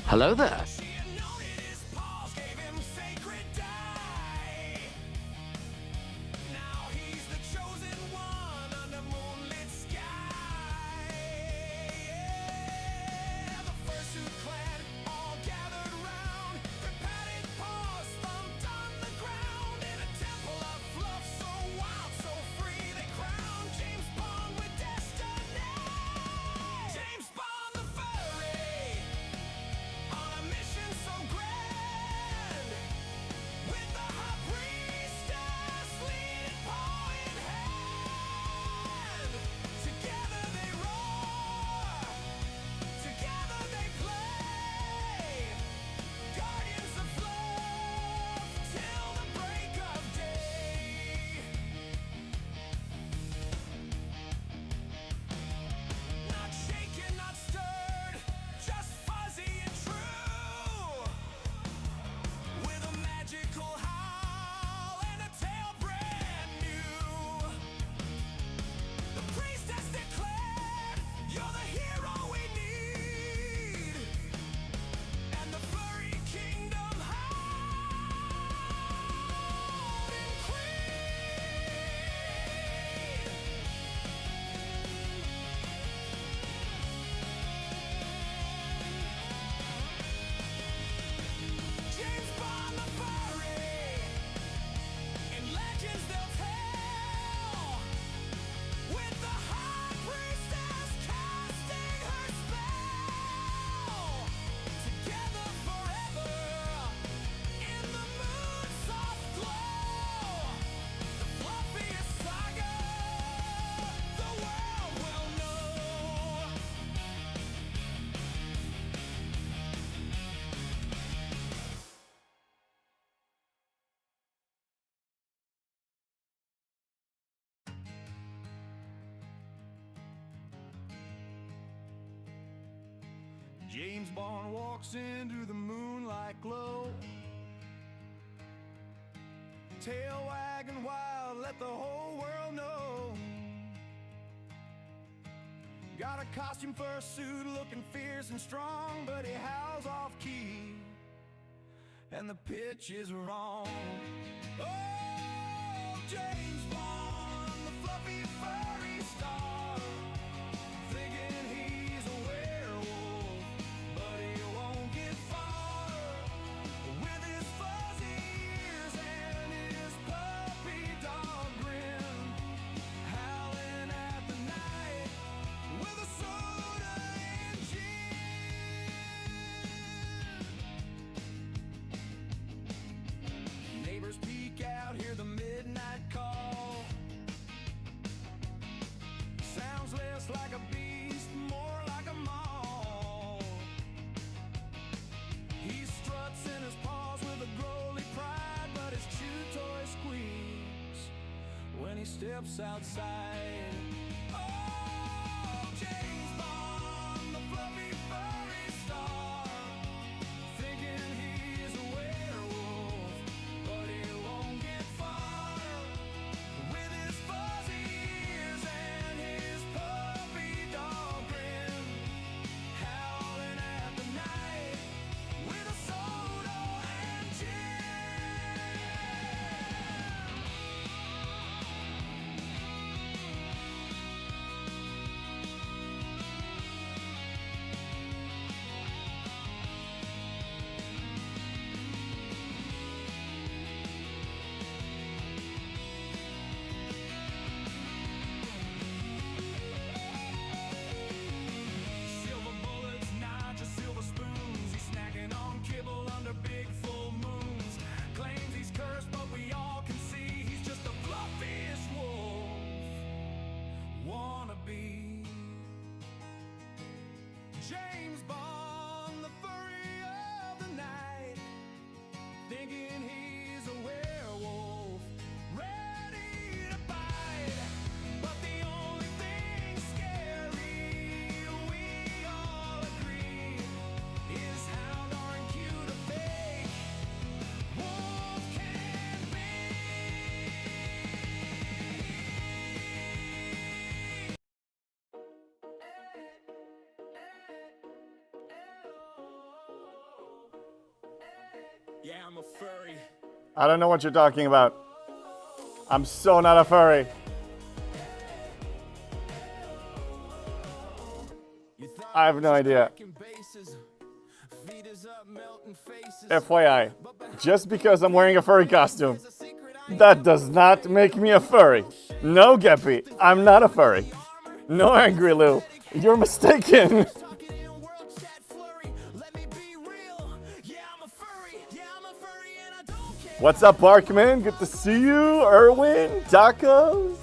Hello there. James Bond walks into the moonlight glow, tail wagging wild, let the whole world know. Got a costume for a suit, looking fierce and strong, but he howls off key, and the pitch is wrong. Oh, James Bond, the fluffy furry star, thinking he's a werewolf, but he won't get far. With his fuzzy ears and his puppy dog grin, howling at the night with a soda and gin. Neighbors peek out, hear the midnight call. Sounds less like a beast, more like a mall. He struts in his paws with a growly pride, but his chew toy squeaks when he steps outside. Oh, James Bond, the fluffy furry star, thinking he's a werewolf, but he won't get far. With his fuzzy ears and his puppy dog grin, howling at the night with a soda and gin. I'm a furry. I don't know what you're talking about. I'm so not a furry. I have no idea. FYI, just because I'm wearing a furry costume, that does not make me a furry. No, Geppy, I'm not a furry. No, Angry Lou, you're mistaken. What's up, Barkman? Good to see you. Erwin, tacos.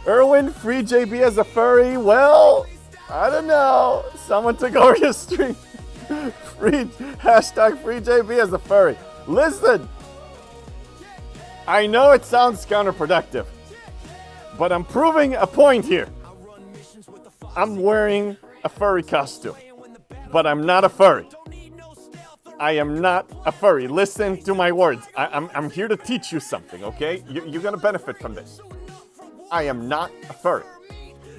Erwin, free JB as a furry. Well, I don't know. Someone took over your stream. Hashtag free JB as a furry. Listen, I know it sounds counterproductive, but I'm proving a point here. I'm wearing a furry costume, but I'm not a furry. I am not a furry. Listen to my words. I'm here to teach you something, okay? You're gonna benefit from this. I am not a furry.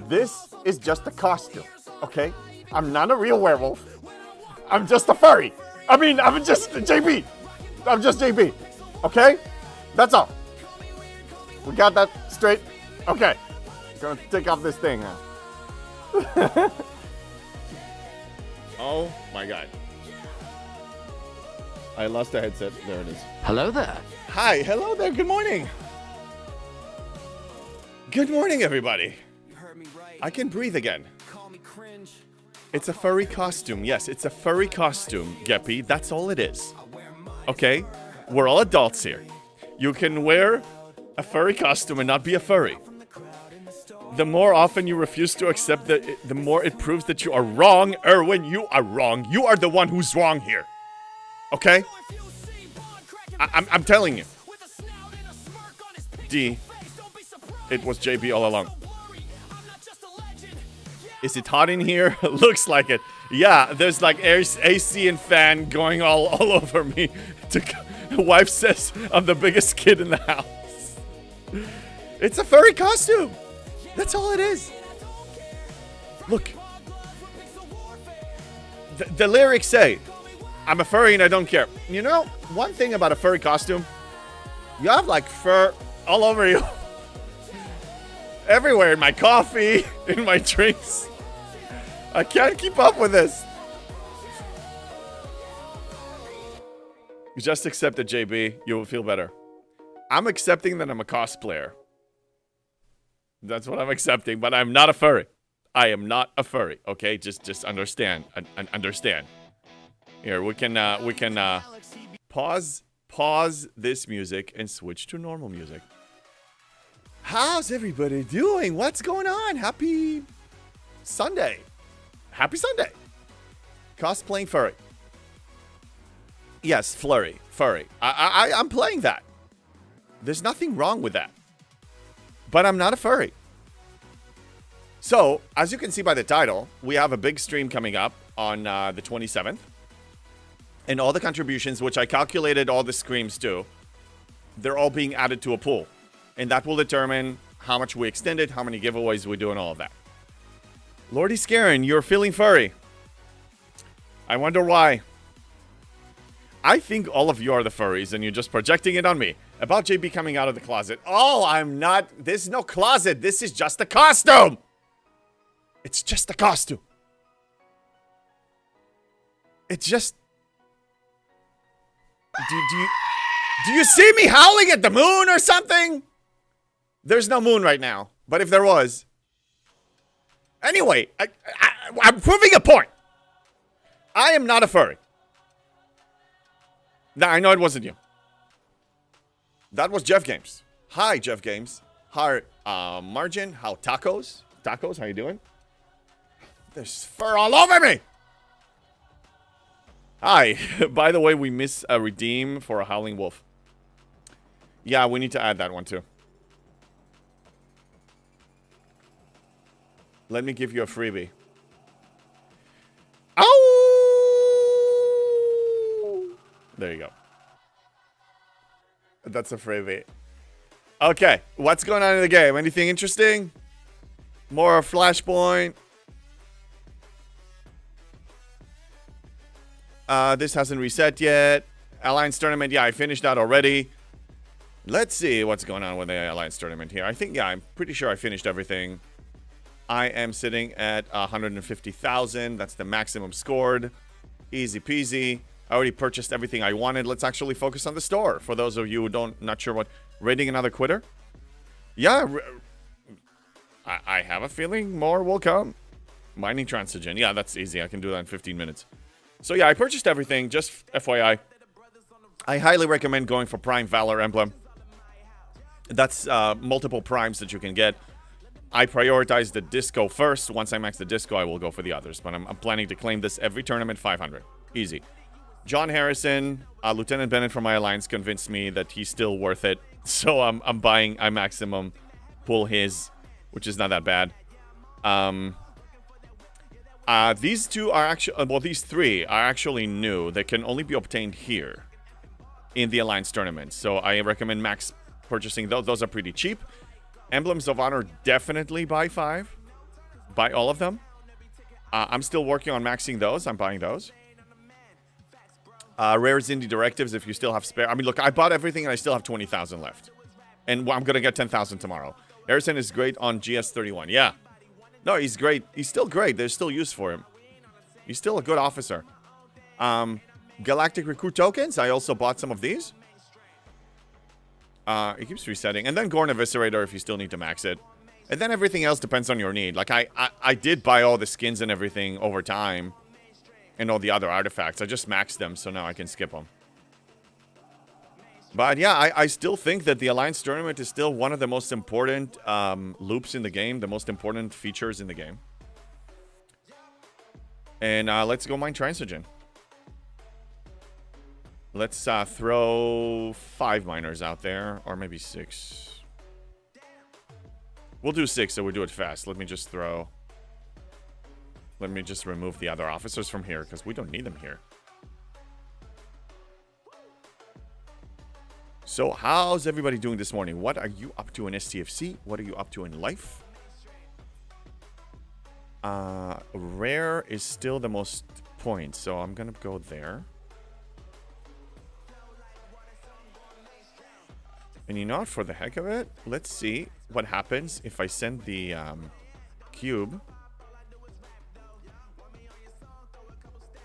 This is just a costume, okay? I'm not a real werewolf. I'm just a furry. I'm just JB. I'm just JB, okay? That's all. We got that straight? Okay. I'm gonna take off this thing now. Oh my God. I lost the headset. There it is. Hello there. Hi. Hello there. Good morning. Good morning, everybody. I can breathe again. It's a furry costume. Yes, it's a furry costume, Geppy. That's all it is. Okay? We're all adults here. You can wear a furry costume and not be a furry. The more often you refuse to accept that, the more it proves that you are wrong. Erwin, you are wrong. You are the one who's wrong here. Okay? I'm telling you. D, it was JB all along. Is it hot in here? Looks like it. Yeah, there's like AC and fan going all over me. Wife says I'm the biggest kid in the house. It's a furry costume. That's all it is. Look. The lyrics say, I'm a furry and I don't care. You know, one thing about a furry costume, you have like fur all over you. Everywhere, in my coffee, in my drinks. I can't keep up with this. You just accept it, JB. You will feel better. I'm accepting that I'm a cosplayer. That's what I'm accepting, but I'm not a furry. I am not a furry, okay? Just understand. Understand. Here, we can pause this music and switch to normal music. How's everybody doing? What's going on? Happy Sunday. Happy Sunday. Cosplaying furry. Yes, furry. I'm playing that. There's nothing wrong with that. But I'm not a furry. So, as you can see by the title, we have a big stream coming up on the 27th. And all the contributions, which I calculated all the screams to, they're all being added to a pool. And that will determine how much we extended, how many giveaways we do, and all of that. Lordy Scarin, you're feeling furry. I wonder why. I think all of you are the furries, and you're just projecting it on me. About JB coming out of the closet. Oh, I'm not. This is no closet. This is just a costume. It's just a costume. It's just... Do you see me howling at the moon or something? There's no moon right now. But if there was... Anyway, I'm proving a point. I am not a furry. Now, I know it wasn't you. That was Jeff Games. Hi, Jeff Games. Hi, Margin. How tacos? Tacos, how you doing? There's fur all over me. Hi. By the way, we miss a redeem for a howling wolf. Yeah, we need to add that one too. Let me give you a freebie. Oh! There you go. That's a freebie. Okay, what's going on in the game? Anything interesting? More Flashpoint? This hasn't reset yet. Alliance Tournament, yeah, I finished that already. Let's see what's going on with the Alliance Tournament here. I think, yeah, I'm pretty sure I finished everything. I am sitting at 150,000. That's the maximum scored. Easy peasy. I already purchased everything I wanted. Let's actually focus on the store. For those of you who not sure what, raiding another quitter? Yeah, I have a feeling more will come. Mining Transigen. Yeah, that's easy. I can do that in 15 minutes. So yeah, I purchased everything. Just FYI. I highly recommend going for Prime Valor Emblem. That's multiple primes that you can get. I prioritize the disco first. Once I max the disco, I will go for the others. But I'm planning to claim this every tournament 500. Easy. John Harrison, Lieutenant Bennett from my alliance convinced me that he's still worth it. So I'm buying, I maximum pull his, which is not that bad. These two are actually, well, these three are actually new. They can only be obtained here in the alliance tournament. So I recommend max purchasing those. Those are pretty cheap. Emblems of Honor, definitely buy 5. Buy all of them. I'm still working on maxing those. I'm buying those. Rare Indie Directives, if you still have spare. I mean, look, I bought everything and I still have 20,000 left. And I'm going to get 10,000 tomorrow. Harrison is great on GS31. Yeah. No, he's great. He's still great. There's still use for him. He's still a good officer. Galactic Recruit Tokens. I also bought some of these. It keeps resetting. And then Gorn Eviscerator if you still need to max it. And then everything else depends on your need. Like, I did buy all the skins and everything over time. And all the other artifacts. I just maxed them, so now I can skip them. But yeah, I still think that the Alliance Tournament is still one of the most important loops in the game. The most important features in the game. And let's go mine Transigen. Let's throw 5 miners out there. Or maybe 6. We'll do 6, so we do it fast. Let me just throw... Let me just remove the other officers from here, because we don't need them here. So, how's everybody doing this morning? What are you up to in STFC? What are you up to in life? Rare is still the most points, so I'm gonna go there. And you know what, for the heck of it, let's see what happens if I send the cube.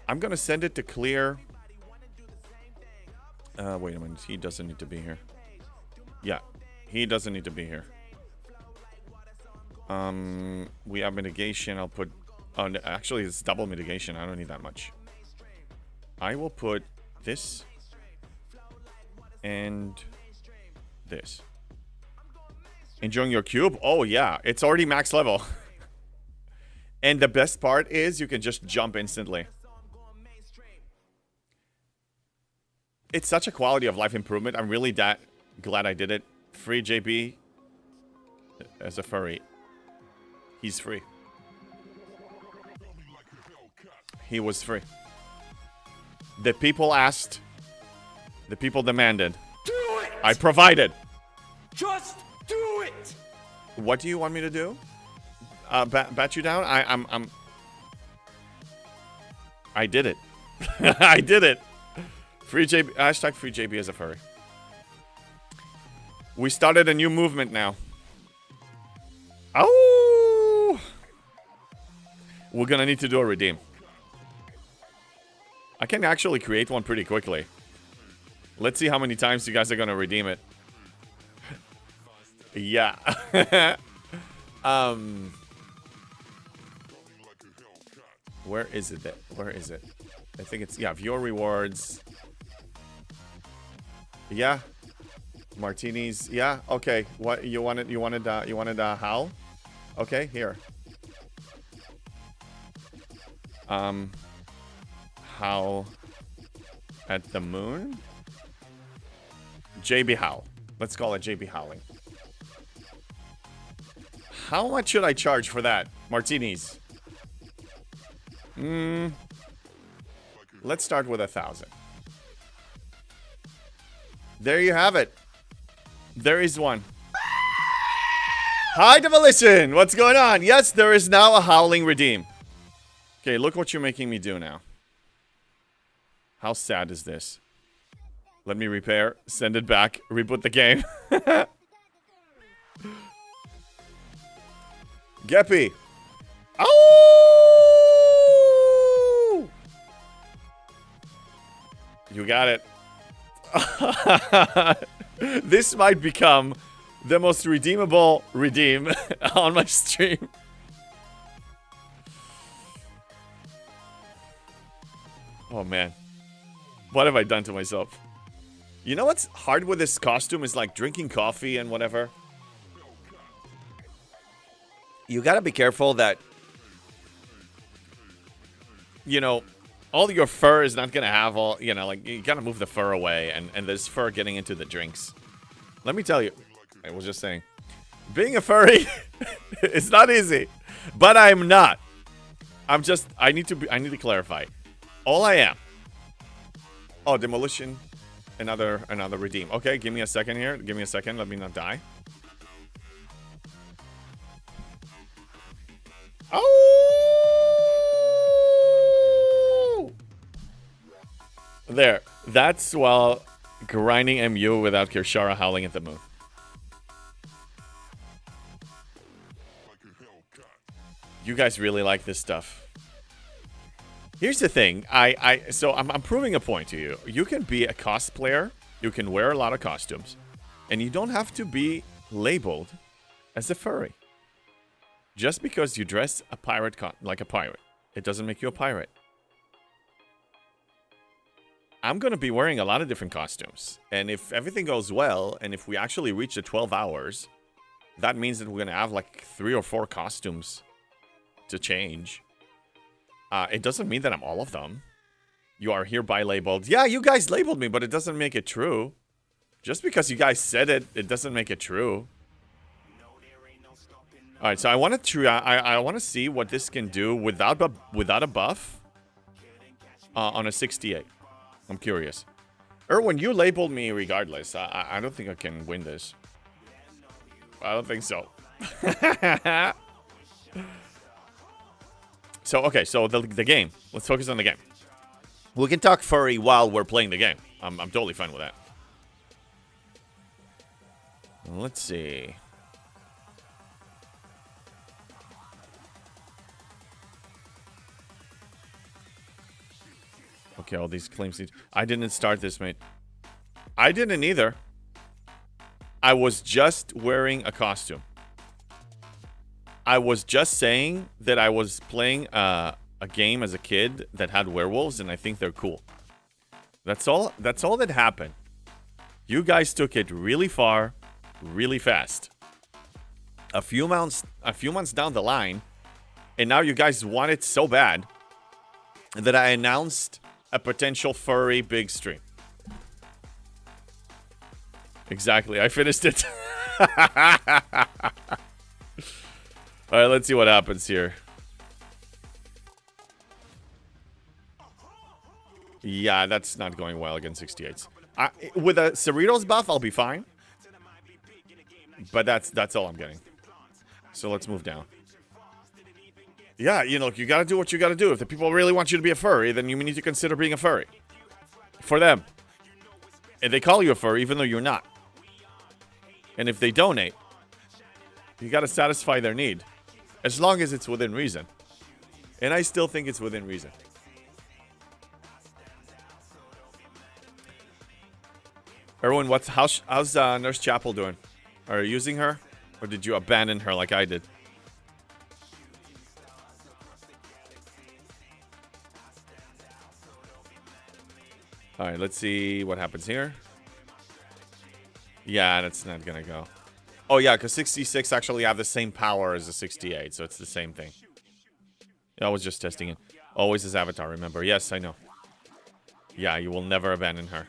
I'm gonna send it to clear. Wait a minute. He doesn't need to be here. Yeah, he doesn't need to be here. We have mitigation. I'll put... Oh, no, actually, it's double mitigation. I don't need that much. I will put this and this. Enjoying your cube? Oh, yeah. It's already max level. And the best part is you can just jump instantly. It's such a quality of life improvement. I'm really glad I did it. Free JB as a furry. He's free. He was free. The people asked. The people demanded. Do it! I provided. Just do it! What do you want me to do? Bat you down? I did it. I did it. Free JB, hashtag free JB as a furry. We started a new movement now. Oh! We're gonna need to do a redeem. I can actually create one pretty quickly. Let's see how many times you guys are gonna redeem it. Yeah. Where is it? Where is it? I think it's, yeah, viewer rewards. Yeah. Martinis. Yeah. Okay. What you wanted? You wanted Howl? Okay. Here. Howl at the moon. JB Howl. Let's call it JB Howling. How much should I charge for that? Martinis. Let's start with 1,000. There you have it. There is one. Hi, Demolition. What's going on? Yes, there is now a Howling Redeem. Okay, look what you're making me do now. How sad is this? Let me repair. Send it back. Reboot the game. Geppy. Oh! You got it. This might become the most redeemable redeem on my stream. Oh, man. What have I done to myself? You know what's hard with this costume is like drinking coffee and whatever. You gotta be careful that, you know, all your fur is not gonna have all, you know, like, you gotta move the fur away, and there's fur getting into the drinks. Let me tell you, I was just saying, being a furry is not easy, but I'm not. I need to clarify. All I am. Oh, demolition. Another redeem. Okay, give me a second here. Give me a second. Let me not die. Oh! There. That's while grinding MU without Kirshara howling at the moon. You guys really like this stuff. Here's the thing. So I'm proving a point to you. You can be a cosplayer. You can wear a lot of costumes. And you don't have to be labeled as a furry. Just because you dress a pirate like a pirate, it doesn't make you a pirate. I'm going to be wearing a lot of different costumes. And if everything goes well, and if we actually reach the 12 hours, that means that we're going to have like 3 or 4 costumes to change. It doesn't mean that I'm all of them. You are hereby labeled. Yeah, you guys labeled me, but it doesn't make it true. Just because you guys said it, it doesn't make it true. All right, so I want to I want to see what this can do without a buff on a 68. I'm curious. Erwin, you labeled me regardless. I don't think I can win this. I don't think so. So, okay, so the game. Let's focus on the game. We can talk furry while we're playing the game. I'm totally fine with that. Let's see. Okay, all these claims. I didn't start this, mate. I didn't either. I was just wearing a costume. I was just saying that I was playing a game as a kid that had werewolves, and I think they're cool. That's all that happened. You guys took it really far, really fast. A few months down the line, and now you guys want it so bad that I announced a potential furry big stream. Exactly, I finished it. All right, let's see what happens here. Yeah, that's not going well against 68s. With a Cerritos buff, I'll be fine. But that's all I'm getting. So let's move down. Yeah, you know, you gotta do what you gotta do. If the people really want you to be a furry, then you need to consider being a furry. For them. And they call you a furry even though you're not. And if they donate, you gotta satisfy their need. As long as it's within reason. And I still think it's within reason. Erwin, how's Nurse Chapel doing? Are you using her? Or did you abandon her like I did? Alright, let's see what happens here. Yeah, that's not gonna go. Oh yeah, because 66 actually have the same power as the 68, so it's the same thing. I was just testing it. Always his avatar, remember. Yes, I know. Yeah, you will never abandon her.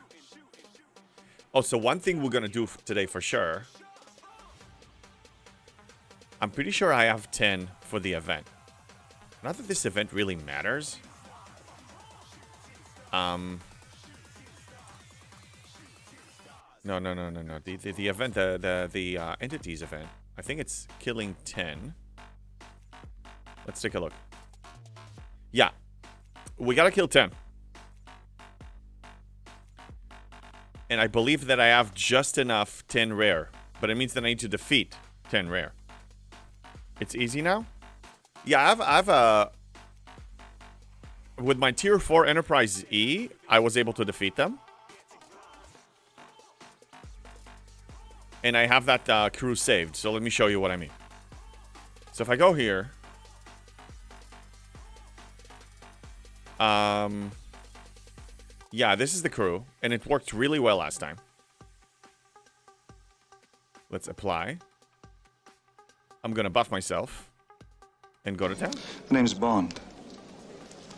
Oh, so one thing we're gonna do today for sure. I'm pretty sure I have 10 for the event. Not that this event really matters. No. The event, the entities event. I think it's killing 10. Let's take a look. Yeah. We gotta kill 10. And I believe that I have just enough 10 rare. But it means that I need to defeat 10 rare. It's easy now? Yeah, I've with my tier 4 Enterprise E, I was able to defeat them. And I have that crew saved. So let me show you what I mean. So if I go here. Yeah, this is the crew. And it worked really well last time. Let's apply. I'm going to buff myself. And go to town. The name's Bond.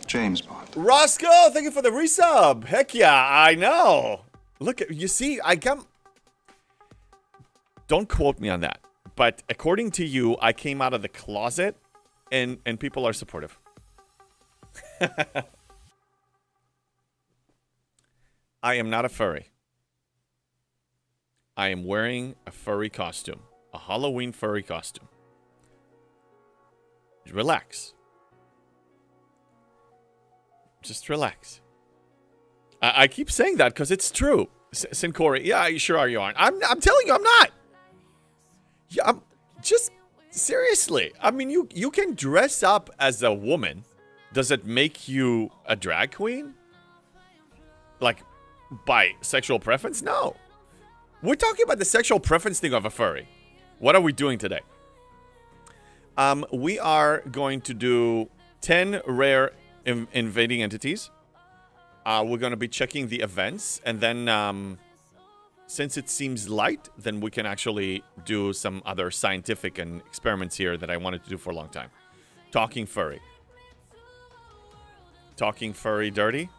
James Bond. Roscoe, thank you for the resub. Heck yeah, I know. Look, you see, I come... Don't quote me on that. But according to you, I came out of the closet. And people are supportive. I am not a furry. I am wearing a furry costume. A Halloween furry costume. Relax. Just relax. I keep saying that because it's true. Sincori, yeah, you sure are you aren't. I'm telling you, I'm not. Yeah, I'm just seriously. I mean, you can dress up as a woman. Does it make you a drag queen? Like, by sexual preference? No. We're talking about the sexual preference thing of a furry. What are we doing today? We are going to do 10 rare invading entities. We're going to be checking the events. And then, since it seems light, then we can actually do some other scientific and experiments here that I wanted to do for a long time. Talking furry. Talking furry dirty?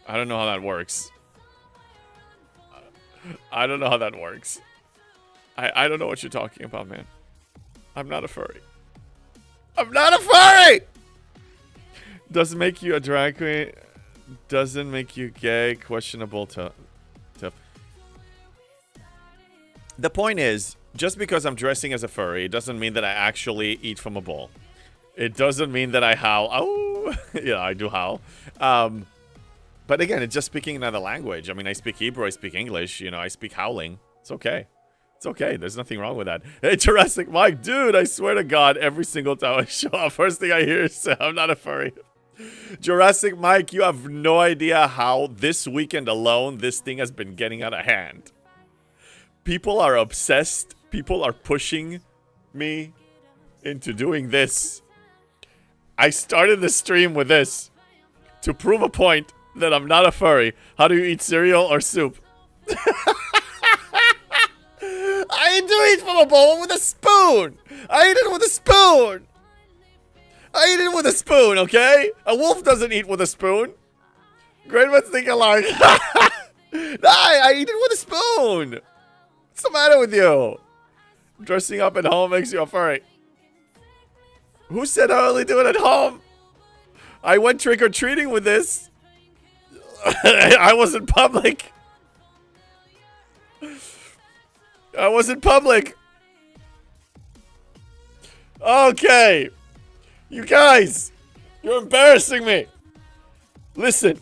I don't know how that works. I don't know how that works. I don't know what you're talking about, man. I'm not a furry. I'm not a furry! Doesn't make you a drag queen. Doesn't make you gay. Questionable to... The point is, just because I'm dressing as a furry, it doesn't mean that I actually eat from a bowl. It doesn't mean that I howl. Oh! Yeah, I do howl. But again, it's just speaking another language. I mean, I speak Hebrew, I speak English, you know, I speak howling. It's okay. It's okay. There's nothing wrong with that. Hey, Jurassic Mike, dude, I swear to God, every single time I show up, first thing I hear is, I'm not a furry. Jurassic Mike, you have no idea how this weekend alone, this thing has been getting out of hand. People are obsessed. People are pushing me into doing this. I started the stream with this to prove a point that I'm not a furry. How do you eat cereal or soup? I do eat from a bowl with a spoon. I eat it with a spoon. I eat it with a spoon, okay? A wolf doesn't eat with a spoon. Great ones think alike. No, I eat it with a spoon. What's the matter with you? Dressing up at home makes you a furry. Who said I only do it at home? I went trick-or-treating with this. I was in public. I was in public. Okay. You guys, you're embarrassing me. Listen,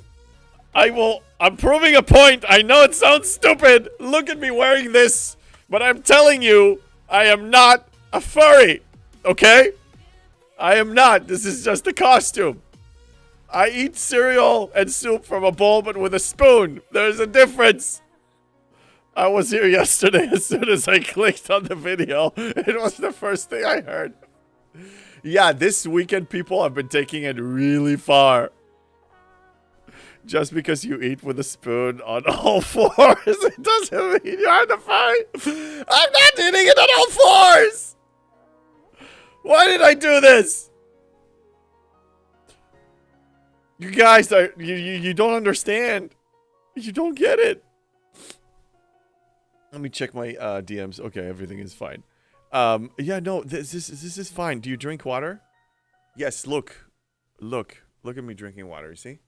I'm proving a point. I know it sounds stupid. Look at me wearing this. But I'm telling you, I am not a furry. Okay? I am not. This is just a costume. I eat cereal and soup from a bowl, but with a spoon. There's a difference. I was here yesterday. As soon as I clicked on the video, it was the first thing I heard. Yeah, this weekend people have been taking it really far. Just because you eat with a spoon on all fours, it doesn't mean you're the furry. I'm not eating it on all fours. Why did I do this? You guys are you don't understand. You don't get it. Let me check my DMs. Okay, everything is fine. Yeah, no, this is fine. Do you drink water? Yes, look at me drinking water, you see?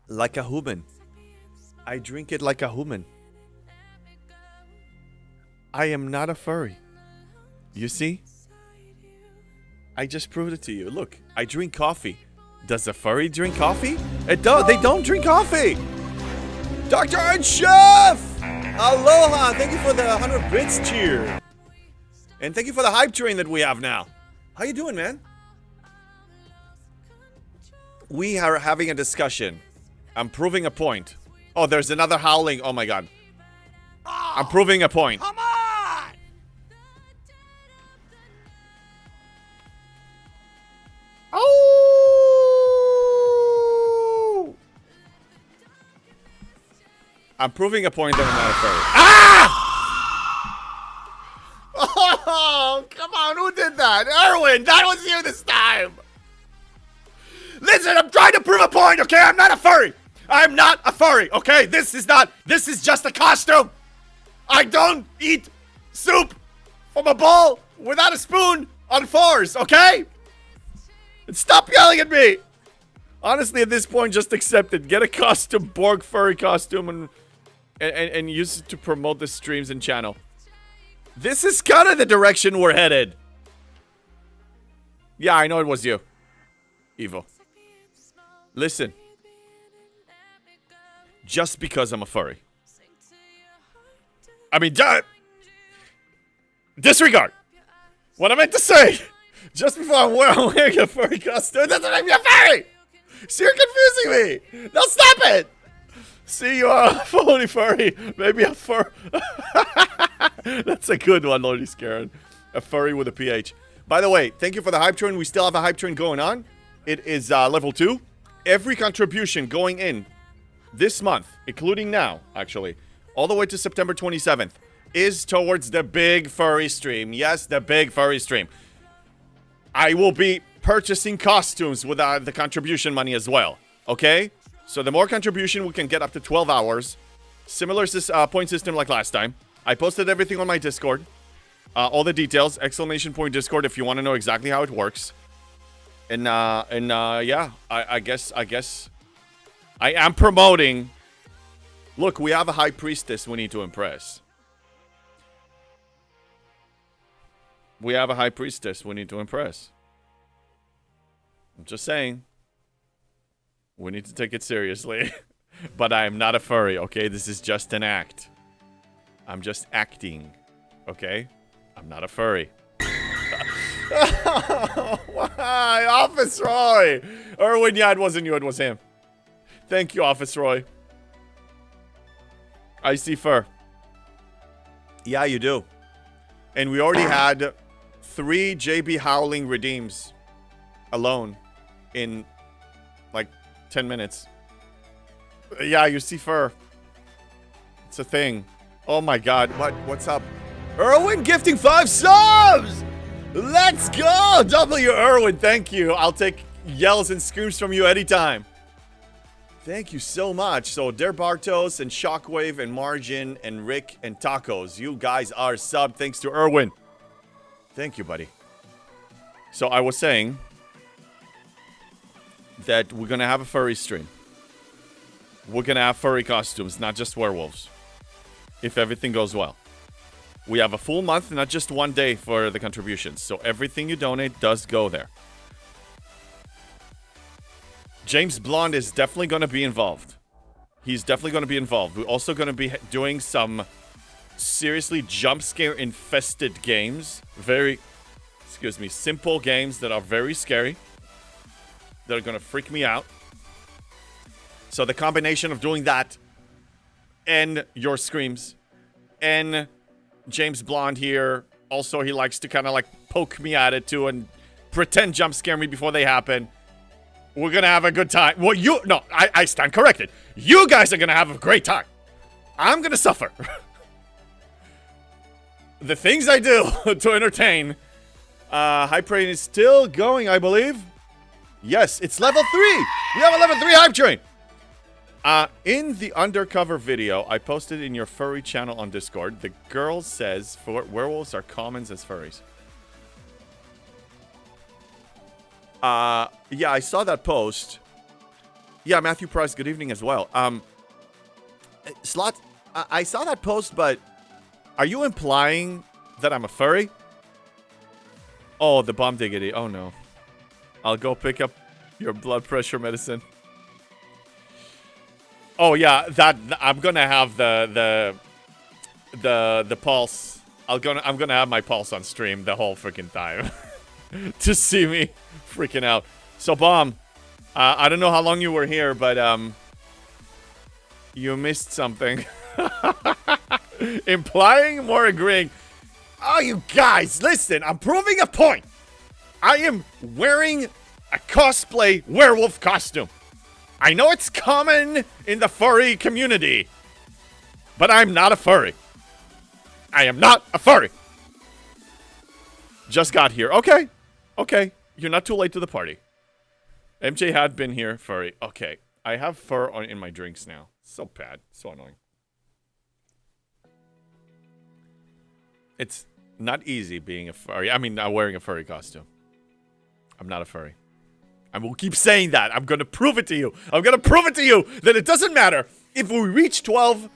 Like a human. I drink it like a human. I am not a furry. You see? I just proved it to you. Look, I drink coffee. Does a furry drink coffee? They don't drink coffee. Dr. and Chef! Aloha! Thank you for the 100 bits cheer. And thank you for the hype train that we have now. How you doing, man? We are having a discussion. I'm proving a point. Oh, there's another howling. Oh my god. I'm proving a point. Come on! Oh! I'm proving a point that I'm not a furry. Ah! Oh, come on, who did that? Erwin, that was you this time! Listen, I'm trying to prove a point, okay? I'm not a furry! I'm not a furry, okay? This is just a costume! I don't eat soup from a bowl without a spoon on fours, okay? And stop yelling at me! Honestly, at this point, just accept it. Get a custom Borg furry costume and use it to promote the streams and channel. This is kind of the direction we're headed. Yeah, I know it was you. Evo. Listen. Just because I'm a furry. I mean, disregard. What I meant to say. Just before I'm wearing a furry costume, doesn't make me a furry. So you're confusing me. Now stop it. See, you are a phony furry. Maybe a fur. That's a good one, Lordy Scarin. A furry with a PH. By the way, thank you for the hype train. We still have a hype train going on. It is level 2. Every contribution going in this month, including now, actually, all the way to September 27th, is towards the big furry stream. Yes, the big furry stream. I will be purchasing costumes with the contribution money as well. Okay? So the more contribution, we can get up to 12 hours. Similar point system like last time. I posted everything on my Discord. All the details. Exclamation point Discord if you want to know exactly how it works. And yeah, I guess I am promoting. Look, we have a high priestess we need to impress. We have a high priestess we need to impress. I'm just saying. We need to take it seriously. But I am not a furry, okay? This is just an act. I'm just acting, okay? I'm not a furry. Why? Office Roy! Erwin, yeah, it wasn't you, it was him. Thank you, Office Roy. I see fur. Yeah, you do. And we already had 3 JB Howling redeems alone in like 10 minutes. Yeah, you see fur. It's a thing. Oh my god, what's up? Erwin gifting 5 subs! Let's go! W Erwin, thank you. I'll take yells and screams from you anytime. Thank you so much. So, Der Bartos and Shockwave and Margin and Rick and Tacos. You guys are sub thanks to Erwin. Thank you, buddy. So, I was saying that we're gonna have a furry stream. We're gonna have furry costumes, not just werewolves. If everything goes well. We have a full month, not just one day for the contributions. So everything you donate does go there. James Blonde is definitely going to be involved. He's definitely going to be involved. We're also going to be doing some seriously jump scare infested games. Simple games that are very scary. That are going to freak me out. So the combination of doing that and your screams and James Blonde here, also he likes to kind of like poke me at it too and pretend jump scare me before they happen. We're gonna have a good time. Well, I stand corrected. You guys are gonna have a great time. I'm gonna suffer. The things I do to entertain. Hype train is still going, I believe. Yes, it's level 3. We have a level 3 hype train. In the undercover video I posted in your furry channel on Discord, the girl says werewolves are commons as furries. Yeah, I saw that post. Yeah, Matthew Price, good evening as well. Slot, I saw that post, but are you implying that I'm a furry? Oh, the bomb diggity. Oh no. I'll go pick up Your blood pressure medicine. Oh yeah, that I'm gonna have the pulse. I'm gonna have my pulse on stream the whole freaking time to see me freaking out. So Bomb, I don't know how long you were here, but you missed something. Implying more agreeing. Oh, you guys, listen, I'm proving a point. I am wearing a cosplay werewolf costume. I know it's common in the furry community, but I'm not a furry. I am not a furry. Just got here. Okay. Okay. You're not too late to the party. MJ had been here, furry. Okay. I have fur in my drinks now. So bad. So annoying. It's not easy being a furry. I mean, wearing a furry costume. I'm not a furry. I will keep saying that. I'm going to prove it to you. I'm going to prove it to you that it doesn't matter if we reach 12...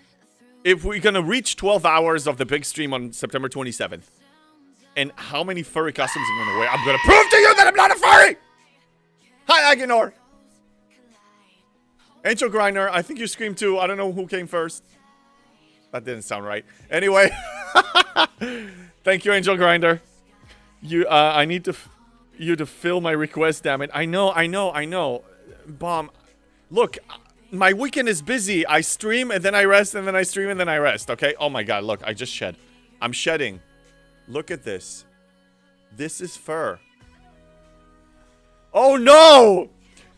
If we're going to reach 12 hours of the big stream on September 27th. And how many furry costumes I'm going to wear. I'm going to prove to you that I'm not a furry! Hi, Aginor. Angel Grinder, I think you screamed too. I don't know who came first. That didn't sound right. Anyway. Thank you, Angel Grinder. I need you to fill my request, damn it. I know. Bomb. Look, my weekend is busy. I stream and then I rest and then I stream and then I rest, okay? Oh my god, look, I just shed. I'm shedding. Look at this. This is fur. Oh no!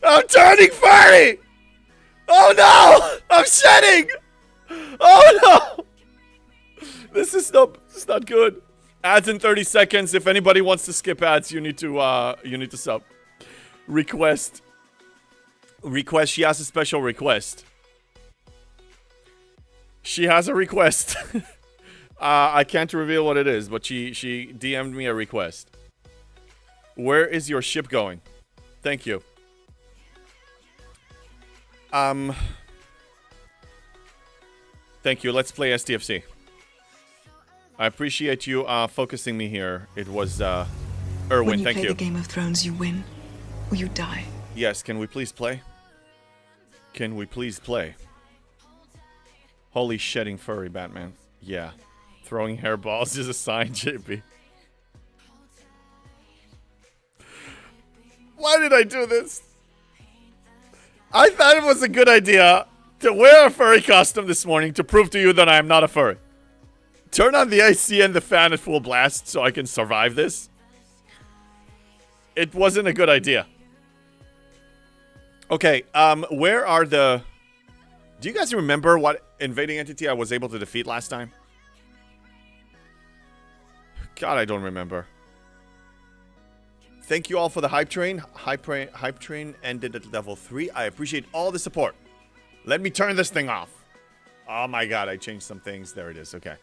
I'm turning furry! Oh no! I'm shedding! Oh no! This is not good. Ads in 30 seconds. If anybody wants to skip ads, you need to sub. Request. She has a special request. She has a request. I can't reveal what it is, but she DM'd me a request. Where is your ship going? Thank you. Thank you. Let's play STFC. I appreciate you focusing me here. It was Erwin. When you Thank play you. the Game of Thrones, you win or you die. Yes, can we please play? Can we please play? Holy shedding furry Batman. Yeah. Throwing hairballs is a sign, JP. Why did I do this? I thought it was a good idea to wear a furry costume this morning to prove to you that I am not a furry. Turn on the AC and the fan at full blast so I can survive this. It wasn't a good idea. Okay, where are the... Do you guys remember what invading entity I was able to defeat last time? God, I don't remember. Thank you all for the hype train. Hype train ended at level 3. I appreciate all the support. Let me turn this thing off. Oh my god, I changed some things. There it is, okay.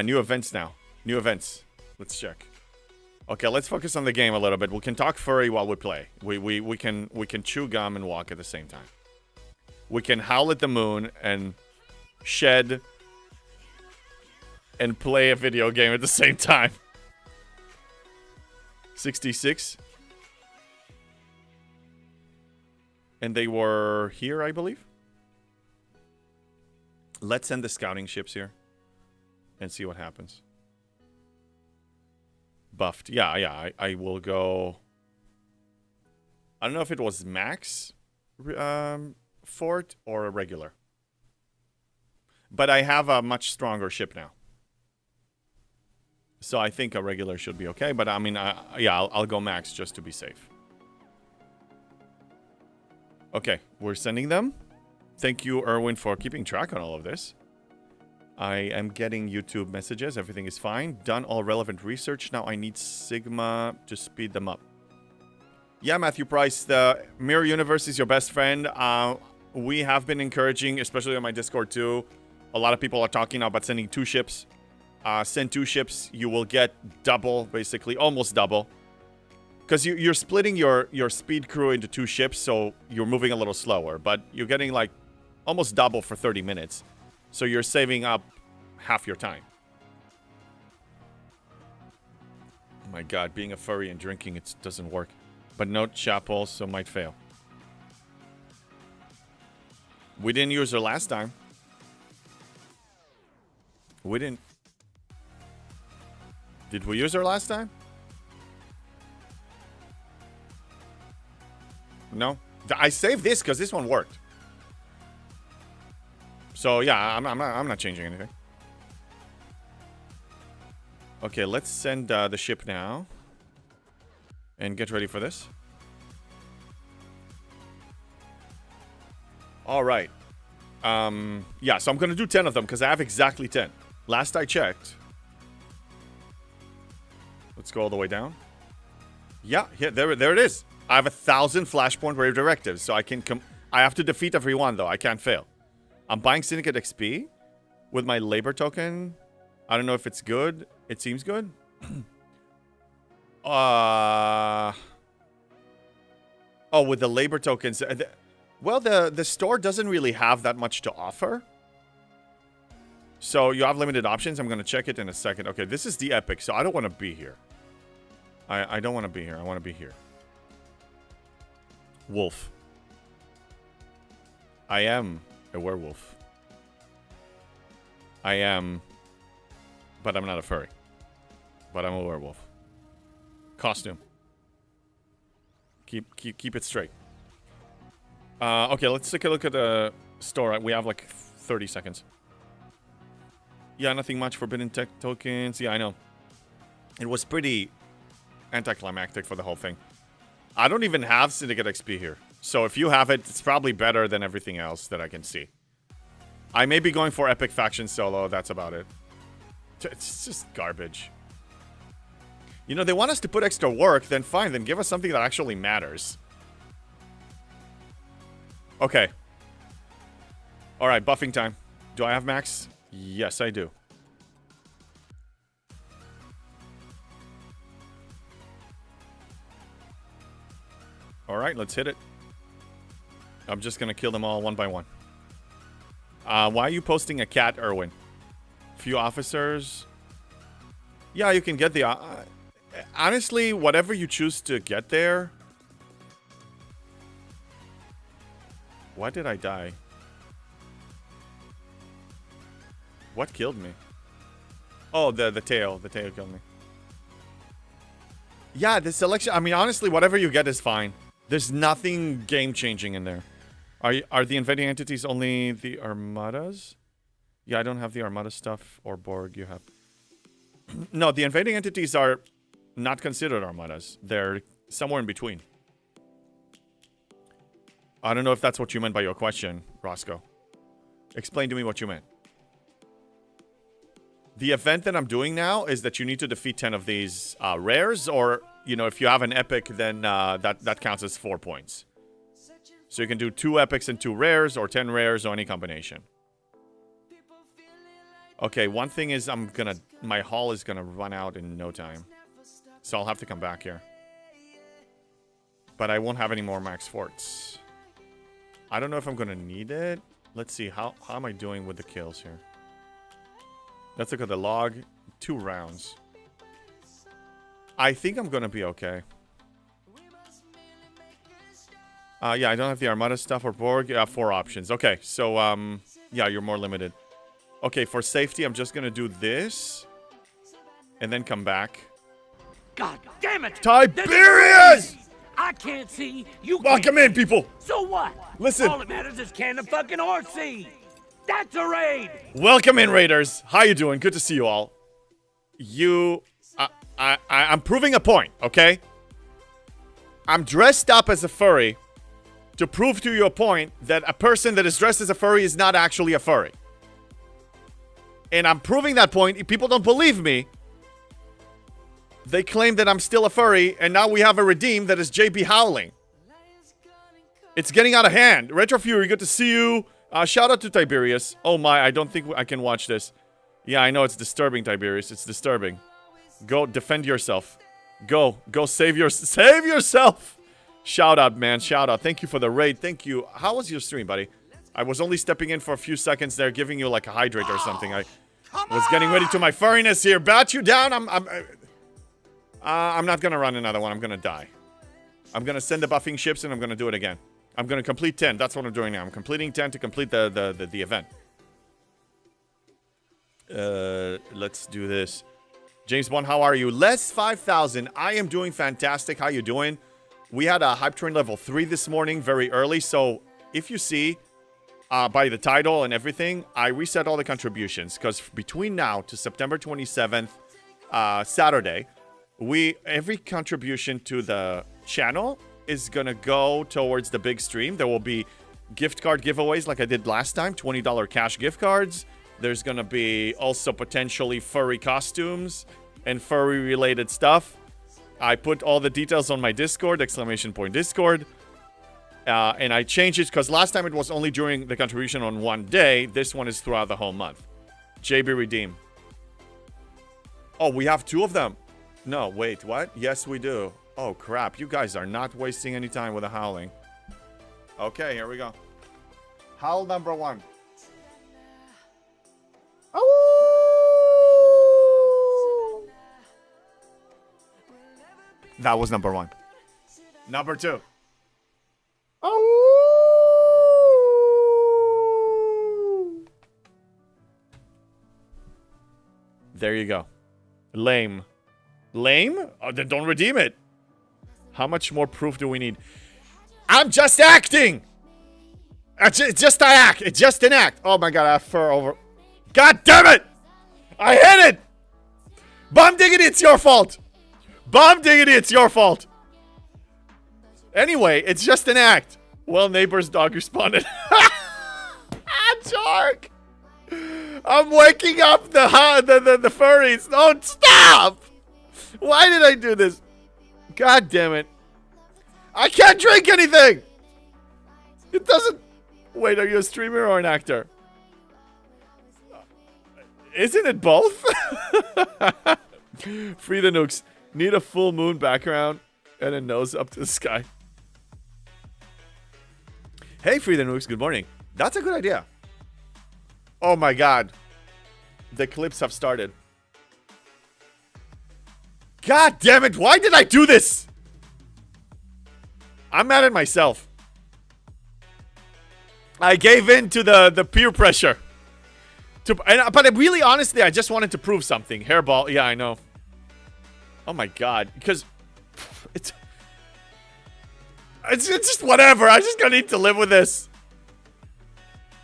New events now. New events. Let's check. Okay, let's focus on the game a little bit. We can talk furry while we play. We can chew gum and walk at the same time. We can howl at the moon and shed and play a video game at the same time. 66. And they were here, I believe. Let's send the scouting ships here and see what happens. Buffed. Yeah, I will go... I don't know if it was max fort or a regular. But I have a much stronger ship now. So I think a regular should be okay. But I mean, yeah, I'll go max just to be safe. Okay, we're sending them. Thank you, Erwin, for keeping track on all of this. I am getting YouTube messages. Everything is fine. Done all relevant research. Now I need Sigma to speed them up. Yeah, Matthew Price, the Mirror Universe is your best friend. We have been encouraging, especially on my Discord too. A lot of people are talking about sending 2 ships. Send 2 ships. You will get double, basically. Almost double. Because you're splitting your speed crew into 2 ships, so you're moving a little slower. But you're getting like almost double for 30 minutes. So you're saving up half your time. Oh my god, being a furry and drinking, it doesn't work. But no chapel, so might fail. We didn't use her last time. We didn't. Did we use her last time? No. I saved this because this one worked. So yeah, I'm not changing anything. Okay, let's send the ship now. And get ready for this. Alright. Yeah, so I'm going to do 10 of them because I have exactly 10. Last I checked. Let's go all the way down. Yeah, there it is. I have 1,000 Flashpoint Wave Directives, so I can I have to defeat everyone, though. I can't fail. I'm buying Syndicate XP with my labor token. I don't know if it's good. It seems good. Oh, with the labor tokens. Well, the store doesn't really have that much to offer. So you have limited options. I'm going to check it in a second. Okay, this is the epic, so I don't want to be here. I don't want to be here. I want to be here. Wolf. I am a werewolf. I am, but I'm not a furry. But I'm a werewolf. Costume. Keep it straight. Okay, let's take a look at the store. We have like 30 seconds. Yeah, nothing much. Forbidden tech tokens. Yeah, I know. It was pretty anticlimactic for the whole thing. I don't even have Syndicate XP here. So if you have it, it's probably better than everything else that I can see. I may be going for Epic Faction Solo. That's about it. It's just garbage. You know, they want us to put extra work, then fine. Then give us something that actually matters. Okay. Alright, buffing time. Do I have max? Yes, I do. Alright, let's hit it. I'm just gonna kill them all one by one. Why are you posting a cat, Erwin? Few officers. Yeah, you can get the... honestly, whatever you choose to get there... Why did I die? What killed me? Oh, the tail. The tail killed me. Yeah, the selection... I mean, honestly, whatever you get is fine. There's nothing game-changing in there. Are the invading entities only the armadas? Yeah, I don't have the armada stuff or Borg. You have... No, the invading entities are not considered armadas. They're somewhere in between. I don't know if that's what you meant by your question, Roscoe. Explain to me what you meant. The event that I'm doing now is that you need to defeat 10 of these rares, or, you know, if you have an epic, then that counts as 4 points. So you can do 2 epics and 2 rares, or 10 rares, or any combination. Okay, one thing is my haul is gonna run out in no time. So I'll have to come back here. But I won't have any more max forts. I don't know if I'm gonna need it. Let's see, how am I doing with the kills here? Let's look at the log. 2 rounds. I think I'm gonna be okay. Yeah, I don't have the Armada stuff or Borg. Yeah, 4 options. Okay, so, yeah, you're more limited. Okay, for safety, I'm just gonna do this. And then come back. God damn it! Tiberius! I can't see. You Welcome in, people! So what? Listen. All that matters is can the fucking horse see. That's a raid! Welcome in, Raiders. How you doing? Good to see you all. I'm proving a point, okay? I'm dressed up as a furry to prove to you a point that a person that is dressed as a furry is not actually a furry. And I'm proving that point. People don't believe me. They claim that I'm still a furry, and now we have a redeem that is JB Howling. It's getting out of hand. Retro Fury, good to see you. Shout out to Tiberius. Oh my, I don't think I can watch this. Yeah, I know it's disturbing, Tiberius. It's disturbing. Go defend yourself. Go save yourself. Shout out, man. Shout out. Thank you for the raid. Thank you. How was your stream, buddy? I was only stepping in for a few seconds there, giving you like a hydrate or something. I was getting ready to my furriness here. Bat you down. I'm not gonna run another one. I'm gonna die. I'm gonna send the buffing ships and I'm gonna do it again. I'm going to complete 10. That's what I'm doing now. I'm completing 10 to complete the event. Let's do this. James Bond, how are you? Less 5,000. I am doing fantastic. How you doing? We had a hype train level 3 this morning, very early. So if you see by the title and everything, I reset all the contributions because between now to September 27th, Saturday, every contribution to the channel is gonna go towards the big stream. There will be gift card giveaways like I did last time, $20 cash gift cards. There's gonna be also potentially furry costumes and furry related stuff. I put all the details on my Discord, !Discord. And I changed it because last time it was only during the contribution on one day. This one is throughout the whole month. JB Redeem. Oh, we have 2 of them. No, wait, what? Yes, we do. Oh, crap. You guys are not wasting any time with the howling. Okay, here we go. Howl number 1. Oh! That was number 1. Number 2. Oh! There you go. Lame. Lame? Oh, then don't redeem it. How much more proof do we need? I'm just acting! It's just an act. It's just an act. Oh my god, I have fur over. God damn it! I hit it! Bomb Diggity, it's your fault! Bomb Diggity, it's your fault! Anyway, it's just an act. Well, neighbor's dog responded. Jark! I'm waking up the furries. Don't stop! Why did I do this? God damn it. I can't drink anything! It doesn't... Wait, are you a streamer or an actor? Isn't it both? Free the nukes. Need a full moon background and a nose up to the sky. Hey, Free the nukes. Good morning. That's a good idea. Oh my god. The clips have started. God damn it. Why did I do this? I'm mad at myself. I gave in to the peer pressure. But really, honestly, I just wanted to prove something. Hairball. Yeah, I know. Oh my god. Because it's just whatever. I just gonna need to live with this.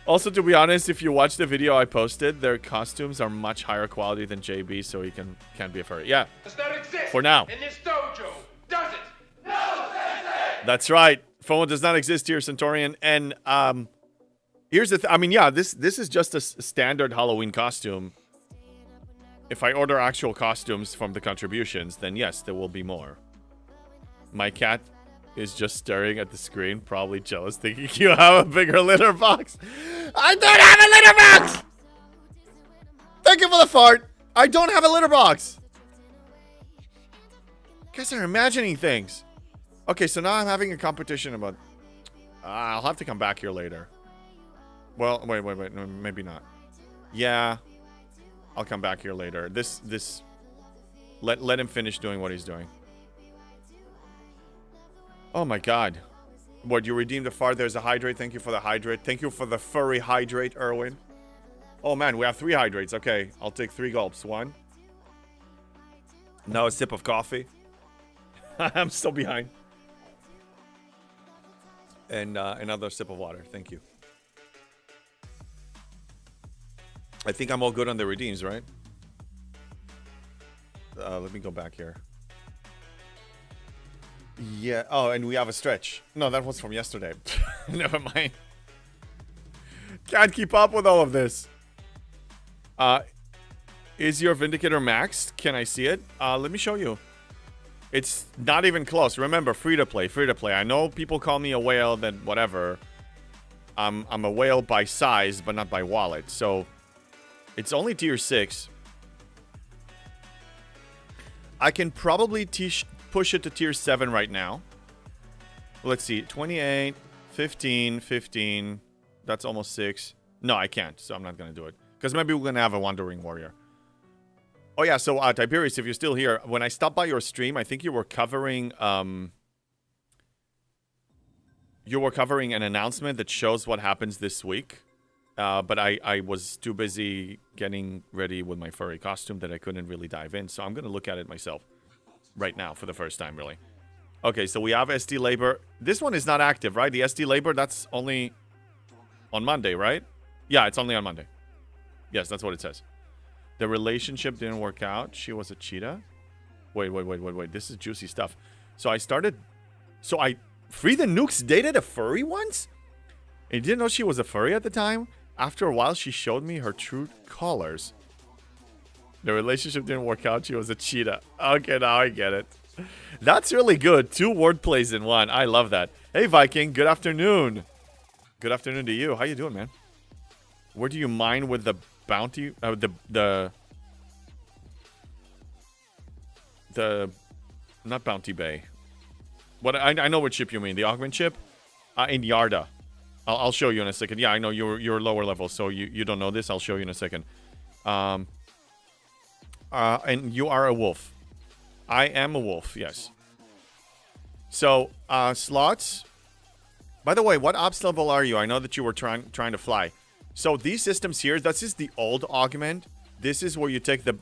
Also, to be honest, if you watch the video I posted, their costumes are much higher quality than JB, so he can't be a furry. Yeah. Does that exist for now. in this dojo? Does it? No, Sensei! That's right. FOMO does not exist here, Centaurian. And here's the I mean, yeah, this is just a standard Halloween costume. If I order actual costumes from the contributions, then yes, there will be more. My cat is just staring at the screen, probably jealous, thinking you have a bigger litter box. I don't have a litter box! Thank you for the fart. I don't have a litter box. You guys are imagining things. Okay, so now I'm having a competition about... I'll have to come back here later. Well, wait, no, maybe not. Yeah, I'll come back here later. Let him finish doing what he's doing. Oh my god. What, you redeemed the fart? There's a hydrate. Thank you for the hydrate. Thank you for the furry hydrate, Erwin. Oh man, we have 3 hydrates. Okay, I'll take 3 gulps. 1. Now a sip of coffee. I'm still behind. And another sip of water. Thank you. I think I'm all good on the redeems, right? Let me go back here. Yeah. Oh, and we have a stretch. No, that was from yesterday. Never mind. Can't keep up with all of this. Is your Vindicator maxed? Can I see it? Let me show you. It's not even close. Remember, free to play, free to play. I know people call me a whale, then whatever. I'm a whale by size, but not by wallet. So it's only tier 6. I can probably push it to tier 7 right now. Let's see. 28, 15, 15. That's almost 6. No, I can't. So I'm not going to do it. Because maybe we're going to have a Wandering Warrior. Oh, yeah. So, Tiberius, if you're still here, when I stopped by your stream, I think you were covering... you were covering an announcement that shows what happens this week. But I was too busy getting ready with my furry costume that I couldn't really dive in. So I'm going to look at it myself right now for the first time, really. Okay, so we have SD Labor. This one is not active, right? The SD Labor, that's only on Monday, right? Yeah, it's only on Monday. Yes, that's what it says. The relationship didn't work out. She was a cheetah. Wait. This is juicy stuff. So I Free the Nukes dated a furry once? And didn't know she was a furry at the time? After a while, she showed me her true colors. The relationship didn't work out. She was a cheetah. Okay, now I get it. That's really good. 2 wordplays in one. I love that. Hey, Viking. Good afternoon. Good afternoon to you. How you doing, man? Where do you mine with the bounty? Not Bounty Bay. What I know what ship you mean. The Augment ship? In Yarda. I'll show you in a second. Yeah, I know you're lower level, so you don't know this. I'll show you in a second. And you are a wolf. I am a wolf, yes. So, slots. By the way, what ops level are you? I know that you were trying to fly. So these systems here, this is the old augment. This is where you take the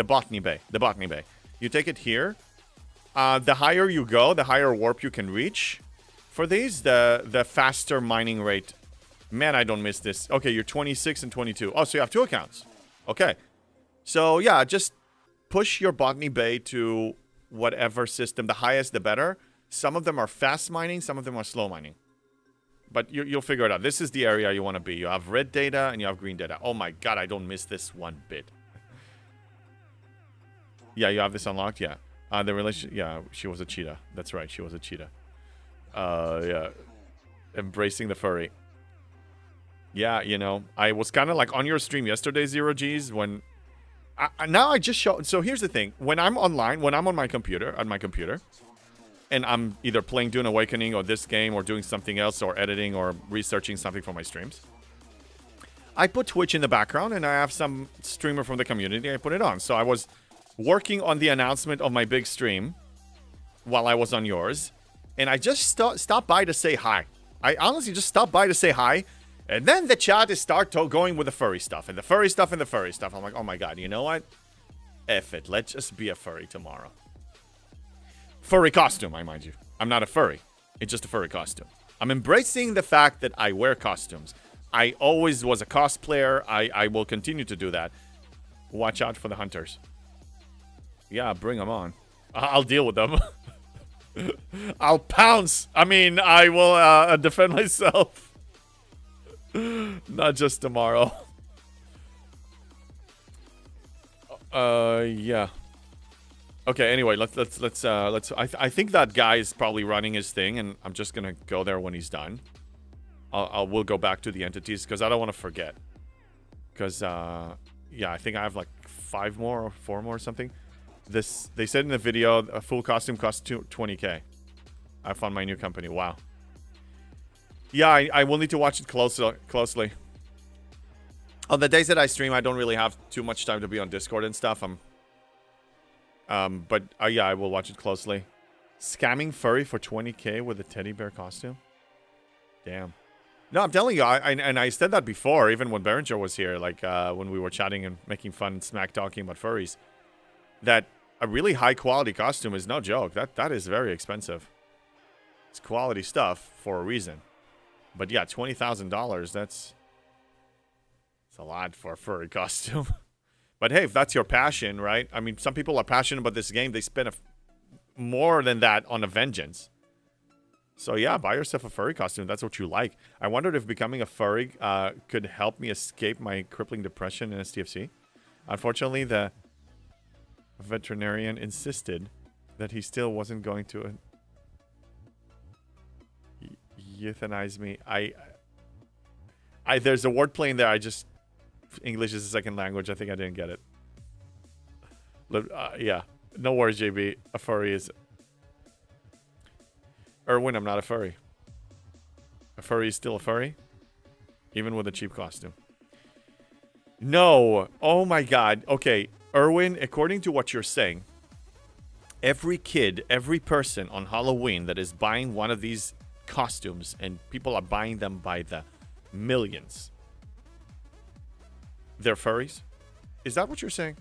botany bay. The botany bay. You take it here. The higher you go, the higher warp you can reach. For these, the faster mining rate. Man, I don't miss this. Okay, you're 26 and 22. Oh, so you have 2 accounts. Okay. So, yeah, just push your Botany Bay to whatever system. The highest, the better. Some of them are fast mining. Some of them are slow mining. But you'll figure it out. This is the area you want to be. You have red data and you have green data. Oh, my God, I don't miss this one bit. Yeah, you have this unlocked? Yeah. The relation... Yeah, she was a cheetah. That's right, she was a cheetah. Yeah. Embracing the furry. Yeah, you know, I was kind of like on your stream yesterday, 0Gs, when... now I just show... So here's the thing. When I'm online, when I'm on my computer, and I'm either playing Dune Awakening or this game or doing something else or editing or researching something for my streams, I put Twitch in the background and I have some streamer from the community, I put it on. So I was working on the announcement of my big stream while I was on yours. And I just stopped by to say hi. I honestly just stopped by to say hi. And then the chat is going with the furry stuff. And the furry stuff and the furry stuff. I'm like, oh my God, you know what? F it. Let's just be a furry tomorrow. Furry costume, I mind you. I'm not a furry. It's just a furry costume. I'm embracing the fact that I wear costumes. I always was a cosplayer. I will continue to do that. Watch out for the hunters. Yeah, bring them on. I'll deal with them. I'll pounce. I mean, I will defend myself. Not just tomorrow. Yeah. Okay. Anyway, let's. I think that guy is probably running his thing, and I'm just gonna go there when he's done. We'll go back to the entities because I don't want to forget. Because yeah, I think I have like 5 more or 4 more or something. They said in the video a full costume costs 20K. I found my new company. Wow. Yeah, I will need to watch it closely. On the days that I stream, I don't really have too much time to be on Discord and stuff. But yeah, I will watch it closely. Scamming furry for 20K with a teddy bear costume? Damn. No, I'm telling you, and I said that before, even when Berenger was here, like when we were chatting and making fun and smack talking about furries, that a really high quality costume is no joke. That is very expensive. It's quality stuff for a reason. But yeah, $20,000, that's a lot for a furry costume. But hey, if that's your passion, right? I mean, some people are passionate about this game. They spend more than that on a vengeance. So yeah, buy yourself a furry costume. That's what you like. I wondered if becoming a furry could help me escape my crippling depression in STFC. Unfortunately, the veterinarian insisted that he still wasn't going to euthanize me. There's a wordplay in there. English is a second language. I think I didn't get it. Yeah. No worries, JB. A furry is... Erwin, I'm not a furry. A furry is still a furry? Even with a cheap costume. No. Oh my God. Okay. Erwin, according to what you're saying, every kid, every person on Halloween that is buying one of these costumes, and people are buying them by the millions. They're furries? Is that what you're saying?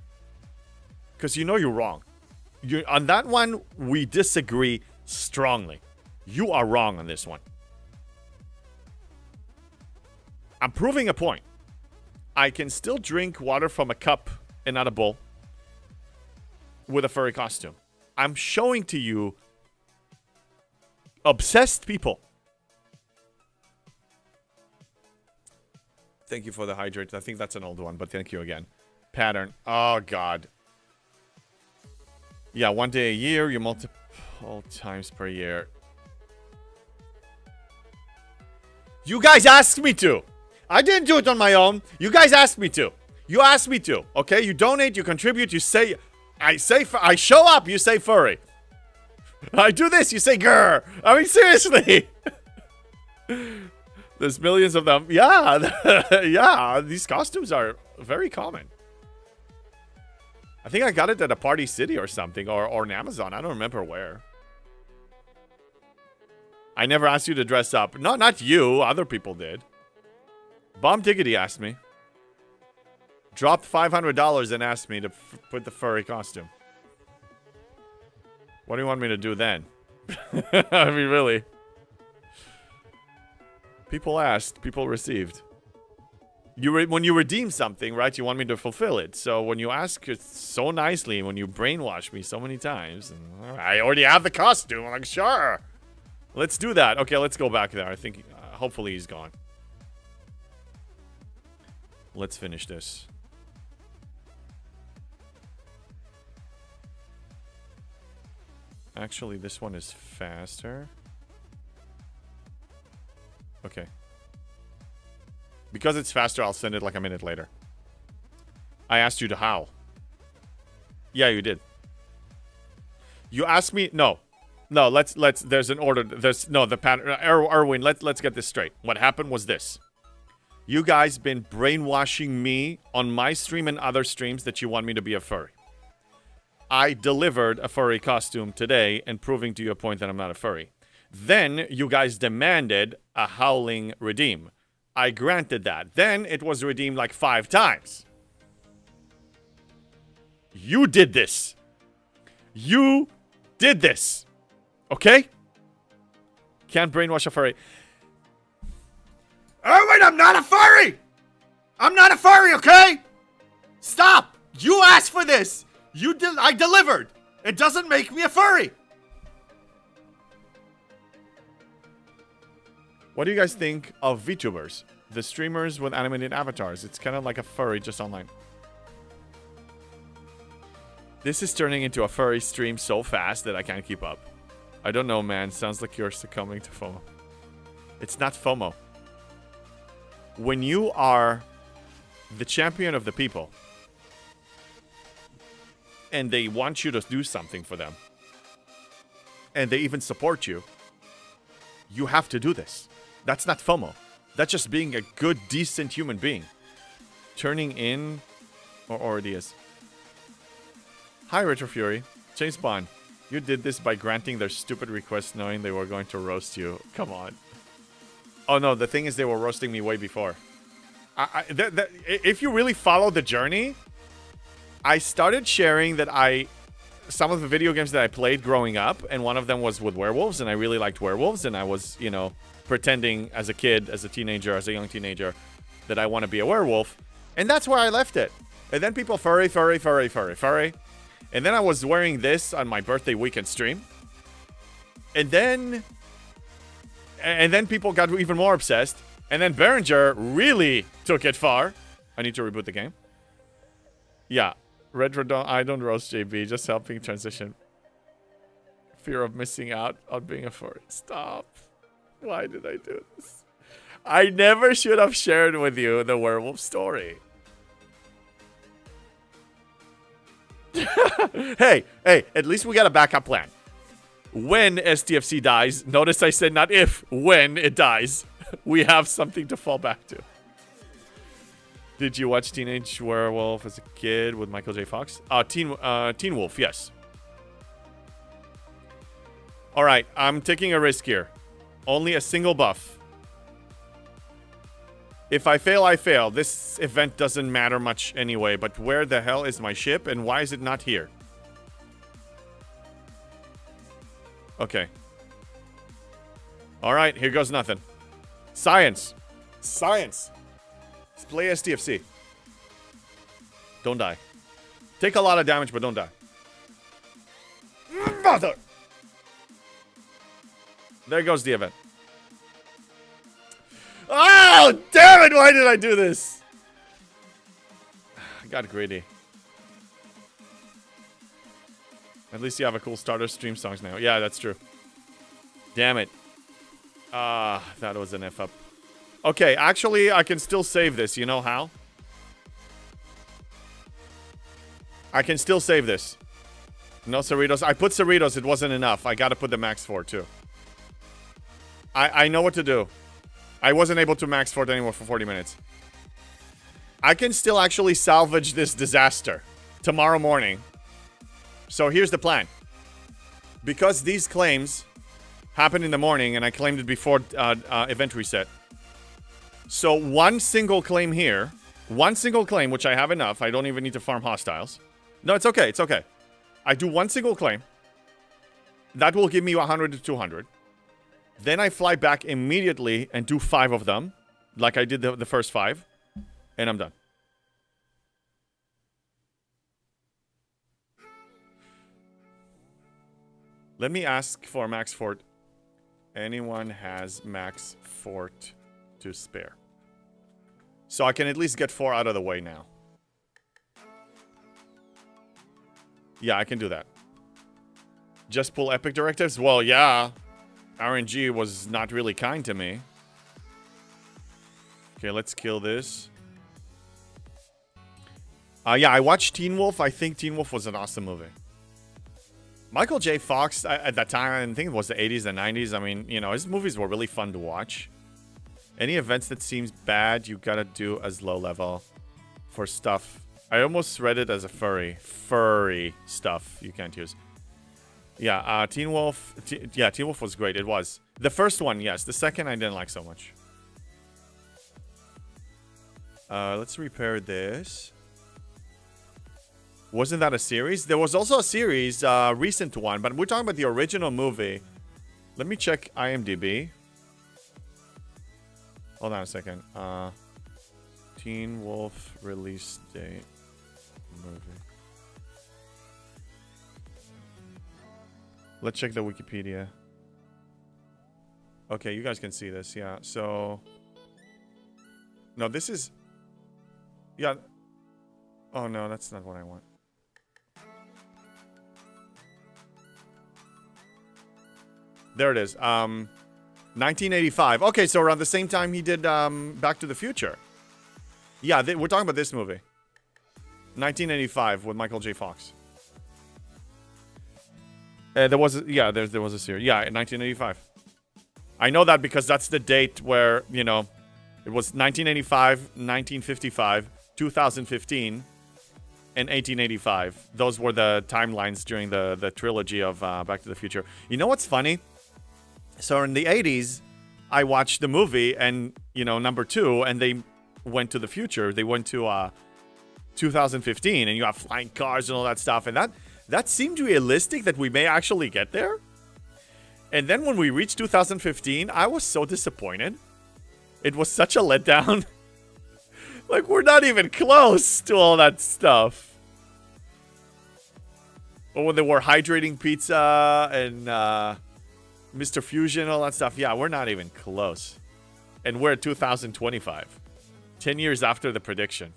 Because you know you're wrong. On that one, we disagree strongly. You are wrong on this one. I'm proving a point. I can still drink water from a cup and not a bowl with a furry costume. I'm showing to you obsessed people. Thank you for the hydrate. I think that's an old one, but thank you again. Pattern. Oh, God. Yeah, 1 day a year. You multiple times per year. You guys asked me to. I didn't do it on my own. You guys asked me to. You asked me to. Okay? You donate, you contribute, you say... I show up, you say furry. I do this, you say grr. I mean, seriously. There's millions of them. Yeah. Yeah, these costumes are very common. I think I got it at a Party City or something, or on Amazon. I don't remember where. I never asked you to dress up. No, not you. Other people did. Bomb Diggity asked me. Dropped $500 and asked me to put the furry costume. What do you want me to do then? I mean, really. People asked, people received. When you redeem something, right, you want me to fulfill it. So when you ask it so nicely, when you brainwash me so many times, and I already have the costume. I'm like, sure. Let's do that. Okay, let's go back there. I think, hopefully he's gone. Let's finish this. Actually, this one is faster. Okay. Because it's faster, I'll send it like a minute later. I asked you to how. Yeah, you did. You asked me... No. No, let's... There's an order. There's... No, the pattern... Erwin, let's get this straight. What happened was this. You guys been brainwashing me on my stream and other streams that you want me to be a furry. I delivered a furry costume today and proving to you a point that I'm not a furry. Then you guys demanded a howling redeem. I granted that. Then it was redeemed like 5 times. You did this. You did this. Okay? Can't brainwash a furry. Erwin, I'm not a furry! I'm not a furry, okay? Stop! You asked for this! I delivered! It doesn't make me a furry! What do you guys think of VTubers? The streamers with animated avatars. It's kind of like a furry just online. This is turning into a furry stream so fast that I can't keep up. I don't know, man. Sounds like you're succumbing to FOMO. It's not FOMO. When you are the champion of the people and they want you to do something for them and they even support you, you have to do this. That's not FOMO. That's just being a good, decent human being. Turning in, or already is. Hi, Retro Fury. James Bond, you did this by granting their stupid request knowing they were going to roast you. Come on. Oh, no, the thing is they were roasting me way before. If you really follow the journey, I started sharing that some of the video games that I played growing up, and one of them was with werewolves, and I really liked werewolves, and I was, you know, pretending as a kid, as a teenager, as a young teenager, that I want to be a werewolf. And that's where I left it. And then people furry. And then I was wearing this on my birthday weekend stream. And then people got even more obsessed. And then Behringer really took it far. I need to reboot the game. Yeah. I don't roast JB, just helping transition. Fear of missing out on being a furry. Stop. Why did I do this? I never should have shared with you the werewolf story. Hey, at least we got a backup plan. When STFC dies, notice I said not if, when it dies, we have something to fall back to. Did you watch Teenage Werewolf as a kid with Michael J. Fox? Teen Wolf, yes. All right, I'm taking a risk here. Only a single buff. If I fail, I fail. This event doesn't matter much anyway, but where the hell is my ship and why is it not here? Okay. Alright, here goes nothing. Science. Science. Let's play STFC. Don't die. Take a lot of damage, but don't die. Mother! There goes the event. Oh, damn it! Why did I do this? I got greedy. At least you have a cool starter stream songs now. Yeah, that's true. Damn it. That was an F up. Okay, actually, I can still save this. You know how? I can still save this. No Cerritos. I put Cerritos. It wasn't enough. I gotta put the max 4 too. I know what to do. I wasn't able to max fort anymore for 40 minutes. I can still actually salvage this disaster tomorrow morning. So here's the plan. Because these claims happened in the morning and I claimed it before event reset. So one single claim here. One single claim, which I have enough. I don't even need to farm hostiles. No, it's okay. It's okay. I do one single claim. That will give me 100 to 200. Then I fly back immediately and do 5 of them. Like I did the first 5. And I'm done. Let me ask for max fort. Anyone has max fort to spare? So I can at least get 4 out of the way now. Yeah, I can do that. Just pull epic directives? Well, yeah. RNG was not really kind to me. Okay, let's kill this. Yeah, I watched Teen Wolf. I think Teen Wolf was an awesome movie. Michael J. Fox, at that time, I think it was the 80s and 90s. I mean, you know, his movies were really fun to watch. Any events that seems bad, you gotta do as low level for stuff. I almost read it as a furry. Furry stuff you can't use. Yeah, Teen Wolf. Yeah, Teen Wolf was great. It was. The first one, yes. The second, I didn't like so much. Let's repair this. Wasn't that a series? There was also a series, recent one, but we're talking about the original movie. Let me check IMDb. Hold on a second. Teen Wolf release date movie. Let's check the Wikipedia. Okay, you guys can see this. Yeah, so... No, this is... Yeah. Oh, no, that's not what I want. There it is. 1985. Okay, so around the same time he did Back to the Future. Yeah, we're talking about this movie. 1985 with Michael J. Fox. There was a series. Yeah, in 1985. I know that because that's the date where, you know, it was 1985, 1955, 2015, and 1885. Those were the timelines during the trilogy of Back to the Future. You know what's funny? So in the 80s, I watched the movie and, you know, number 2, and they went to the future. They went to 2015, and you have flying cars and all that stuff. And that seemed realistic that we may actually get there. And then when we reached 2015, I was so disappointed. It was such a letdown. Like, we're not even close to all that stuff. Or when they were hydrating pizza and Mr. Fusion, all that stuff. Yeah, we're not even close. And we're at 2025. 10 years after the prediction.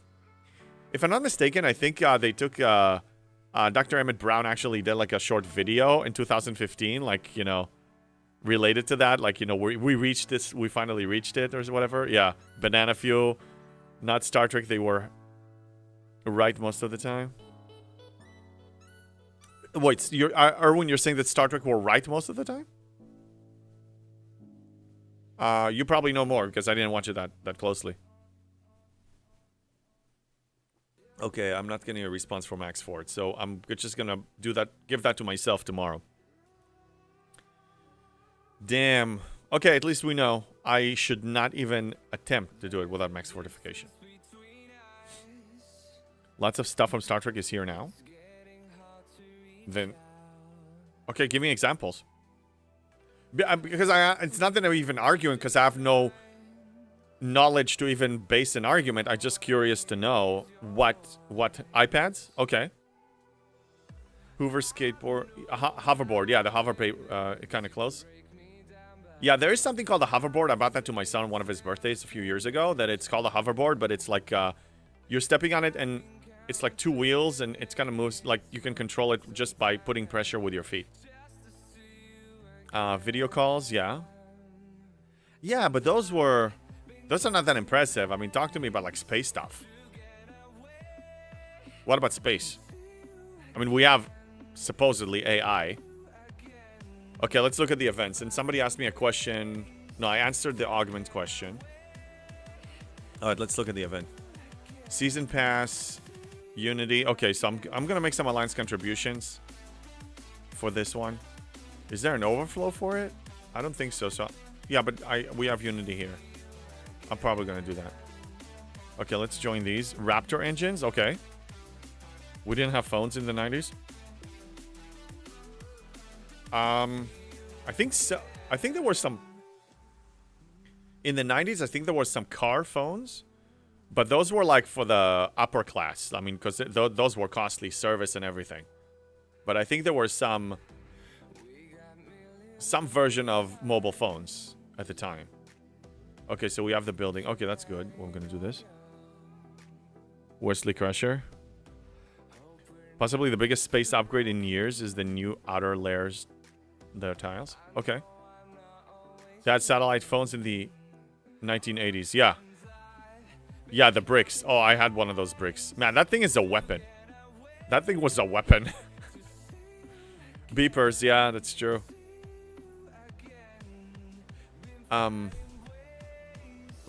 If I'm not mistaken, I think they took... Dr. Emmett Brown actually did like a short video in 2015, like, you know, related to that. Like, you know, we reached this, we finally reached it or whatever. Yeah, Banana Fuel, not Star Trek. They were right most of the time. Wait, Erwin, you're saying that Star Trek were right most of the time? You probably know more because I didn't watch it that closely. Okay, I'm not getting a response from Max Ford, so I'm just gonna do that, give that to myself tomorrow. Damn. Okay, at least we know I should not even attempt to do it without max fortification. Lots of stuff from Star Trek is here now. Then, okay, give me examples. Because it's not that I'm even arguing because I have no knowledge to even base an argument. I'm just curious to know what iPads? Okay. Hoover skateboard, hoverboard. Yeah, the hoverboard, kind of close. Yeah, there is something called a hoverboard. I bought that to my son on one of his birthdays a few years ago. That it's called a hoverboard, but it's like you're stepping on it and it's like two wheels and it's kind of moves. Like you can control it just by putting pressure with your feet. Video calls, yeah. Yeah, but those are not that impressive. I mean, talk to me about like space stuff. What about space? I mean, we have supposedly AI. Okay, let's look at the events. And somebody asked me a question. No, I answered the augment question. All right, let's look at the event. Season pass, Unity. Okay, so I'm gonna make some alliance contributions for this one. Is there an overflow for it? I don't think so. So yeah, but we have Unity here. I'm probably gonna do that. Okay, let's join these Raptor engines. Okay, we didn't have phones in the 90s. I think so. I think there were some in the 90s. I think there were some car phones, but those were like for the upper class. I mean, because those were costly, service and everything. But I think there were some version of mobile phones at the time. Okay, so we have the building. Okay, that's good. We're gonna do this. Wesley Crusher. Possibly the biggest space upgrade in years is the new outer layers. Their tiles. Okay. They had satellite phones in the 1980s. Yeah. Yeah, the bricks. Oh, I had one of those bricks. Man, that thing is a weapon. That thing was a weapon. Beepers. Yeah, that's true. Was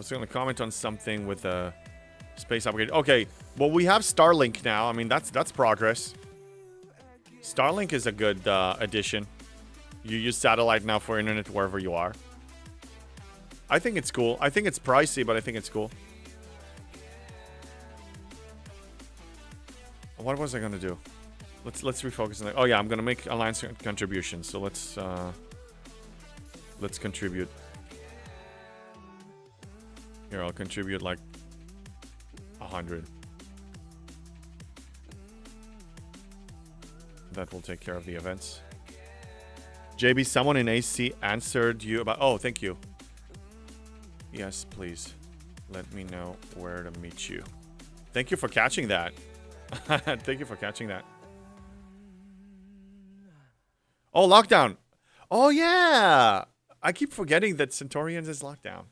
going to comment on something with a space upgrade. Okay. Well, we have Starlink now. I mean, that's progress. Starlink is a good addition. You use satellite now for internet wherever you are. I think it's cool. I think it's pricey, but I think it's cool. What was I gonna do? Let's refocus on that. Oh yeah, I'm gonna make alliance contributions. So let's contribute. Here, I'll contribute like 100. That will take care of the events. JB, someone in AC answered you about... Oh, thank you. Yes, please. Let me know where to meet you. Thank you for catching that. Thank you for catching that. Oh, lockdown. Oh, yeah. I keep forgetting that Centaurians is lockdown.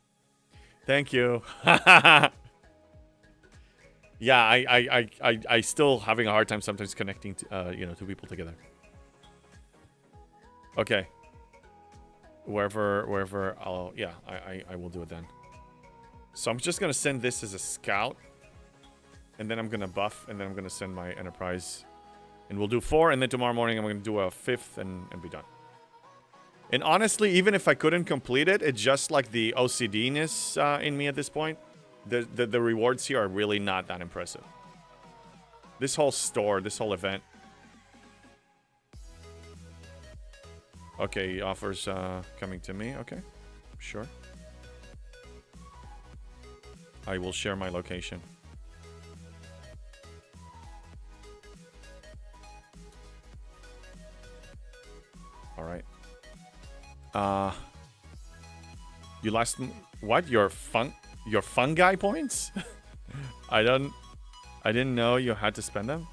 Thank you. Yeah, I still having a hard time sometimes connecting to, two people together. Okay. Wherever I'll... Yeah, I will do it then. So I'm just going to send this as a scout. And then I'm going to buff. And then I'm going to send my Enterprise. And we'll do 4. And then tomorrow morning I'm going to do a 5th and be done. And honestly, even if I couldn't complete it, it's just like the OCD-ness in me at this point. The rewards here are really not that impressive. This whole store, this whole event... Okay, offers coming to me. Okay, sure. I will share my location. All right. You lost what? Your fungi points? I didn't know you had to spend them.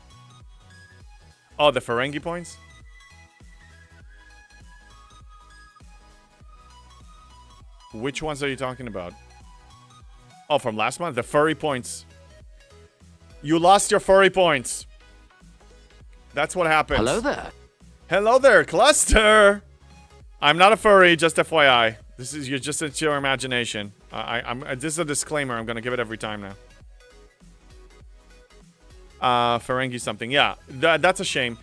Oh, the Ferengi points? Which ones are you talking about? Oh, from last month? The furry points. You lost your furry points. That's what happens. Hello there. Hello there, Cluster. I'm not a furry, just FYI. This is it's your imagination. This is a disclaimer. I'm gonna give it every time now. Ferengi something. Yeah, that's a shame.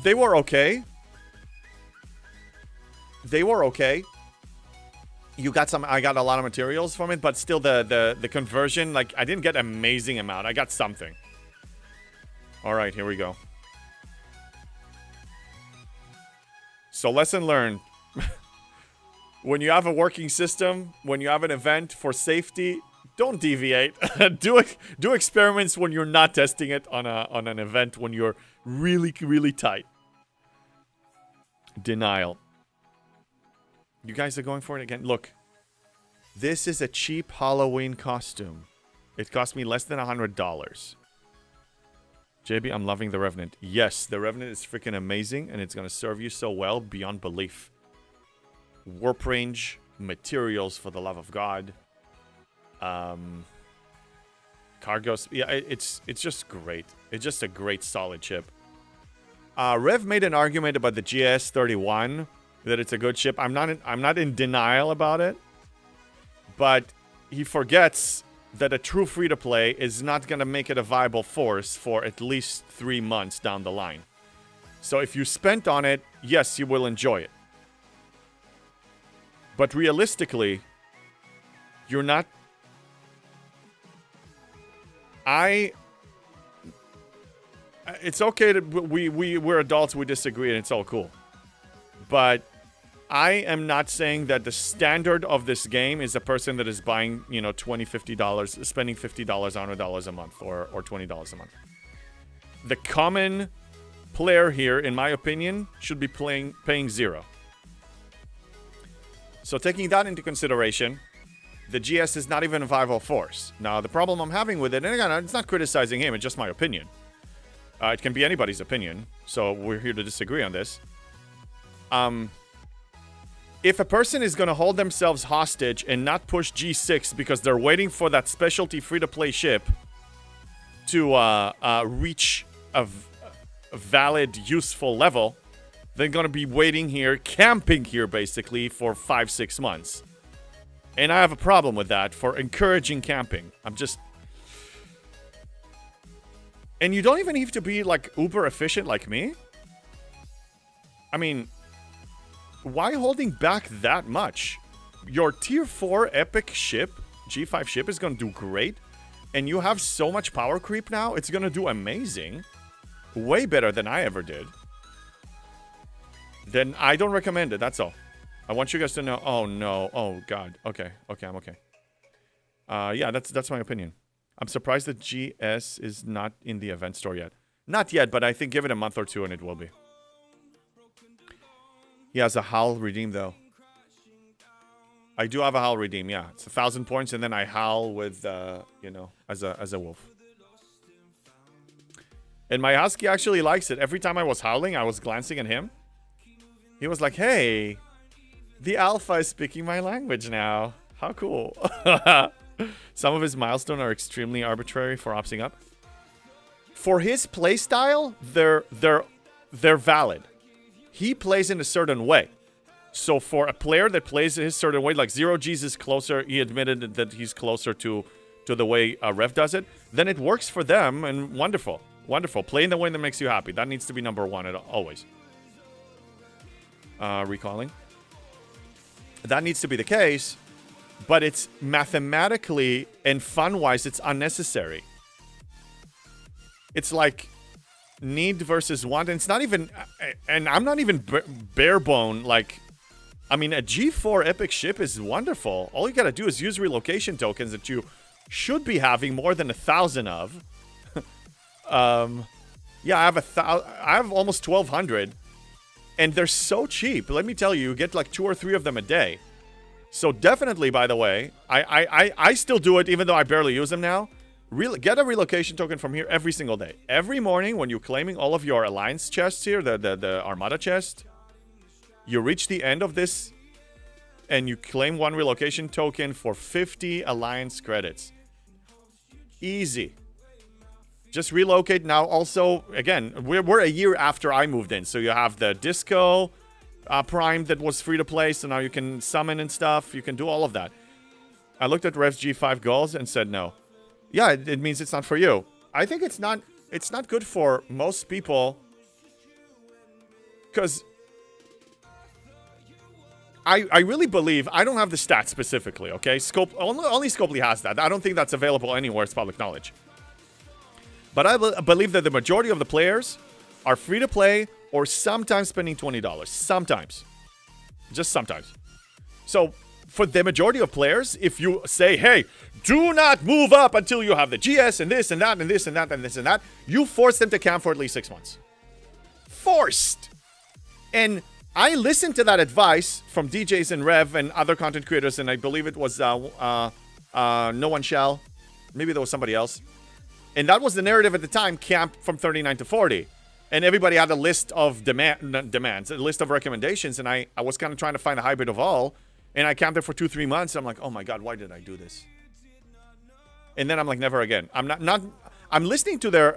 They were okay. You got some, I got a lot of materials from it, but still the conversion, like, I didn't get amazing amount. I got something. All right, here we go. So lesson learned. When you have a working system, when you have an event for safety, don't deviate. do experiments when you're not testing it on an event when you're really, really tight. Denial. You guys are going for it again. Look, this is a cheap Halloween costume. It cost me less than $100. JB, I'm loving the Revenant. Yes, the Revenant is freaking amazing, and it's going to serve you so well beyond belief. Warp range, materials for the love of God. Cargos. Yeah, it's just great. It's just a great solid chip. Rev made an argument about the GS31 that it's a good chip. I'm not in denial about it, but he forgets that a true free-to-play is not going to make it a viable force for at least 3 months down the line. So if you spent on it, yes, you will enjoy it. But realistically, you're not... It's okay to... We're adults, we disagree, and it's all cool. But I am not saying that the standard of this game is a person that is buying, you know, $20, $50, spending $50, $100 a month, or $20 a month. The common player here, in my opinion, should be paying $0. So taking that into consideration, the GS is not even a viable force. Now, the problem I'm having with it, and again, it's not criticizing him, it's just my opinion. It can be anybody's opinion, so we're here to disagree on this. If a person is going to hold themselves hostage and not push G6 because they're waiting for that specialty free-to-play ship to reach a valid, useful level, they're going to be waiting here, camping here, basically, for 5-6 months. And I have a problem with that for encouraging camping. I'm just... And you don't even have to be, like, uber efficient like me. I mean... Why holding back that much? Your tier 4 epic ship, G5 ship, is going to do great. And you have so much power creep now, it's going to do amazing. Way better than I ever did. Then I don't recommend it, that's all. I want you guys to know. Oh, no. Oh, God. Okay. Okay, I'm okay. Yeah, that's my opinion. I'm surprised that GS is not in the event store yet. Not yet, but I think give it a month or two and it will be. He has a howl redeem, though. I do have a howl redeem, yeah. It's 1,000 points, and then I howl with, you know, as a wolf. And my husky actually likes it. Every time I was howling, I was glancing at him. He was like, hey, the alpha is speaking my language now. How cool. Some of his milestones are extremely arbitrary for opting up. For his playstyle, they're valid. He plays in a certain way. So for a player that plays in his certain way, like Zero G's is closer, he admitted that he's closer to the way Rev does it, then it works for them, and wonderful. Wonderful. Play in the way that makes you happy. That needs to be number one always. Recalling. That needs to be the case, but it's mathematically and fun-wise, it's unnecessary. It's like... need versus want, and it's not even, and I'm not even bare bone, like, I mean, a G4 epic ship is wonderful. All you gotta do is use relocation tokens that you should be having more than 1,000 of. Yeah, I have almost 1,200, and they're so cheap. Let me tell you, you get like 2 or 3 of them a day. So definitely, by the way, I still do it, even though I barely use them now. Get a relocation token from here every single day. Every morning when you're claiming all of your alliance chests here, the Armada chest, you reach the end of this and you claim 1 relocation token for 50 alliance credits. Easy. Just relocate now. Also, again, we're a year after I moved in, so you have the Disco Prime that was free to play, so now you can summon and stuff. You can do all of that. I looked at Rev's G5 goals and said no. Yeah, it means it's not for you. I think it's not good for most people. Because I really believe, I don't have the stats specifically, okay? Only Scopely has that. I don't think that's available anywhere. It's public knowledge. But I believe that the majority of the players are free to play or sometimes spending $20. Sometimes. Just sometimes. So, for the majority of players, if you say, hey, do not move up until you have the GS and this and that and this and that and this and that, you force them to camp for at least 6 months. Forced. And I listened to that advice from DJs and Rev and other content creators, and I believe it was No One Shall. Maybe there was somebody else. And that was the narrative at the time, camp from 39 to 40. And everybody had a list of demands, a list of recommendations, and I was kind of trying to find a hybrid of all. And I camped there for 2-3 months. I'm like, oh my God, why did I do this? And then I'm like, never again. I'm listening to their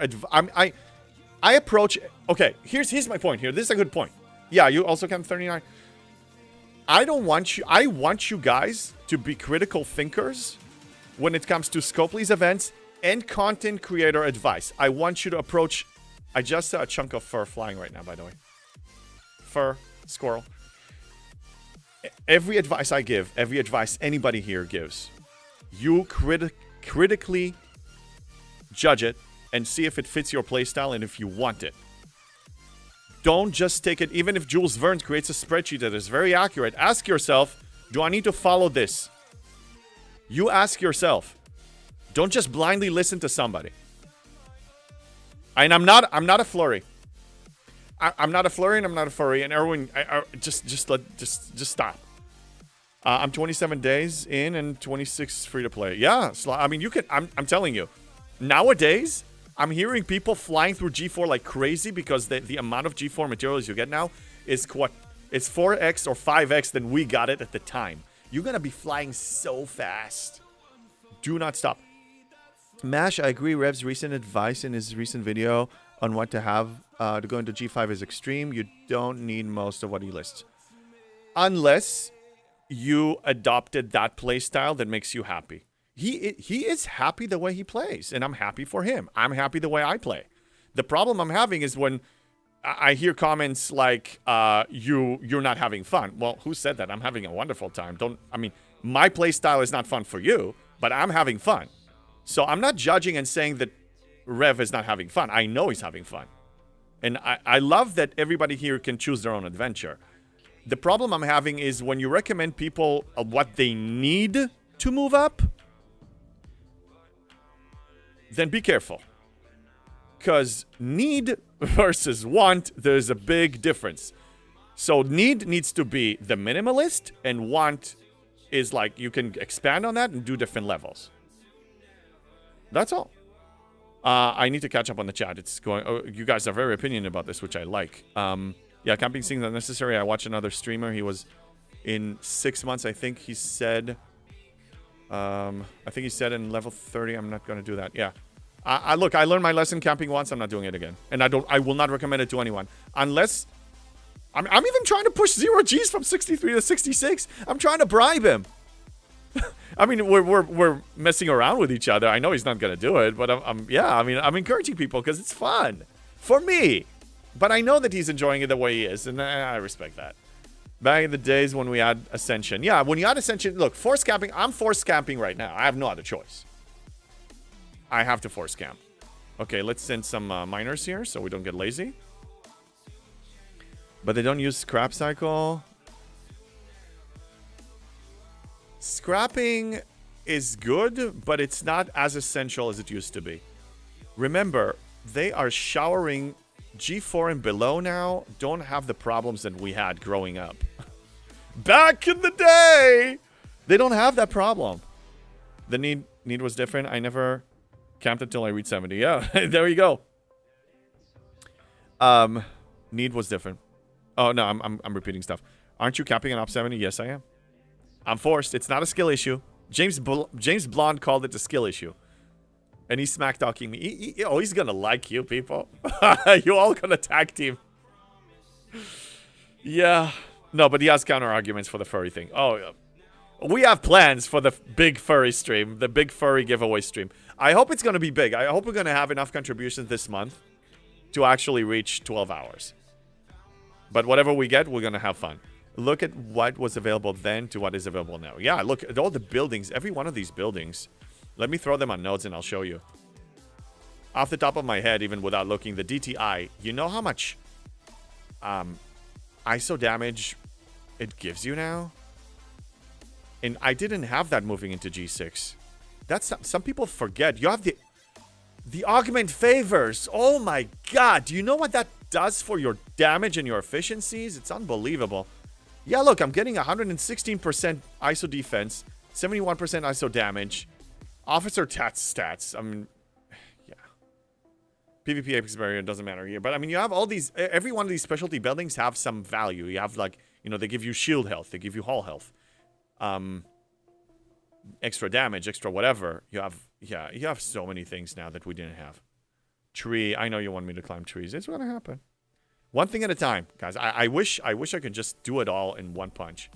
I approach, okay, here's my point here. This is a good point. Yeah, you also camp 39. I want you guys to be critical thinkers when it comes to Scopely's events and content creator advice. I want you to approach, I just saw a chunk of fur flying right now, by the way. Fur, squirrel. Every advice I give, every advice anybody here gives, you critically judge it and see if it fits your playstyle and if you want it. Don't just take it, even if Jules Verne creates a spreadsheet that is very accurate, ask yourself, do I need to follow this? You ask yourself. Don't just blindly listen to somebody. And I'm not a flurry. I'm not a flurry and I'm not a furry. And everyone, just stop. I'm 27 days in and 26 free to play. Yeah, I mean, you can. I'm telling you, nowadays I'm hearing people flying through G4 like crazy because the amount of G4 materials you get now is it's 4x or 5x than we got it at the time. You're gonna be flying so fast. Do not stop. Mash, I agree. Rev's recent advice in his recent video on what to have to go into G5 is extreme. You don't need most of what he lists. Unless you adopted that playstyle that makes you happy. He is happy the way he plays, and I'm happy for him. I'm happy the way I play. The problem I'm having is when I hear comments like, you're not having fun. Well, who said that? I'm having a wonderful time. My playstyle is not fun for you, but I'm having fun. So I'm not judging and saying that Rev is not having fun. I know he's having fun. And I love that everybody here can choose their own adventure. The problem I'm having is when you recommend people what they need to move up, then be careful. Because need versus want, there's a big difference. So need needs to be the minimalist, and want is like you can expand on that and do different levels. That's all. I need to catch up on the chat. It's going. Oh, you guys are very opinionated about this, which I like. Yeah, camping seems unnecessary. I watched another streamer. He was in 6 months. I think he said. I think he said in level 30. I'm not going to do that. Yeah. Look, I learned my lesson camping once. I'm not doing it again, and I will not recommend it to anyone unless. I'm even trying to push 0 Gs from 63 to 66. I'm trying to bribe him. I mean, we're messing around with each other. I know he's not gonna do it, but I'm encouraging people because it's fun for me. But I know that he's enjoying it the way he is, and I respect that. Back in the days when we had Ascension, yeah, when you had Ascension, look, force camping. I'm force camping right now. I have no other choice. I have to force camp. Okay, let's send some miners here so we don't get lazy. But they don't use scrap cycle. Scrapping is good, but it's not as essential as it used to be. Remember, they are showering G4 and below now. Don't have the problems that we had growing up. Back in the day, they don't have that problem. The need was different. I never camped until I reached 70. Yeah, there you go. Need was different. Oh no, I'm repeating stuff. Aren't you camping an op 70? Yes, I am. I'm forced. It's not a skill issue. James Blonde called it a skill issue. And he's smack talking me. He's gonna like you, people. You all gonna tag team. Yeah. No, but he has counter arguments for the furry thing. Oh, yeah. We have plans for the big furry stream, the big furry giveaway stream. I hope it's gonna be big. I hope we're gonna have enough contributions this month to actually reach 12 hours. But whatever we get, we're gonna have fun. Look at what was available then to what is available now. Yeah, look at all the buildings. Every one of these buildings. Let me throw them on notes and I'll show you. Off the top of my head, even without looking, the DTI, you know how much ISO damage it gives you now? And I didn't have that moving into G6. That's some people forget. You have the augment favors. Oh my god. Do you know what that does for your damage and your efficiencies? It's unbelievable. Yeah, look, I'm getting 116% ISO defense, 71% ISO damage, officer stats. I mean, yeah. PvP Apex Barrier doesn't matter here. But I mean, you have all these, every one of these specialty buildings have some value. You have like, you know, they give you shield health, they give you hull health. Extra damage, extra whatever. You have so many things now that we didn't have. Tree, I know you want me to climb trees. It's gonna happen. One thing at a time, guys. I wish I could just do it all in one punch.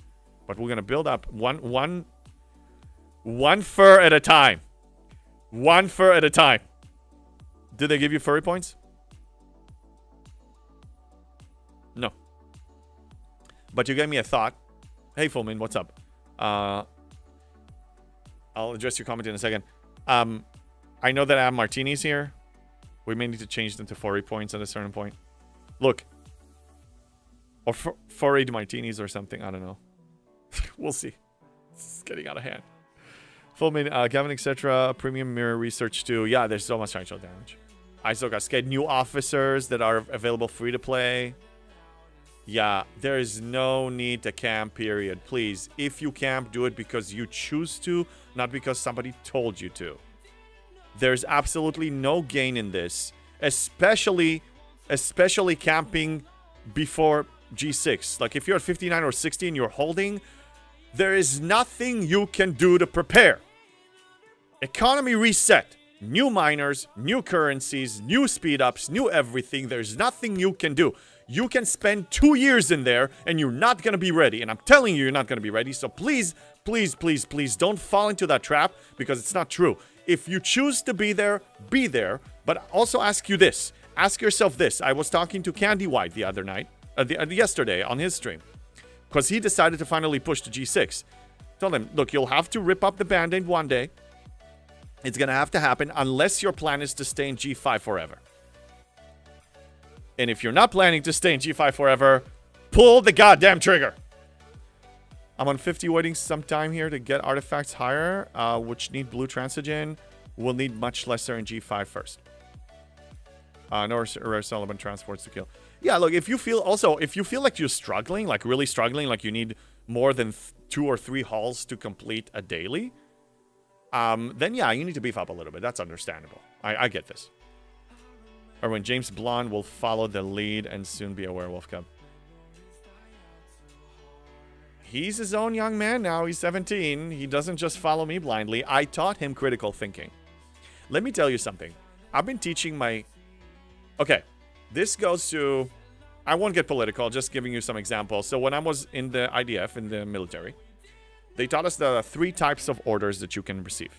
But we're gonna build up one fur at a time. One fur at a time. Did they give you furry points? No. But you gave me a thought. Hey, Fullman, what's up? I'll address your comment in a second. I know that I have martinis here. We may need to change them to furry points at a certain point. Look. Or furried martinis or something. I don't know. We'll see. It's getting out of hand. Fullman, Gavin, etc. Premium mirror research too. Yeah, there's so much potential damage. ISO Cascade. New officers that are available free to play. Yeah, there is no need to camp, period. Please, if you camp, do it because you choose to, not because somebody told you to. There's absolutely no gain in this, especially camping before G6. Like, if you're at 59 or 60 and you're holding, there is nothing you can do to prepare. Economy reset. New miners, new currencies, new speed-ups, new everything. There's nothing you can do. You can spend 2 years in there and you're not going to be ready. And I'm telling you, you're not going to be ready. So please, please, please, please don't fall into that trap because it's not true. If you choose to be there, be there. But also ask you this. Ask yourself this. I was talking to Candy White the other night, yesterday on his stream. Because he decided to finally push to G6. Told him, look, you'll have to rip up the Band-Aid one day. It's going to have to happen unless your plan is to stay in G5 forever. And if you're not planning to stay in G5 forever, pull the goddamn trigger. I'm on 50 waiting some time here to get artifacts higher, which need blue transigen. We'll need much lesser in G5 first. No rare Sullivan transports to kill. Yeah, look, if you feel like you're struggling, like really struggling, like you need more than 2 or 3 hauls to complete a daily, then yeah, you need to beef up a little bit. That's understandable. I get this. Or when James Blonde will follow the lead and soon be a werewolf cub. He's his own young man now. He's 17. He doesn't just follow me blindly. I taught him critical thinking. Let me tell you something. I've been teaching my... Okay, this goes to... I won't get political, just giving you some examples. So when I was in the IDF, in the military, they taught us the 3 types of orders that you can receive.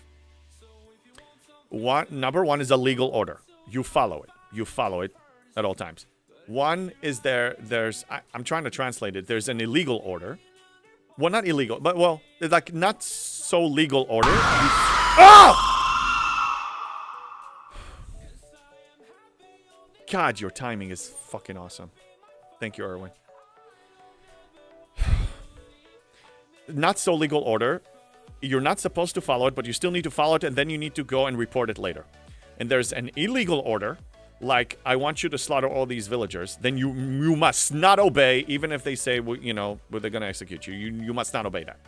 Number 1 is a legal order. You follow it. You follow it at all times. One is I'm trying to translate it. There's an illegal order. Well, not illegal, but well, it's like not so legal order. God, your timing is fucking awesome. Thank you, Erwin. Not so legal order. You're not supposed to follow it, but you still need to follow it, and then you need to go and report it later. And there's an illegal order. Like, I want you to slaughter all these villagers. Then you must not obey, even if they say, you know, they're going to execute you. You must not obey that.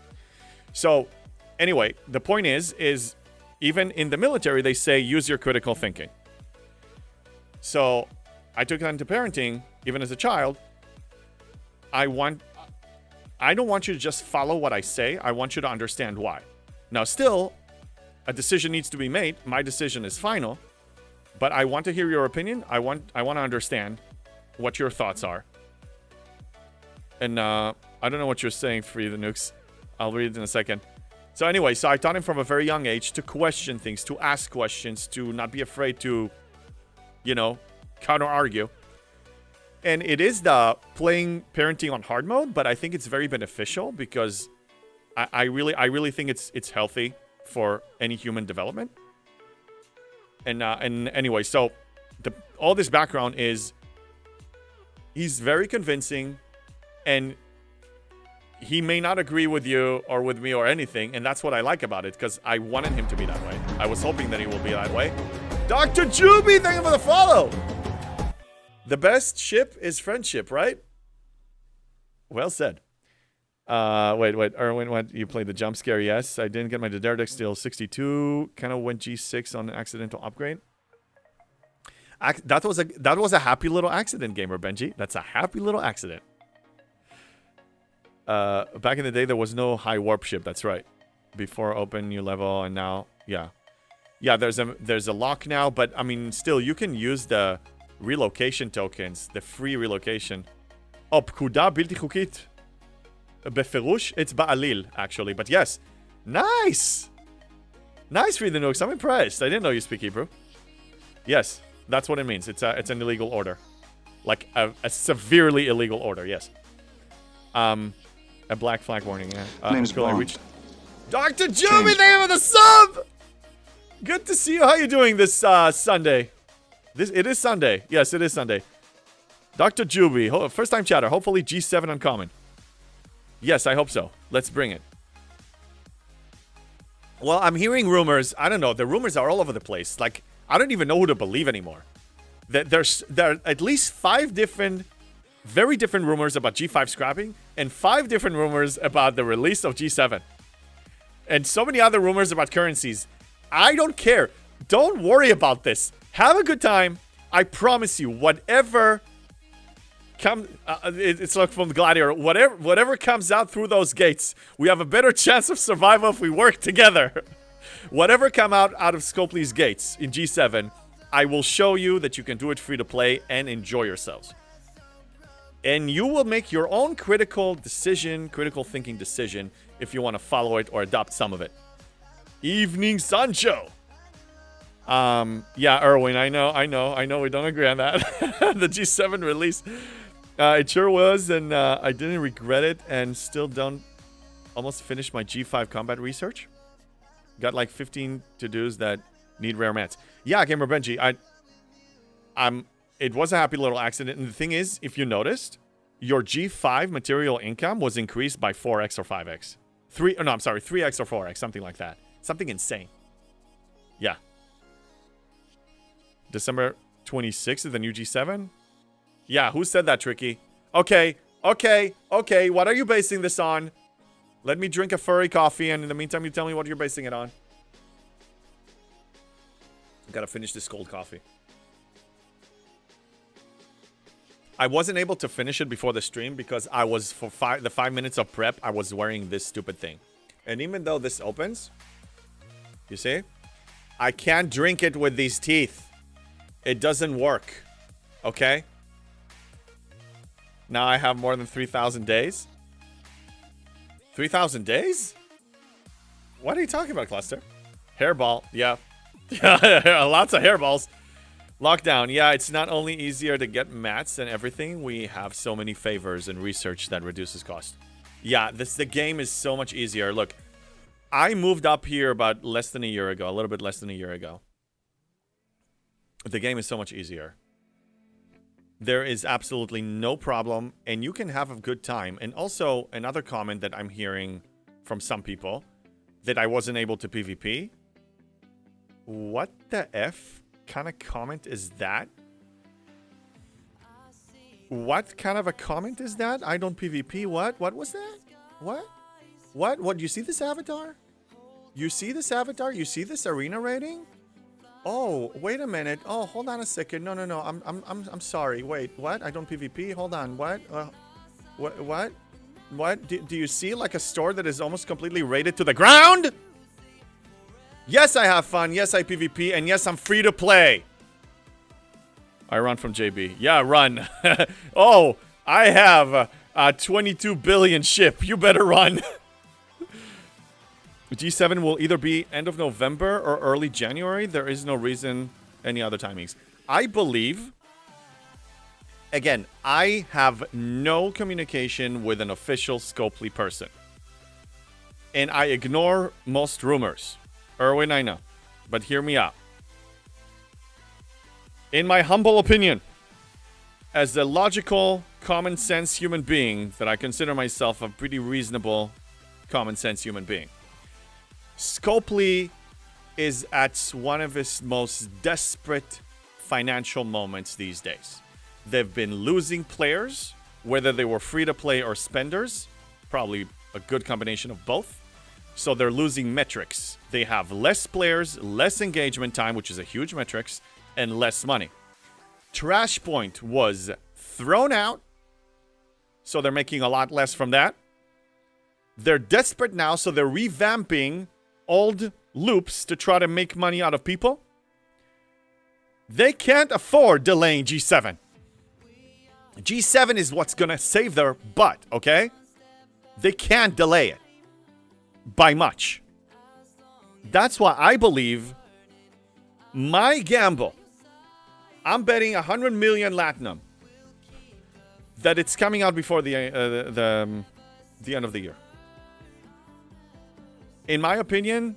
So, anyway, the point is even in the military, they say, use your critical thinking. So, I took that into parenting, even as a child. I don't want you to just follow what I say. I want you to understand why. Now, still, a decision needs to be made. My decision is final. But I want to hear your opinion. I want to understand what your thoughts are. And I don't know what you're saying, Free the Nukes. I'll read it in a second. So anyway, I taught him from a very young age to question things, to ask questions, to not be afraid to, you know, counter-argue. And it is the playing parenting on hard mode, but I think it's very beneficial because I really think it's healthy for any human development. And anyway, so all this background is he's very convincing, and he may not agree with you or with me or anything, and that's what I like about it, because I wanted him to be that way. I was hoping that he will be that way. Dr. Juby, thank you for the follow! The best ship is friendship, right? Well said. Wait, Erwin, what? You played the jump scare? Yes, I didn't get my Daredek Steel 62. Kind of went G6 on an accidental upgrade. That was a happy little accident, Gamer Benji. That's a happy little accident. Back in the day, there was no high warp ship. That's right. Before open new level, and now, yeah. There's a lock now, but I mean, still, you can use the relocation tokens, the free relocation. Oh, פקודה בלתי חוקית. בפירוש, it's בעליל, actually. But yes, nice. Nice, Free the Nukes. I'm impressed. I didn't know you speak Hebrew. Yes, that's what it means. It's an illegal order, like a severely illegal order. Yes. A black flag warning. Yeah. Name's Bond. Dr. Juby, name of the sub. Good to see you. How you doing this Sunday? It is Sunday. Yes, it is Sunday. Dr. Juby, first time chatter. Hopefully G7 uncommon. Yes, I hope so. Let's bring it. Well, I'm hearing rumors. I don't know. The rumors are all over the place. Like, I don't even know who to believe anymore. There are at least 5 different, very different rumors about G5 scrapping, and 5 different rumors about the release of G7. And so many other rumors about currencies. I don't care. Don't worry about this. Have a good time. I promise you, whatever comes, it's like from the Gladiator. Whatever comes out through those gates, we have a better chance of survival if we work together. Whatever come out of Scopely's gates in G7, I will show you that you can do it free to play and enjoy yourselves. And you will make your own critical thinking decision if you want to follow it or adopt some of it. Evening Sancho. Yeah, Erwin, I know we don't agree on that. The G7 release, it sure was, and I didn't regret it, and still don't almost finished my G5 combat research. Got like 15 to-dos that need rare mats. Yeah, Gamer Benji, it was a happy little accident, and the thing is, if you noticed, your G5 material income was increased by 4x or 5x. 3x or 4x, something like that. Something insane. Yeah. December 26th is the new G7? Yeah, who said that, Tricky? Okay. What are you basing this on? Let me drink a furry coffee, and in the meantime, you tell me what you're basing it on. Gotta finish this cold coffee. I wasn't able to finish it before the stream because I was, for the 5 minutes of prep, I was wearing this stupid thing. And even though this opens, you see? I can't drink it with these teeth. It doesn't work. Okay? Now I have more than 3,000 days. 3,000 days? What are you talking about, Cluster? Hairball. Yeah. Lots of hairballs. Lockdown. Yeah, it's not only easier to get mats and everything. We have so many favors and research that reduces cost. Yeah, the game is so much easier. Look, I moved up here about less than a year ago. A little bit less than a year ago. The game is so much easier. There is absolutely no problem, and you can have a good time. And also, another comment that I'm hearing from some people, that I wasn't able to PvP. What the F kind of comment is that? What kind of a comment is that? I don't PvP. What? What was that? What? What? You see this avatar? You see this avatar? You see this arena rating? Oh, wait a minute. Oh, hold on a second. No. I'm sorry. Wait, what? I don't PvP. Hold on. What? What? Do you see like a store that is almost completely rated to the ground? Yes, I have fun. Yes, I PvP. And yes, I'm free to play. I run from JB. Yeah, run. Oh, I have a 22 billion ship. You better run. G7 will either be end of November or early January. There is no reason any other timings. I believe again, I have no communication with an official Scopely person. And I ignore most rumors. Erwin, I know. But hear me out. In my humble opinion, as a logical, common sense human being, that I consider myself a pretty reasonable, common sense human being, Scopely is at one of its most desperate financial moments these days. They've been losing players, whether they were free to play or spenders, probably a good combination of both. So they're losing metrics. They have less players, less engagement time, which is a huge metrics, and less money. Trashpoint was thrown out, so they're making a lot less from that. They're desperate now, so they're revamping old loops to try to make money out of people. They can't afford delaying G7. G7 is what's going to save their butt, okay? They can't delay it by much. That's why I believe my gamble, I'm betting 100 million Latinum that it's coming out before the end of the year. In my opinion,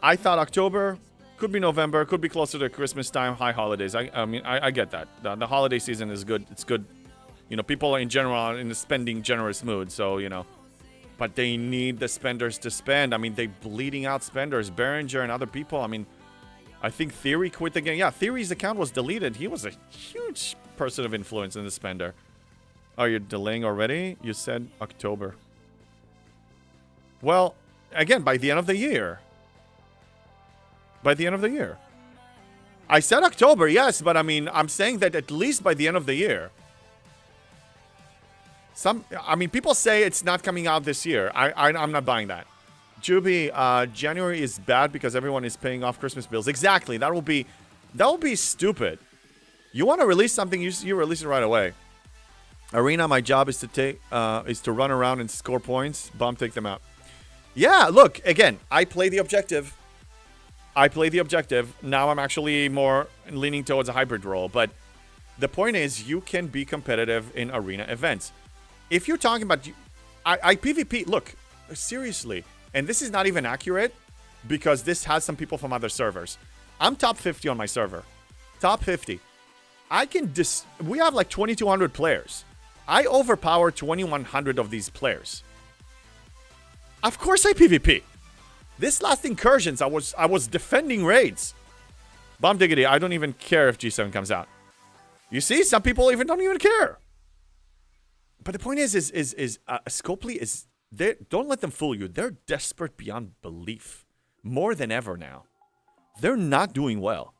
I thought October, could be November, could be closer to Christmas time, high holidays. I mean, I get that. The holiday season is good. It's good. You know, people in general are in the spending generous mood, so, you know. But they need the spenders to spend. I mean, they bleeding out spenders. Behringer and other people. I mean, I think Theory quit the game. Yeah, Theory's account was deleted. He was a huge person of influence in the spender. Oh, you're delaying already? You said October. Well, again, by the end of the year. By the end of the year. I said October, yes, but I mean, I'm saying that at least by the end of the year. People say it's not coming out this year. I'm not buying that. Juby, January is bad because everyone is paying off Christmas bills. Exactly. That will be stupid. You want to release something, you release it right away. Arena, my job is to run around and score points. Bomb, take them out. Yeah, look, again, I play the objective. Now I'm actually more leaning towards a hybrid role. But the point is, you can be competitive in arena events. If you're talking about... I PvP... Look, seriously. And this is not even accurate because this has some people from other servers. I'm top 50 on my server. Top 50. We have like 2,200 players. I overpower 2,100 of these players. Of course I PvP. This last incursions, I was defending raids. Bomb diggity, I don't even care if G7 comes out. You see, some people don't even care. But the point is Scopely is... Don't let them fool you. They're desperate beyond belief. More than ever now. They're not doing well.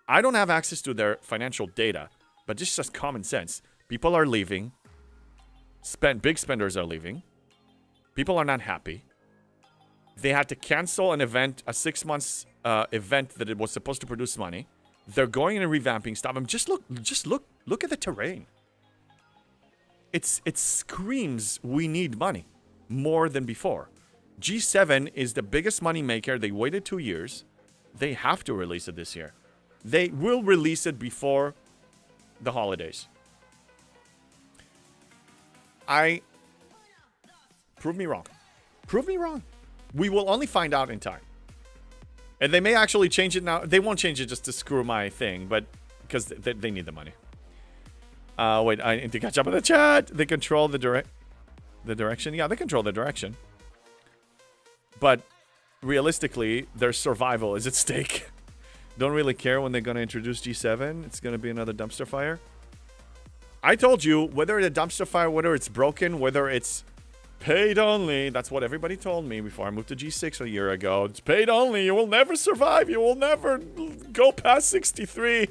I don't have access to their financial data, but just common sense. People are leaving. Big spenders are leaving. People are not happy. They had to cancel an event, a 6 months event that it was supposed to produce money. They're going and revamping stuff. And just look at the terrain. It screams we need money more than before. G7 is the biggest money maker. They waited 2 years. They have to release it this year. They will release it before the holidays. Prove me wrong. Prove me wrong. We will only find out in time. And they may actually change it now. They won't change it just to screw my thing, but because they need the money. Wait, I need to catch up with the chat. They control the direction. Yeah, they control the direction. But realistically, their survival is at stake. Don't really care when they're going to introduce G7. It's going to be another dumpster fire. I told you, whether it's a dumpster fire, whether it's broken, whether it's paid only. That's what everybody told me before I moved to G6 a year ago. It's paid only. You will never survive. You will never go past 63.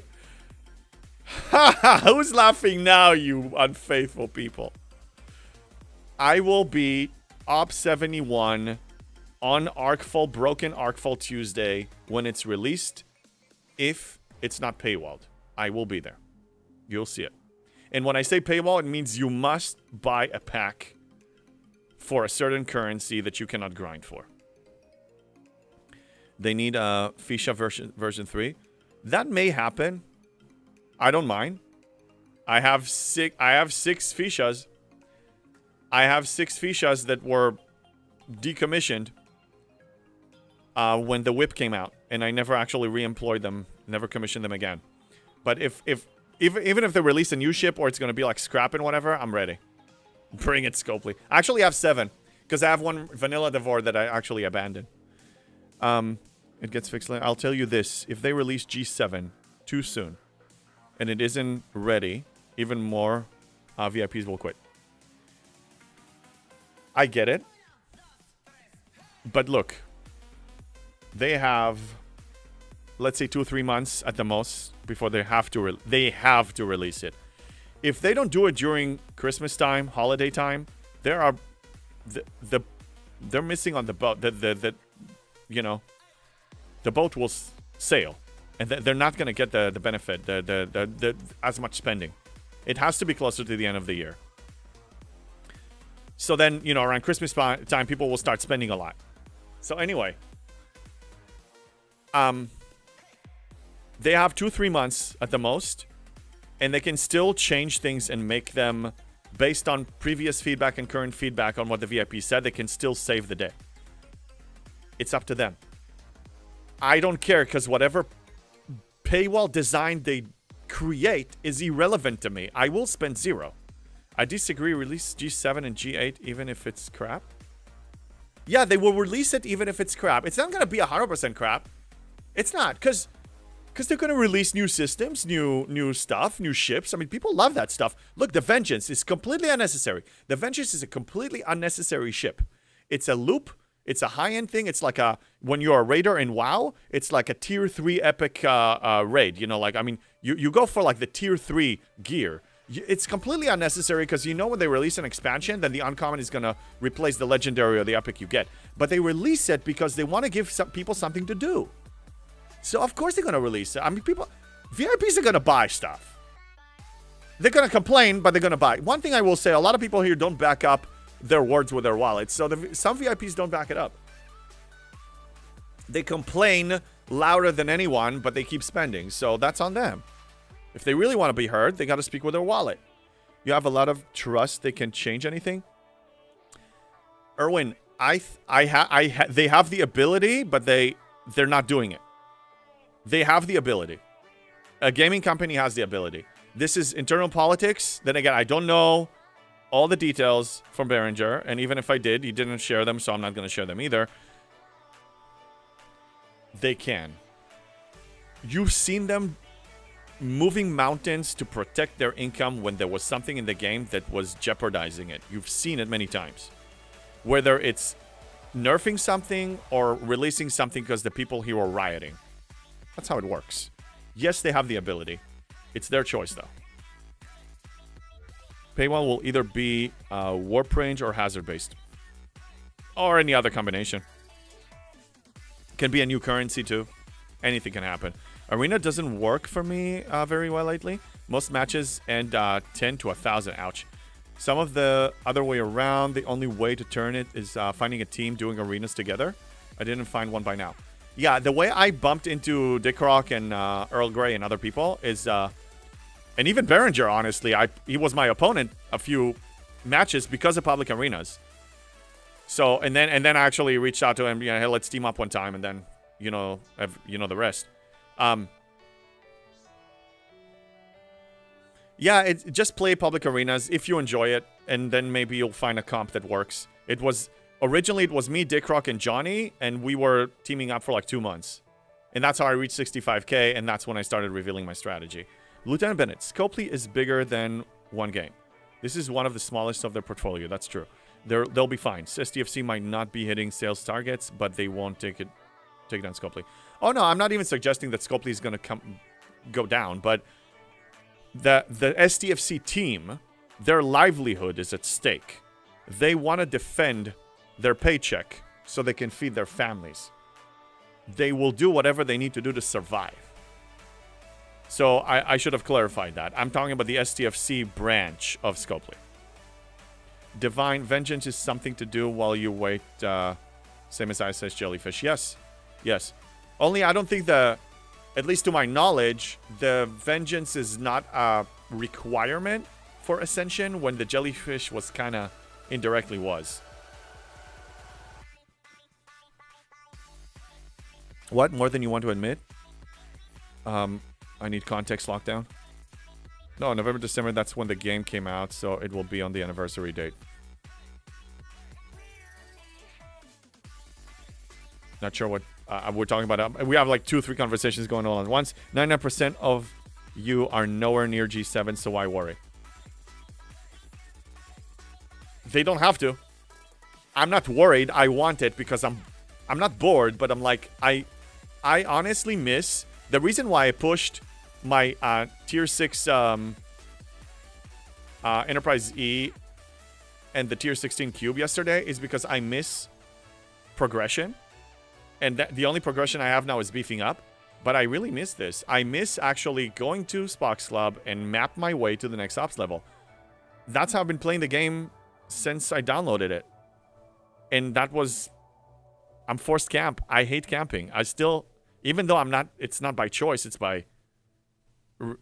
Who's laughing now, you unfaithful people? I will be Op 71 on Arkful, Broken Arkful Tuesday when it's released. If it's not paywalled, I will be there. You'll see it. And when I say paywall, it means you must buy a pack for a certain currency that you cannot grind for. They need a Fisha version 3. That may happen. I don't mind. I have six fichas. I have 6 fichas that were decommissioned when the whip came out, and I never actually re-employed them, never commissioned them again. But even if they release a new ship or it's going to be like scrap and whatever, I'm ready. Bring it, Scopely. I actually have 7, because I have 1 vanilla Devore that I actually abandoned. It gets fixed later. I'll tell you this. If they release G7 too soon, and it isn't ready, even more VIPs will quit. I get it. But look, they have, let's say 2 or 3 months at the most before they have to release it. If they don't do it during Christmas time, holiday time, they're missing on the boat. You know, the boat will sail, and they're not going to get the benefit, the as much spending. It has to be closer to the end of the year. So then, you know, around Christmas time, people will start spending a lot. So anyway, they have 2-3 months at the most, and they can still change things and make them based on previous feedback and current feedback on what the VIP said. They can still save the day. It's up to them. I don't care, because whatever paywall design they create is irrelevant to me. I will spend 0. I disagree. Release G7 and G8 even if it's crap. Yeah, they will release it even if it's crap. It's not going to be 100% crap. It's not, because they're going to release new systems, new stuff, new ships. I mean, people love that stuff. Look, the Vengeance is completely unnecessary. The Vengeance is a completely unnecessary ship. It's a loop. It's a high-end thing. It's like when you're a raider in WoW, it's like a tier 3 epic raid. You know, like, I mean, you go for like the tier 3 gear. It's completely unnecessary, because you know when they release an expansion, then the uncommon is going to replace the legendary or the epic you get. But they release it because they want to give some people something to do. So of course they're going to release it. I mean, VIPs are going to buy stuff. They're going to complain, but they're going to buy. One thing I will say, a lot of people here don't back up their words with their wallets. So some VIPs don't back it up. They complain louder than anyone, but they keep spending. So that's on them. If they really want to be heard, they got to speak with their wallet. You have a lot of trust they can change anything. Erwin, they have the ability, but they're not doing it. They have the ability. A gaming company has the ability. This is internal politics. Then again, I don't know all the details from Behringer, and even if I did, he didn't share them, so I'm not going to share them either. They can. You've seen them moving mountains to protect their income when there was something in the game that was jeopardizing it. You've seen it many times. Whether it's nerfing something or releasing something because the people here are rioting. That's how it works. Yes, they have the ability. It's their choice, though. Paywall will either be warp range or hazard based, or any other combination. Can be a new currency too. Anything can happen. Arena doesn't work for me very well lately. Most matches end 10 to 1,000. Ouch. Some of the other way around, the only way to turn it is finding a team doing arenas together. I didn't find one by now. Yeah, the way I bumped into Dick Rock and Earl Grey and other people is, and even Behringer, honestly, he was my opponent a few matches because of public arenas. So, and then I actually reached out to him, you know, hey, let's team up one time, and then, you know the rest. Yeah, just play public arenas if you enjoy it, and then maybe you'll find a comp that works. Originally, it was me, Dick Rock, and Johnny, and we were teaming up for like 2 months. And that's how I reached 65k, and that's when I started revealing my strategy. Lieutenant Bennett, Scopely is bigger than one game. This is one of the smallest of their portfolio, that's true. They'll be fine. SDFC might not be hitting sales targets, but they won't take down Scopely. Oh no, I'm not even suggesting that Scopely is going to go down, but the SDFC team, their livelihood is at stake. They want to defend their paycheck so they can feed their families. They will do whatever they need to do to survive. So I should have clarified that. I'm talking about the STFC branch of Scopely. Divine Vengeance is something to do while you wait. Same as I says Jellyfish. Yes. Only I don't think at least to my knowledge, the vengeance is not a requirement for Ascension when the jellyfish was kind of indirectly was. What? More than you want to admit? I need context lockdown. No, November, December, that's when the game came out, so it will be on the anniversary date. Not sure what we're talking about. We have like 2-3 conversations going on at once. 99% of you are nowhere near G7, so why worry? They don't have to. I'm not worried. I want it because I'm not bored, but I'm like, I honestly miss the reason why I pushed my tier 6 Enterprise E and the tier 16 cube yesterday is because I miss progression. And the only progression I have now is beefing up. But I really miss this. I miss actually going to Spock's Club and map my way to the next ops level. That's how I've been playing the game since I downloaded it. And that was... I'm forced camp. I hate camping. I still... Even though I'm not... It's not by choice. It's by...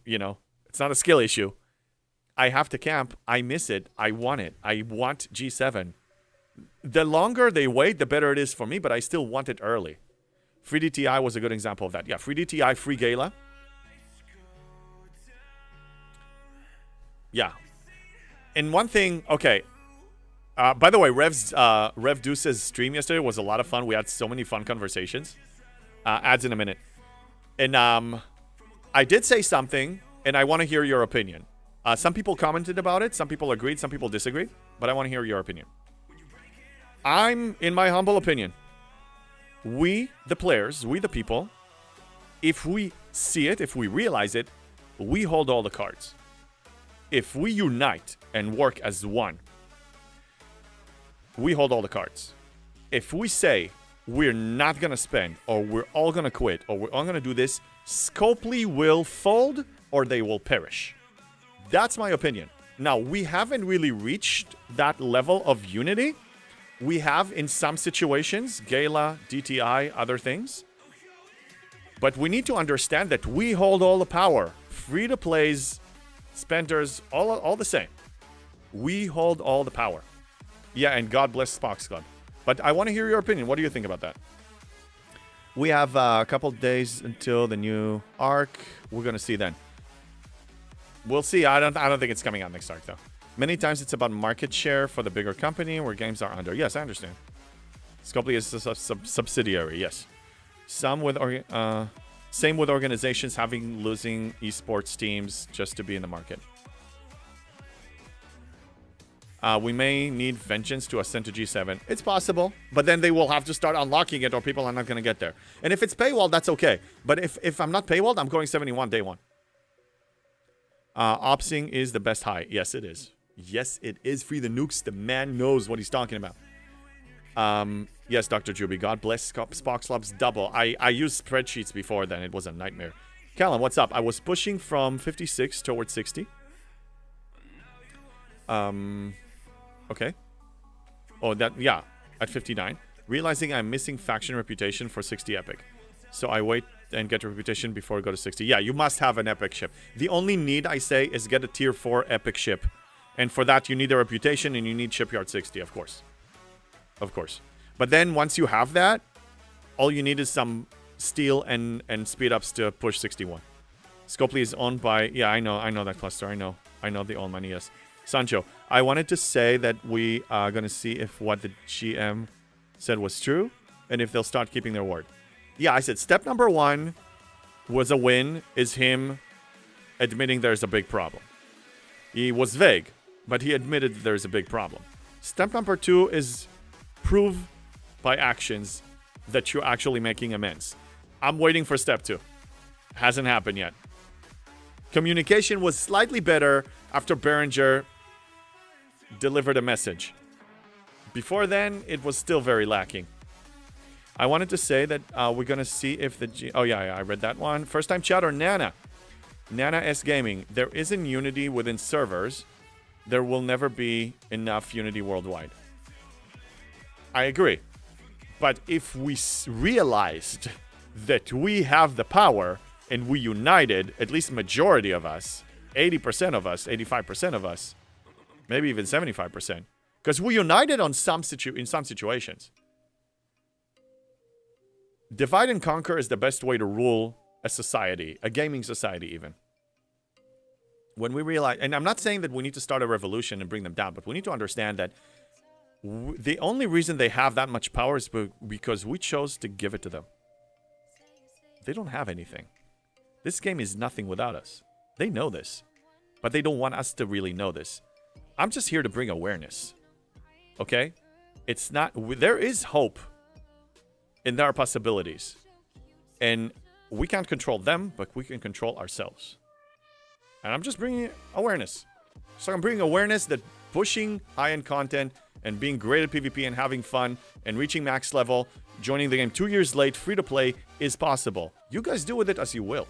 You know, it's not a skill issue. I have to camp. I miss it. I want it. I want G7. The longer they wait, the better it is for me, but I still want it early. Free DTI was a good example of that. Yeah, free DTI, free Gala. Yeah. And one thing, okay. By the way, Rev Deuce's stream yesterday was a lot of fun. We had so many fun conversations. Ads in a minute. And I did say something, and I want to hear your opinion. Some people commented about it. Some people agreed. Some people disagreed. But I want to hear your opinion. In my humble opinion, we, the players, we, the people, if we see it, if we realize it, we hold all the cards. If we unite and work as one, we hold all the cards. If we say we're not going to spend, or we're all going to quit, or we're all going to do this, Scopely will fold or they will perish. That's my opinion. Now, we haven't really reached that level of unity. We have in some situations, Gala, DTI, other things. But we need to understand that we hold all the power. Free-to-plays, spenders, all the same. We hold all the power. Yeah, and God bless Spock's Club. But I want to hear your opinion. What do you think about that? We have a couple days until the new arc. We're going to see then. We'll see. I don't think it's coming out next arc, though. Many times it's about market share for the bigger company where games are under. Yes, I understand. Scopely is a subsidiary, yes. Same with organizations losing esports teams just to be in the market. We may need vengeance to ascend to G7. It's possible, but then they will have to start unlocking it or people are not going to get there. And if it's paywalled, that's okay. But if I'm not paywalled, I'm going 71 day one. Opsing is the best high. Yes, it is. Yes, it is. Free the nukes. The man knows what he's talking about. Yes, Dr. Juby. God bless Spock's Club's double. I used spreadsheets before then. It was a nightmare. Callum, what's up? I was pushing from 56 towards 60. Okay. Oh, yeah. At 59. Realizing I'm missing faction reputation for 60 epic. So I wait and get a reputation before I go to 60. Yeah, you must have an epic ship. The only need, I say, is get a tier 4 epic ship. And for that, you need a reputation and you need Shipyard 60, of course. Of course. But then once you have that, all you need is some steel and speed ups to push 61. Scopely is owned by... Yeah, I know that cluster. I know they own money, yes. Sancho, I wanted to say that we are going to see if what the GM said was true and if they'll start keeping their word. Yeah, I said step number 1 was a win, is him admitting there's a big problem. He was vague, but he admitted that there's a big problem. Step number 2 is prove by actions that you're actually making amends. I'm waiting for step 2. Hasn't happened yet. Communication was slightly better after Berenger delivered a message. Before then, it was still very lacking. I wanted to say that we're going to see if the... Oh, yeah, I read that one. First time chatter, Nana. Nana S Gaming. There isn't unity within servers. There will never be enough unity worldwide. I agree. But if we realized that we have the power and we united, at least majority of us, 80% of us, 85% of us, maybe even 75%, because we united on in some situations. Divide and conquer is the best way to rule a society, a gaming society even. When we realize, and I'm not saying that we need to start a revolution and bring them down, but we need to understand that the only reason they have that much power is because we chose to give it to them. They don't have anything. This game is nothing without us. They know this, but they don't want us to really know this. I'm just here to bring awareness. Okay? It's not, there is hope. And there are possibilities. And we can't control them, but we can control ourselves. And I'm just bringing awareness. So I'm bringing awareness that pushing high-end content and being great at PvP and having fun and reaching max level, joining the game 2 years late, free to play, is possible. You guys do with it as you will.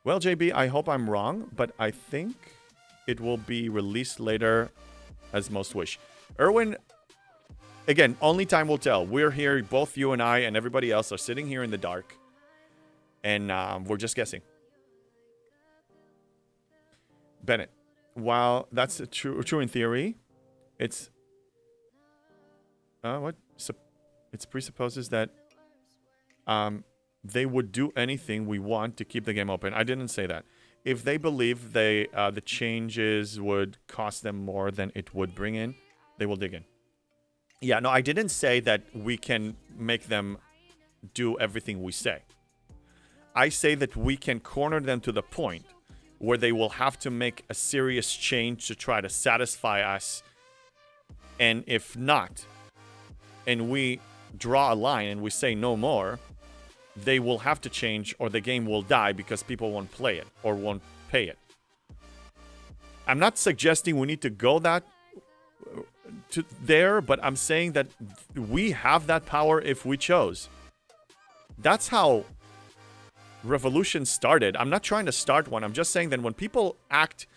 Well, JB, I hope I'm wrong, but I think it will be released later as most wish. Erwin, again, only time will tell. We're here, both you and I and everybody else are sitting here in the dark. And we're just guessing. Bennett, while that's true in theory, it's... what? It presupposes that they would do anything we want to keep the game open. I didn't say that. If they believe the changes would cost them more than it would bring in, they will dig in. Yeah, no, I didn't say that we can make them do everything we say. I say that we can corner them to the point where they will have to make a serious change to try to satisfy us. And if not, and we draw a line and we say no more, they will have to change or the game will die because people won't play it or won't pay it. I'm not suggesting we need to go there, but I'm saying that we have that power if we chose. That's how revolutions started. I'm not trying to start one. I'm just saying that when people act,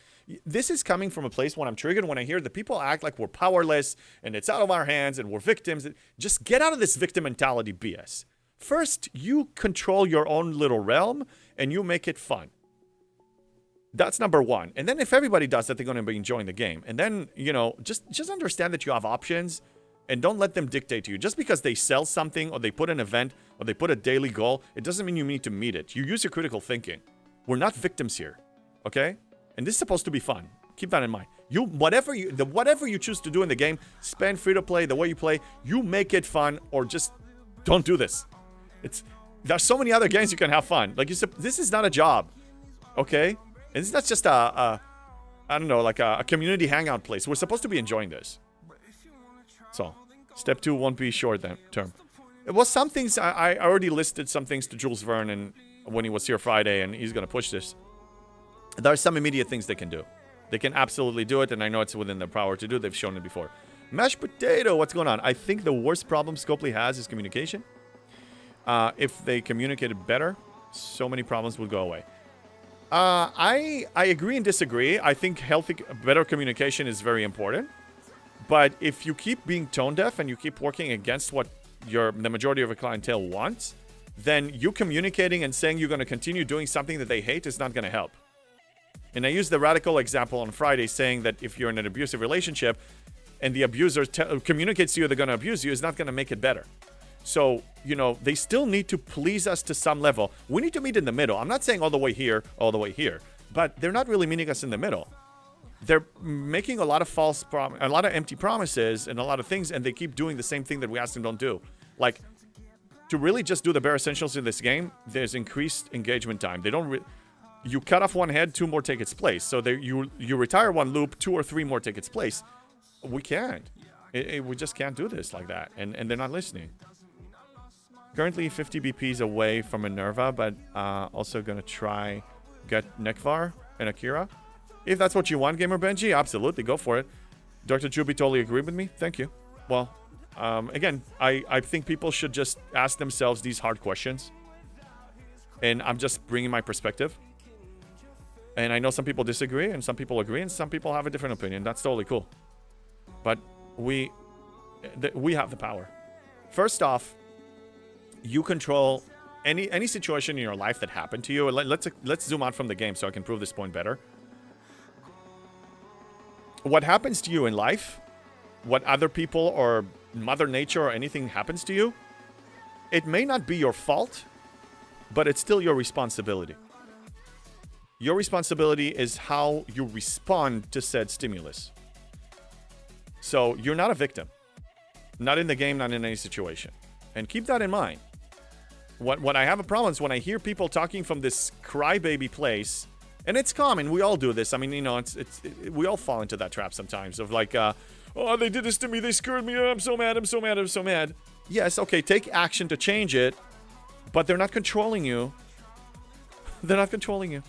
this is coming from a place when I'm triggered when I hear that people act like we're powerless and it's out of our hands and we're victims. Just get out of this victim mentality BS. First, you control your own little realm and you make it fun. That's number one. And then if everybody does that, they're going to be enjoying the game. And then, you know, just understand that you have options and don't let them dictate to you. Just because they sell something or they put an event or they put a daily goal, it doesn't mean you need to meet it. You use your critical thinking. We're not victims here, okay? And this is supposed to be fun. Keep that in mind. Whatever you choose to do in the game, spend free to play, the way you play, you make it fun or just don't do this. There's so many other games you can have fun. Like this is not a job, okay? And it's not just I don't know, like a community hangout place. We're supposed to be enjoying this. So, step 2 won't be short term. Well, some things, I already listed some things to Jules Verne and when he was here Friday, and he's going to push this. There are some immediate things they can do. They can absolutely do it, and I know it's within their power to do. They've shown it before. Mashed potato, what's going on? I think the worst problem Scopely has is communication. If they communicated better, so many problems would go away. I agree and disagree. I think better communication is very important. But if you keep being tone deaf and you keep working against what the majority of your clientele wants, then you communicating and saying you're going to continue doing something that they hate is not going to help. And I used the radical example on Friday saying that if you're in an abusive relationship and the abuser communicates to you they're going to abuse you, it's not going to make it better. So, you know, they still need to please us to some level. We need to meet in the middle. I'm not saying all the way here, but they're not really meeting us in the middle. They're making a lot of a lot of empty promises and a lot of things, and they keep doing the same thing that we ask them don't do. Like, to really just do the bare essentials in this game, there's increased engagement time. They don't you cut off one head, 2 more take its place. So you retire one loop, 2 or 3 more take its place. We can't. We just can't do this like that, and they're not listening. Currently 50 BPs away from Minerva, but also going to try get Nekvar and Akira. If that's what you want, Gamer Benji, absolutely, go for it. Dr. Juby totally agreed with me. Thank you. Well, again, I think people should just ask themselves these hard questions. And I'm just bringing my perspective. And I know some people disagree, and some people agree, and some people have a different opinion. That's totally cool. But we have the power. First off, you control any situation in your life that happened to you, let's zoom out from the game so I can prove this point better. What happens to you in life, what other people or Mother Nature or anything happens to you, it may not be your fault, but it's still your responsibility. Your responsibility is how you respond to said stimulus. So you're not a victim. Not in the game, not in any situation. And keep that in mind. What I have a problem is when I hear people talking from this crybaby place, and it's common, we all do this. I mean, you know, we all fall into that trap sometimes of like, oh, they did this to me, they screwed me, I'm so mad, I'm so mad, I'm so mad. Yes, okay, take action to change it, but they're not controlling you. They're not controlling you.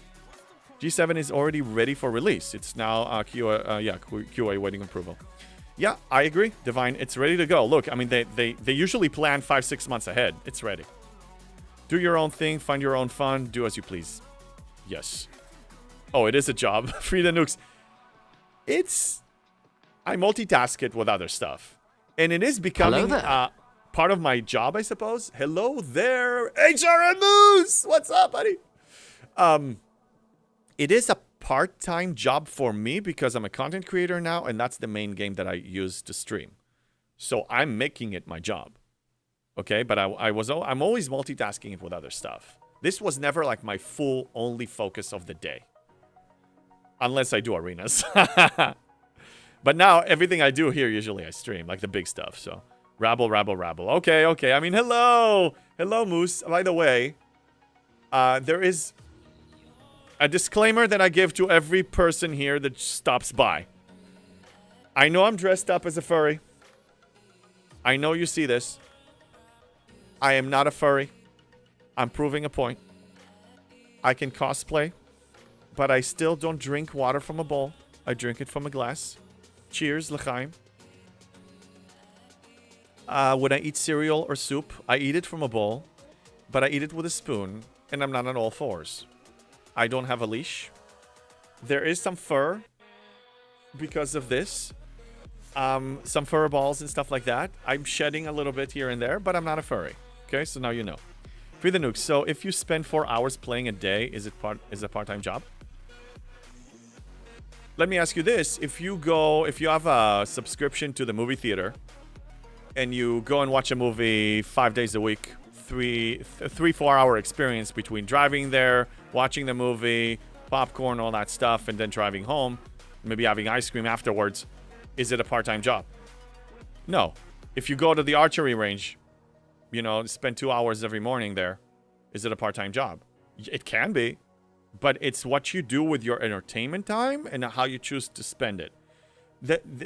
G7 is already ready for release. It's now QA waiting approval. Yeah, I agree, Divine. It's ready to go. Look, I mean, they usually plan 5-6 months ahead. It's ready. Do your own thing, find your own fun, do as you please. Yes. Oh, it is a job. Free the nukes. I multitask it with other stuff. And it is becoming part of my job, I suppose. Hello there, HRM Moose! What's up, buddy? It is a part-time job for me because I'm a content creator now, and that's the main game that I use to stream. So I'm making it my job. Okay, but I'm always multitasking it with other stuff. This was never like my full only focus of the day. Unless I do arenas. But now everything I do here, usually I stream, like the big stuff. So rabble. Okay. I mean, hello, Moose. By the way, there is a disclaimer that I give to every person here that stops by. I know I'm dressed up as a furry. I know you see this. I am not a furry. I'm proving a point. I can cosplay, but I still don't drink water from a bowl. I drink it from a glass. Cheers, l'chaim. When I eat cereal or soup, I eat it from a bowl, but I eat it with a spoon, and I'm not on all fours. I don't have a leash. There is some fur because of this. Some fur balls and stuff like that. I'm shedding a little bit here and there, but I'm not a furry. Okay, so now you know. Free the nukes. So if you spend 4 hours playing a day, is it a part-time job? Let me ask you this. If you have a subscription to the movie theater and you go and watch a movie 5 days a week, 4 hour experience between driving there, watching the movie, popcorn, all that stuff, and then driving home, maybe having ice cream afterwards, is it a part-time job? No. If you go to the archery range, you know, spend 2 hours every morning there, is it a part-time job? It can be. But it's what you do with your entertainment time and how you choose to spend it.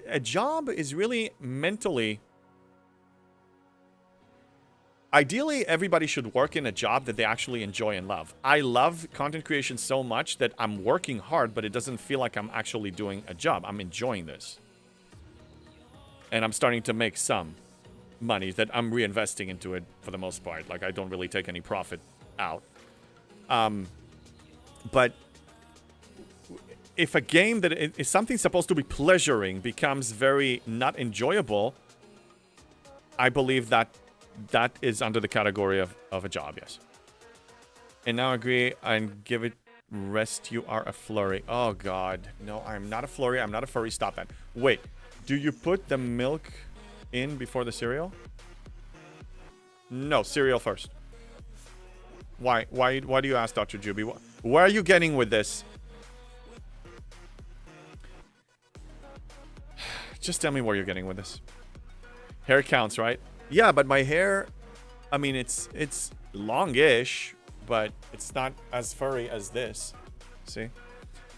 A job is really mentally... Ideally, everybody should work in a job that they actually enjoy and love. I love content creation so much that I'm working hard, but it doesn't feel like I'm actually doing a job. I'm enjoying this. And I'm starting to make some money that I'm reinvesting into it for the most part. Like, I don't really take any profit out. But if a game that is something supposed to be pleasuring becomes very not enjoyable, I believe that is under the category of a job, yes. And now agree and give it rest. You are a flurry. Oh, God. No, I'm not a flurry. I'm not a furry. Stop that. Wait. Do you put the milk in before the cereal? No, cereal first. Why do you ask, Dr. Juby? Where are you getting with this? Just tell me where you're getting with this. Hair counts, right? Yeah, but my hair, I mean, it's longish, but it's not as furry as this. See?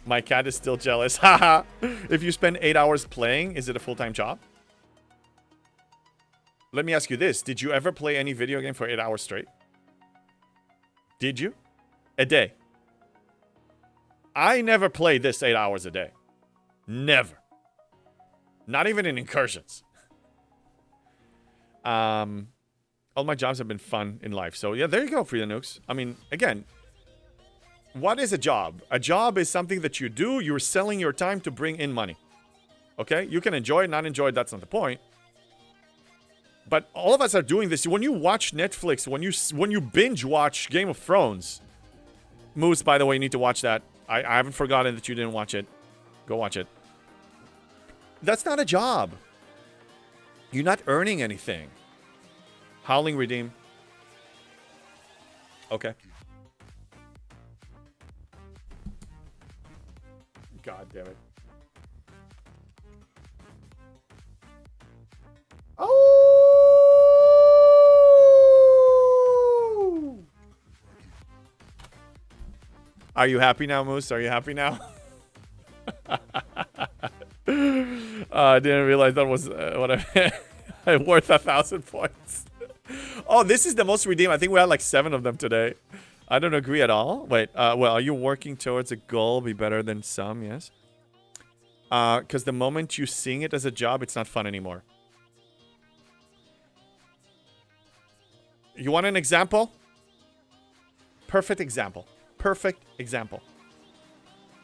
My cat is still jealous. Haha. If you spend 8 hours playing, is it a full-time job? Let me ask you this. Did you ever play any video game for 8 hours straight? Did you? A day. I never played this 8 hours a day. Never. Not even in incursions. All my jobs have been fun in life. So, yeah, there you go, Frida Nukes. I mean, again, what is a job? A job is something that you do. You're selling your time to bring in money. Okay? You can enjoy it, not enjoy it. That's not the point. But all of us are doing this. When you watch Netflix, when you binge watch Game of Thrones, Moose, by the way, you need to watch that. I haven't forgotten that you didn't watch it. Go watch it. That's not a job. You're not earning anything. Howling Redeem. Okay. God damn it. Oh! Are you happy now, Moose? Are you happy now? I didn't realize that was what I worth 1,000 points. Oh, this is the most redeemed. I think we had like 7 of them today. I don't agree at all. Wait, well, are you working towards a goal? Be better than some, yes. Because the moment you seeing it as a job, it's not fun anymore. You want an example? Perfect example. Perfect example.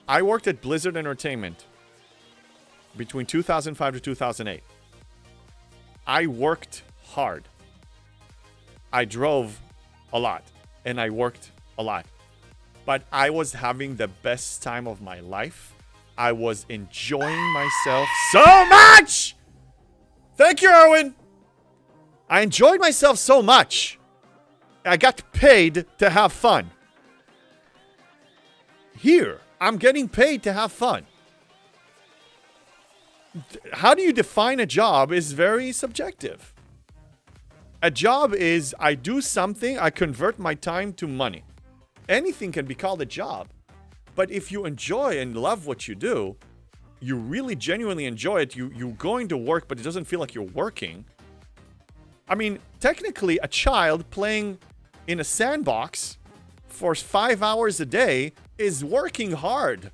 I worked at Blizzard Entertainment between 2005 to 2008. I worked hard. I drove a lot. And I worked a lot. But I was having the best time of my life. I was enjoying myself so much! Thank you, Erwin! I enjoyed myself so much. I got paid to have fun. Here, I'm getting paid to have fun. How do you define a job is very subjective. A job is I do something, I convert my time to money. Anything can be called a job. But if you enjoy and love what you do, you really genuinely enjoy it, you're going to work, but it doesn't feel like you're working. I mean, technically, a child playing in a sandbox for 5 hours a day is working hard.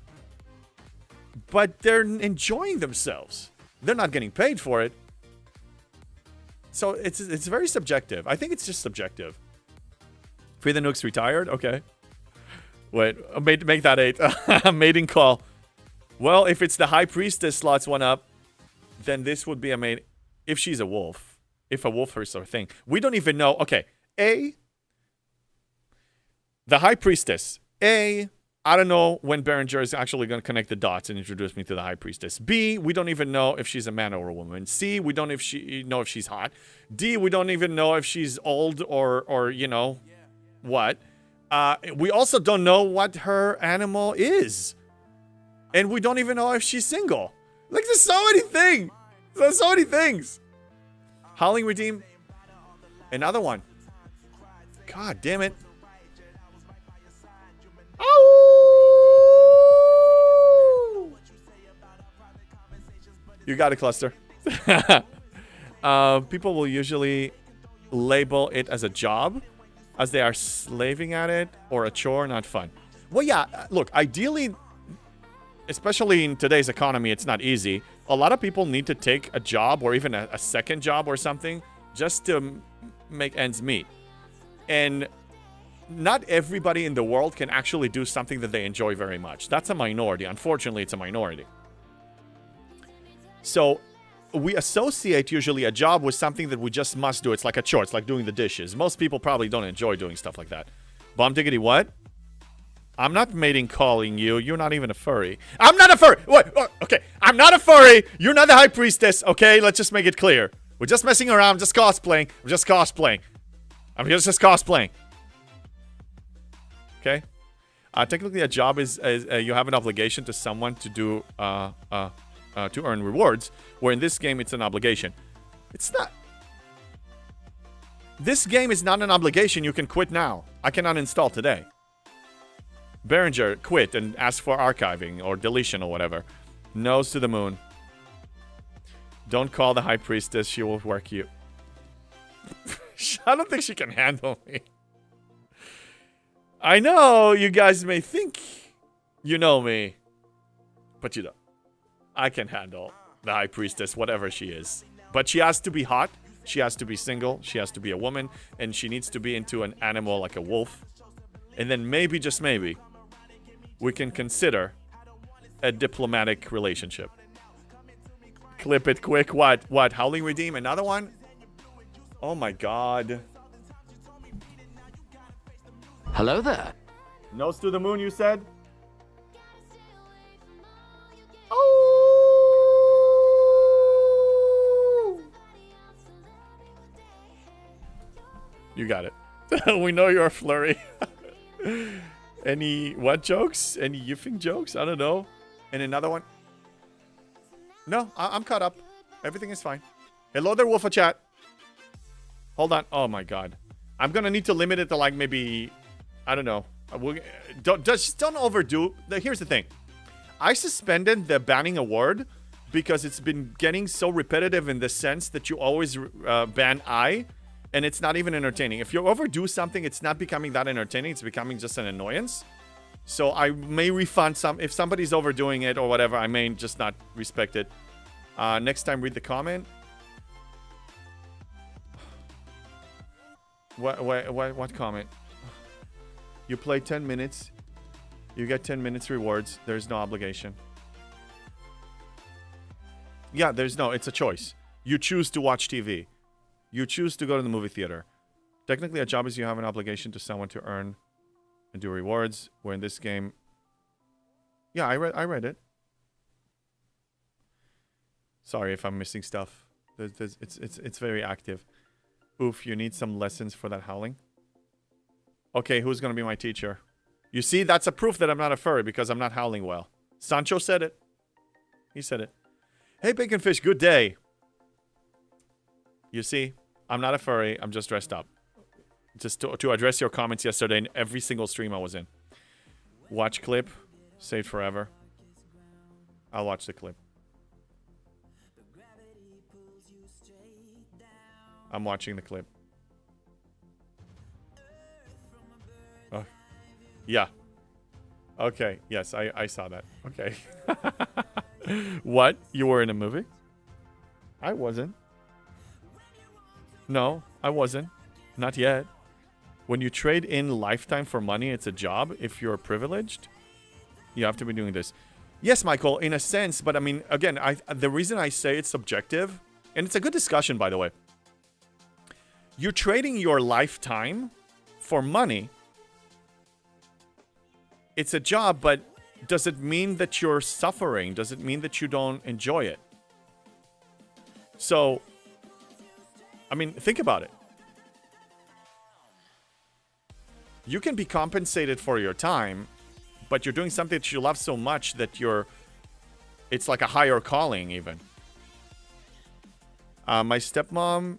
But they're enjoying themselves. They're not getting paid for it. So it's very subjective. I think it's just subjective. Free the Nooks retired? Okay. Wait, make that 8. Mating call. Well, if it's the High Priestess slots one up, then this would be a mate. If she's a wolf. If a wolf is her thing. We don't even know. Okay. A. The High Priestess. A. I don't know when Berenger is actually going to connect the dots and introduce me to the High Priestess. B, we don't even know if she's a man or a woman. C, we don't know if she's hot. D, we don't even know if she's old or you know, what. We also don't know what her animal is. And we don't even know if she's single. Like, there's so many things. There's so many things. Howling Redeem. Another one. God damn it. Oh! You got a cluster. People will usually label it as a job, as they are slaving at it, or a chore, not fun. Well, yeah, look, ideally, especially in today's economy, it's not easy. A lot of people need to take a job or even a second job or something just to make ends meet. And not everybody in the world can actually do something that they enjoy very much. That's a minority. Unfortunately, it's a minority. So we associate usually a job with something that we just must do. It's like a chore. It's like doing the dishes. Most people probably don't enjoy doing stuff like that. Bomb diggity, what? I'm not mating calling you. You're not even a furry. I'm not a furry. Wait, okay. I'm not a furry. You're not the High Priestess. Okay, let's just make it clear. We're just messing around. Just cosplaying. We're just cosplaying. I'm just cosplaying. Okay? Technically, a job is you have an obligation to someone to do to earn rewards. Where in this game, it's an obligation. It's not. This game is not an obligation. You can quit now. I cannot install today. Berenger, quit and ask for archiving or deletion or whatever. Nose to the moon. Don't call the High Priestess. She will work you. I don't think she can handle me. I know you guys may think you know me, but you don't. I can handle the High Priestess, whatever she is. But she has to be hot. She has to be single. She has to be a woman. And she needs to be into an animal like a wolf. And then maybe, just maybe, we can consider a diplomatic relationship. Clip it quick. What? Howling Redeem? Another one? Oh my god. Hello there. Nose to the moon, you said? You got it. We know you're a flurry. Any what jokes? Any yiffing jokes? I don't know. And another one? No, I'm caught up. Everything is fine. Hello there, Wolfa Chat. Hold on. Oh my god. I'm gonna need to limit it to like maybe, I don't know. Don't overdo. Here's the thing. I suspended the banning award because it's been getting so repetitive in the sense that you always ban I, and it's not even entertaining. If you overdo something, it's not becoming that entertaining. It's becoming just an annoyance. So I may refund some. If somebody's overdoing it or whatever, I may just not respect it. Next time, read the comment. What comment? You play 10 minutes. You get 10 minutes rewards. There's no obligation. Yeah, it's a choice. You choose to watch TV. You choose to go to the movie theater. Technically, a job is you have an obligation to someone to earn and do rewards. Where in this game... Yeah, I read it. Sorry if I'm missing stuff. It's very active. Oof, you need some lessons for that howling. Okay, who's going to be my teacher? You see, that's a proof that I'm not a furry because I'm not howling well. Sancho said it. He said it. Hey, Bacon Fish, good day. You see, I'm not a furry. I'm just dressed up. Just to address your comments yesterday in every single stream I was in. Watch clip. Saved forever. I'll watch the clip. I'm watching the clip. Oh. Yeah. Okay. Yes, I saw that. Okay. What? You were in a movie? I wasn't. No, I wasn't. Not yet. When you trade in lifetime for money, it's a job. If you're privileged, you have to be doing this. Yes, Michael, in a sense. But I mean, again, the reason I say it's subjective, and it's a good discussion, by the way. You're trading your lifetime for money. It's a job, but does it mean that you're suffering? Does it mean that you don't enjoy it? So, I mean, think about it. You can be compensated for your time, but you're doing something that you love so much that it's like a higher calling even. My stepmom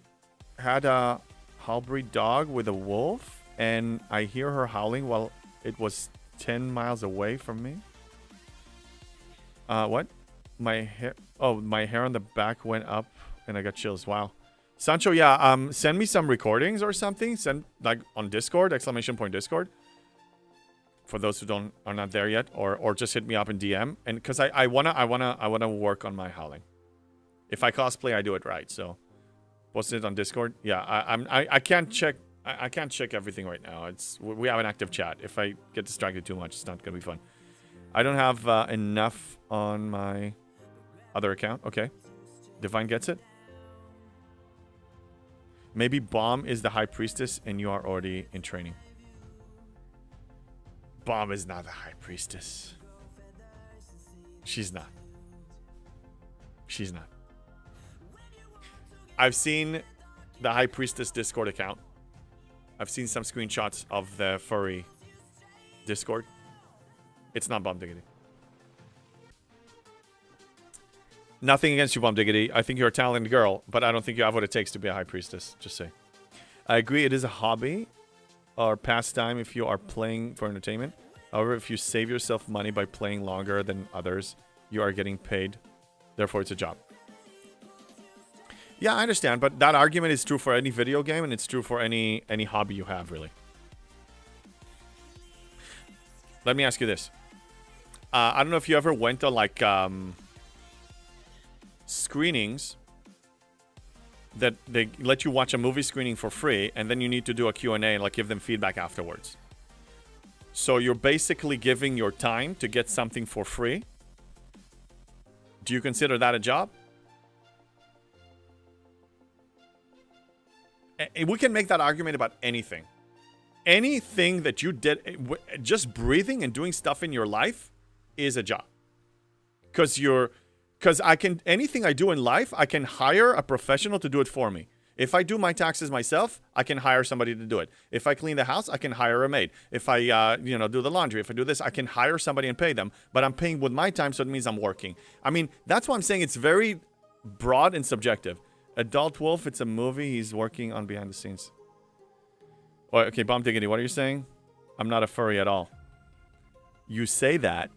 had a half-breed dog with a wolf, and I hear her howling while it was 10 miles away from me. What? My hair on the back went up and I got chills. Wow. Sancho, yeah, send me some recordings or something. Send like on Discord, ! Discord. For those who are not there yet, or just hit me up in DM. And because I wanna work on my howling. If I cosplay, I do it right. So post it on Discord. Yeah, I can't check. I can't check everything right now. We have an active chat. If I get distracted too much, it's not gonna be fun. I don't have enough on my other account. Okay, Divine gets it. Maybe Bomb is the High Priestess and you are already in training. Bomb is not the High Priestess. She's not. She's not. I've seen the High Priestess Discord account. I've seen some screenshots of the furry Discord. It's not Bomb Diggity. Nothing against you, Bomb Diggity. I think you're a talented girl, but I don't think you have what it takes to be a High Priestess. Just say. I agree it is a hobby or pastime if you are playing for entertainment. However, if you save yourself money by playing longer than others, you are getting paid. Therefore, it's a job. Yeah, I understand, but that argument is true for any video game, and it's true for any hobby you have, really. Let me ask you this. I don't know if you ever went to, like, screenings that they let you watch a movie screening for free, and then you need to do a Q&A and, like, give them feedback afterwards. So you're basically giving your time to get something for free. Do you consider that a job? we can make that argument about anything. Anything that you did, just breathing and doing stuff in your life is a job. Because anything I do in life, I can hire a professional to do it for me. If I do my taxes myself, I can hire somebody to do it. If I clean the house, I can hire a maid. If I, do the laundry, if I do this, I can hire somebody and pay them. But I'm paying with my time, so it means I'm working. I mean, that's why I'm saying it's very broad and subjective. Adult Wolf, it's a movie. He's working on behind the scenes. Oh, okay, Bomb Diggity, what are you saying? I'm not a furry at all. You say that.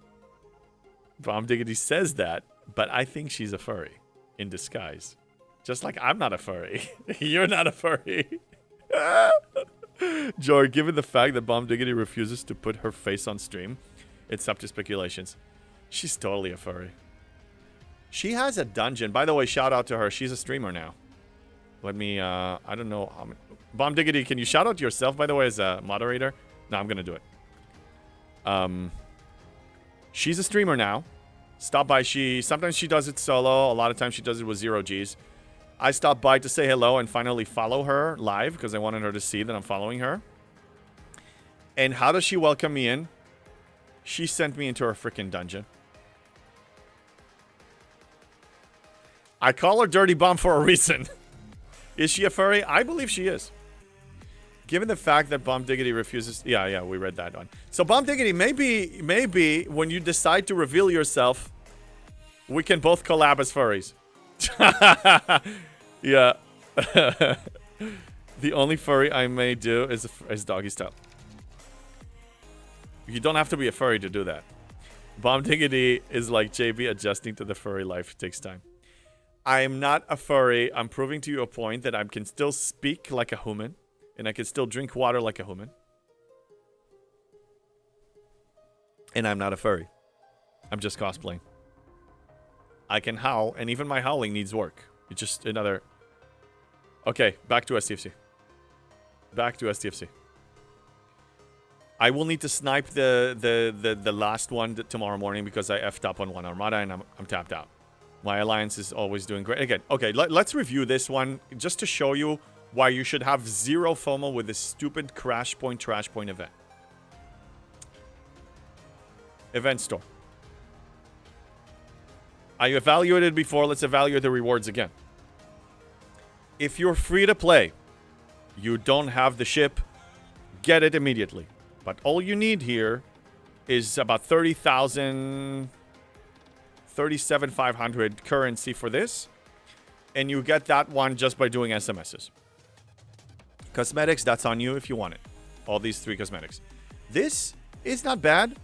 Bomb Diggity says that, but I think she's a furry in disguise. Just like I'm not a furry. You're not a furry. George, given the fact that Bomb Diggity refuses to put her face on stream, it's up to speculations. She's totally a furry. She has a dungeon. By the way, shout out to her. She's a streamer now. Let me, I don't know. Bomb Diggity, can you shout out yourself, by the way, as a moderator? No, I'm going to do it. She's a streamer now. Stop by. Sometimes she does it solo. A lot of times she does it with 0 Gs. I stopped by to say hello and finally follow her live because I wanted her to see that I'm following her. And how does she welcome me in? She sent me into her freaking dungeon. I call her Dirty Bomb for a reason. Is she a furry? I believe she is. Given the fact that Bomb Diggity refuses... Yeah, we read that one. So Bomb Diggity, maybe when you decide to reveal yourself, we can both collab as furries. Yeah. The only furry I may do is doggy style. You don't have to be a furry to do that. Bomb Diggity is like JB adjusting to the furry life. It takes time. I am not a furry. I'm proving to you a point that I can still speak like a human. And I can still drink water like a human. And I'm not a furry. I'm just cosplaying. I can howl, and even my howling needs work. It's just another... Okay, back to STFC. Back to STFC. I will need to snipe the last one tomorrow morning because I effed up on one Armada and I'm tapped out. My alliance is always doing great. Again, okay, let's review this one just to show you why you should have zero FOMO with this stupid crash point, trash point event. Event store. I evaluated before. Let's evaluate the rewards again. If you're free to play, you don't have the ship, get it immediately. But all you need here is about 30,000, 37,500 currency for this. And you get that one just by doing SMSs. Cosmetics, that's on you if you want it. All these 3 cosmetics. This is not bad.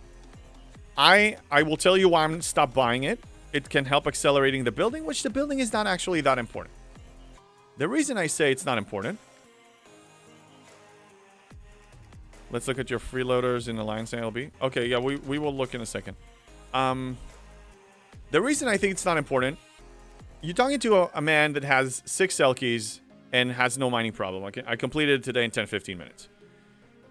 I will tell you why I'm stopped buying it. It can help accelerating the building, which the building is not actually that important. The reason I say it's not important... Let's look at your freeloaders in Alliance ALB. Okay, yeah, we will look in a second. The reason I think it's not important... You're talking to a man that has 6 Selkies and has no mining problem. I completed it today in 10-15 minutes.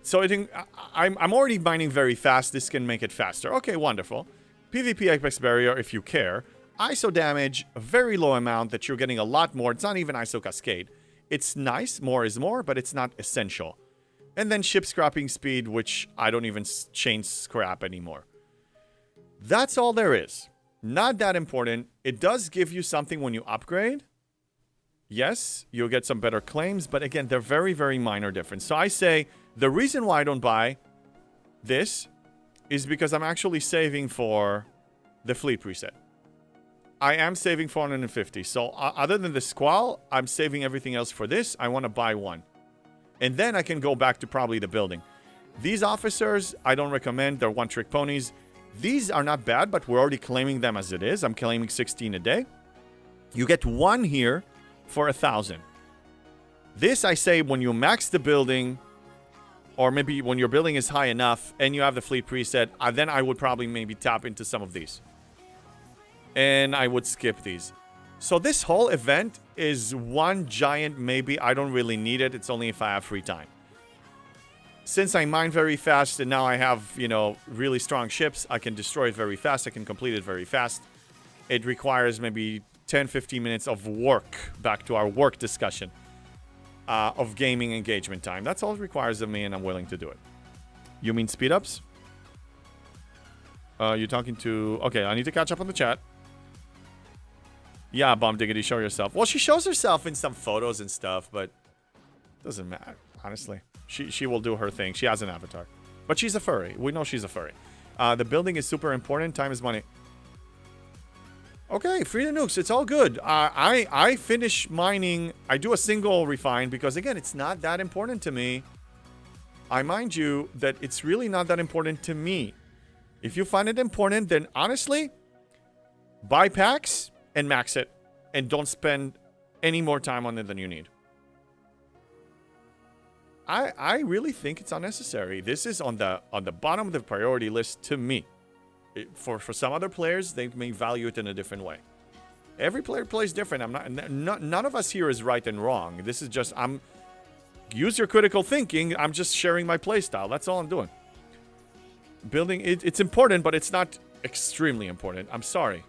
So I think I'm already mining very fast. This can make it faster. Okay, wonderful. PvP Apex Barrier if you care. ISO damage, a very low amount that you're getting a lot more. It's not even ISO Cascade. It's nice, more is more, but it's not essential. And then ship scrapping speed, which I don't even chain scrap anymore. That's all there is. Not that important. It does give you something when you upgrade. Yes, you'll get some better claims, but again, they're very, very minor difference. So I say the reason why I don't buy this is because I'm actually saving for the fleet preset. I am saving 450. So other than the Squall, I'm saving everything else for this. I want to buy one. And then I can go back to probably the building. These officers, I don't recommend. They're one-trick ponies. These are not bad, but we're already claiming them as it is. I'm claiming 16 a day. You get one here for 1,000. This, I say, when you max the building, or maybe when your building is high enough and you have the fleet preset, then I would probably maybe tap into some of these. And I would skip these. So this whole event is one giant maybe. I don't really need it. It's only if I have free time. Since I mine very fast and now I have, really strong ships, I can destroy it very fast. I can complete it very fast. It requires maybe 10-15 minutes of work. Back to our work discussion. of gaming engagement time. That's all it requires of me, and I'm willing to do it. You mean speed ups? You're talking to... Okay, I need to catch up on the chat. Yeah, Bomb Diggity, show yourself. Well, she shows herself in some photos and stuff, but doesn't matter, honestly. She will do her thing. She has an avatar. But she's a furry. We know she's a furry. The building is super important. Time is money. Okay, free the nukes. It's all good. I finish mining. I do a single refine because, again, it's not that important to me. I mind you that it's really not that important to me. If you find it important, then honestly, buy packs and max it. And don't spend any more time on it than you need. I really think it's unnecessary. This is on the bottom of the priority list to me. For some other players, they may value it in a different way. Every player plays different. None of us here is right and wrong. This is just use your critical thinking. I'm just sharing my play style. That's all I'm doing. Building it's important, but it's not extremely important. I'm sorry.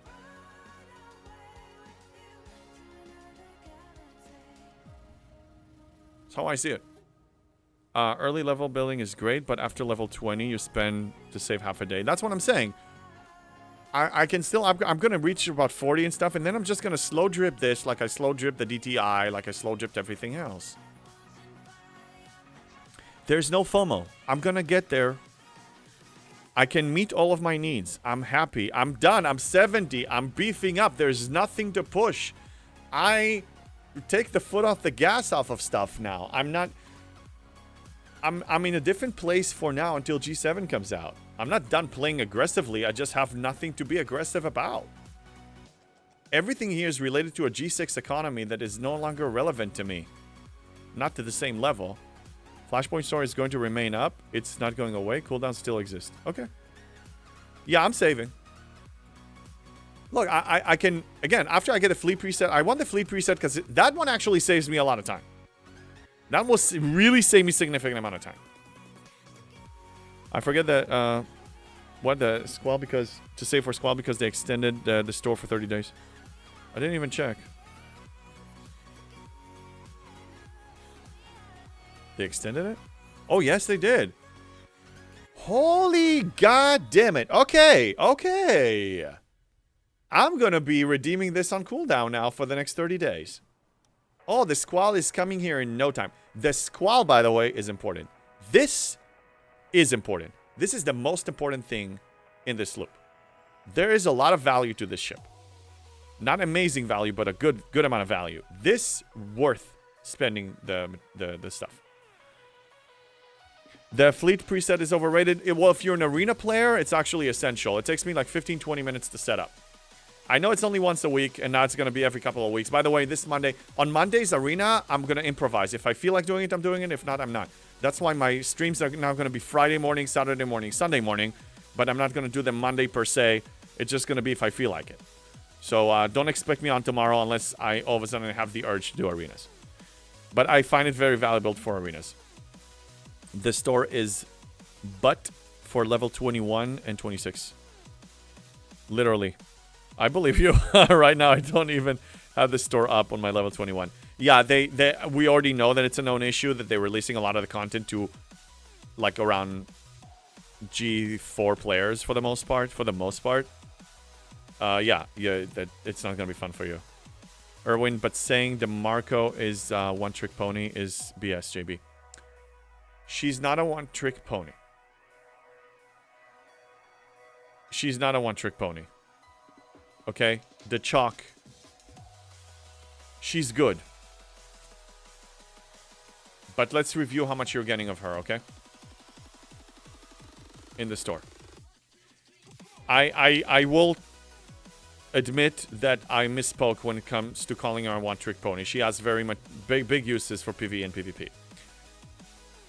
That's how I see it. Early level building is great, but after level 20, you spend to save half a day. That's what I'm saying. I can still... I'm going to reach about 40 and stuff, and then I'm just going to slow drip this like I slow drip the DTI, like I slow dripped everything else. There's no FOMO. I'm going to get there. I can meet all of my needs. I'm happy. I'm done. I'm 70. I'm beefing up. There's nothing to push. I take the foot off the gas off of stuff now. I'm not... I'm in a different place for now until G7 comes out. I'm not done playing aggressively. I just have nothing to be aggressive about. Everything here is related to a G6 economy that is no longer relevant to me. Not to the same level. Flashpoint Store is going to remain up. It's not going away. Cooldown still exists. Okay. Yeah, I'm saving. Look, I can... Again, after I get a fleet preset... I want the fleet preset because that one actually saves me a lot of time. That will really save me a significant amount of time. I forget that, what, the Squall because, to save for Squall because they extended the store for 30 days. I didn't even check. They extended it? Oh, yes, they did. Holy god damn it. Okay, okay. I'm going to be redeeming this on cooldown now for the next 30 days. Oh, the Squall is coming here in no time. The Squall, by the way, is important. This is important. This is the most important thing in this loop. There is a lot of value to this ship. Not amazing value, but a good amount of value. This worth spending the stuff. The fleet preset is overrated. Well, if you're an arena player, it's actually essential. It takes me like 15-20 minutes to set up. I know it's only once a week, and now it's going to be every couple of weeks. By the way, this Monday, on Monday's Arena, I'm going to improvise. If I feel like doing it, I'm doing it. If not, I'm not. That's why my streams are now going to be Friday morning, Saturday morning, Sunday morning. But I'm not going to do them Monday per se. It's just going to be if I feel like it. So don't expect me on tomorrow unless I all of a sudden have the urge to do arenas. But I find it very valuable for arenas. The store is but for level 21 and 26. Literally. I believe you. Right now, I don't even have the store up on my level 21. Yeah, we already know that it's a known issue that they're releasing a lot of the content to, like, around G4 players for the most part. Yeah, that it's not gonna be fun for you, Erwin. But saying DeMarco is one-trick pony is BS, JB. She's not a one-trick pony. She's not a one-trick pony. Okay, the chalk. She's good. But let's review how much you're getting of her, okay? In the store. I will admit that I misspoke when it comes to calling her a one-trick pony. She has very much big uses for PvE and PvP.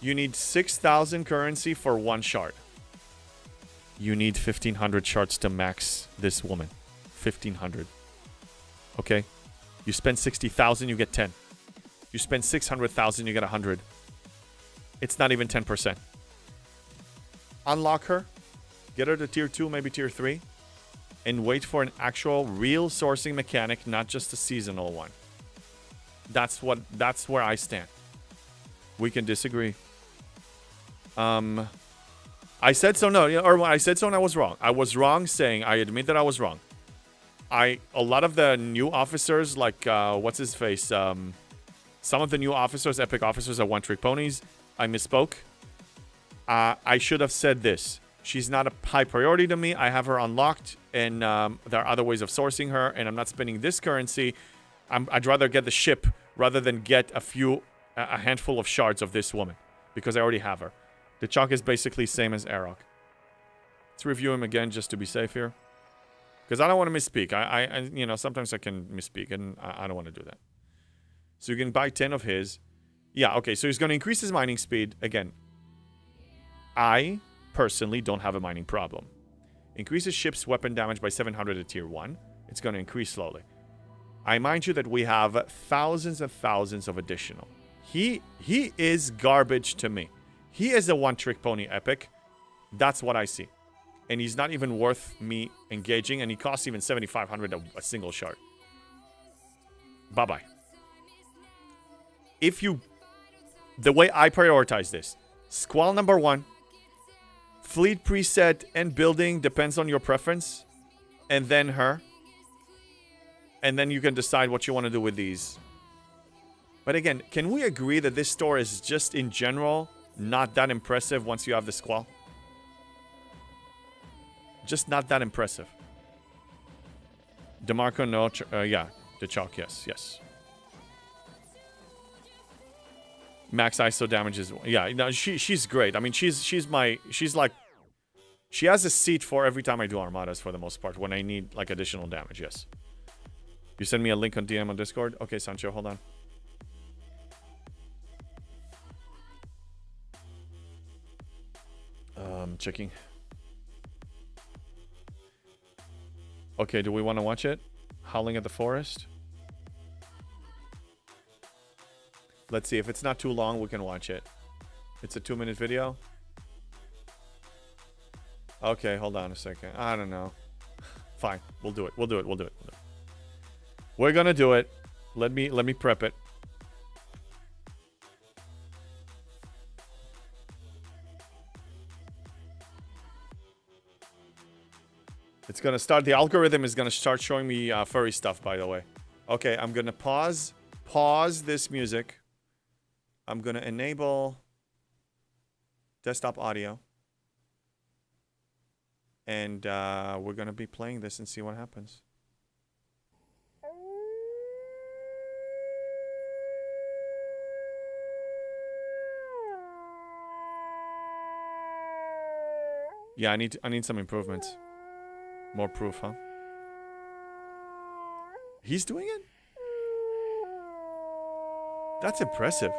You need 6,000 currency for one shard. You need 1,500 shards to max this woman. 1,500. Okay? You spend 60,000, you get 10. You spend 600,000, you get 100. It's not even 10%. Unlock her. Get her to tier 2, maybe tier 3. And wait for an actual real sourcing mechanic, not just a seasonal one. That's where I stand. We can disagree. I said so, no, or I said so and I was wrong. I was wrong saying, I admit that I was wrong. A lot of the new officers, like, what's his face? Some of the new officers, epic officers, are one-trick ponies. I misspoke. I should have said this. She's not a high priority to me. I have her unlocked, and there are other ways of sourcing her, and I'm not spending this currency. I'd rather get the ship rather than get a handful of shards of this woman, because I already have her. The chalk is basically same as Arok. Let's review him again just to be safe here. Because I don't want to misspeak. I you know, sometimes I can misspeak, and I don't want to do that. So you can buy 10 of his. Yeah, okay, so he's going to increase his mining speed. Again, I personally don't have a mining problem. Increases ship's weapon damage by 700 at tier 1. It's going to increase slowly. I mind you that we have thousands and thousands of additional. He is garbage to me. He is a one-trick pony epic. That's what I see. And he's not even worth me engaging, and he costs even 7,500 a single shard. Bye-bye. The way I prioritize this, Squall number 1, fleet preset and building depends on your preference, and then her. And then you can decide what you want to do with these. But again, can we agree that this store is just in general not that impressive once you have the Squall? Just not that impressive. DeMarco, no. Yeah, the chalk, yes. Max ISO damage is... Yeah, no, she's great. I mean, she's like... She has a seat for every time I do Armadas for the most part, when I need, like, additional damage, yes. You send me a link on DM on Discord? Okay, Sancho, hold on. Checking. Okay, do we want to watch it? Howling at the Forest? Let's see. If it's not too long, we can watch it. It's a 2-minute video. Okay, hold on a second. I don't know. Fine. We'll do it. We're gonna do it. Let me prep it. It's gonna start. The algorithm is gonna start showing me furry stuff, by the way. Okay, I'm gonna pause this music. I'm gonna enable desktop audio. And we're gonna be playing this and see what happens. Yeah, I need some improvements. More proof, huh? He's doing it? That's impressive.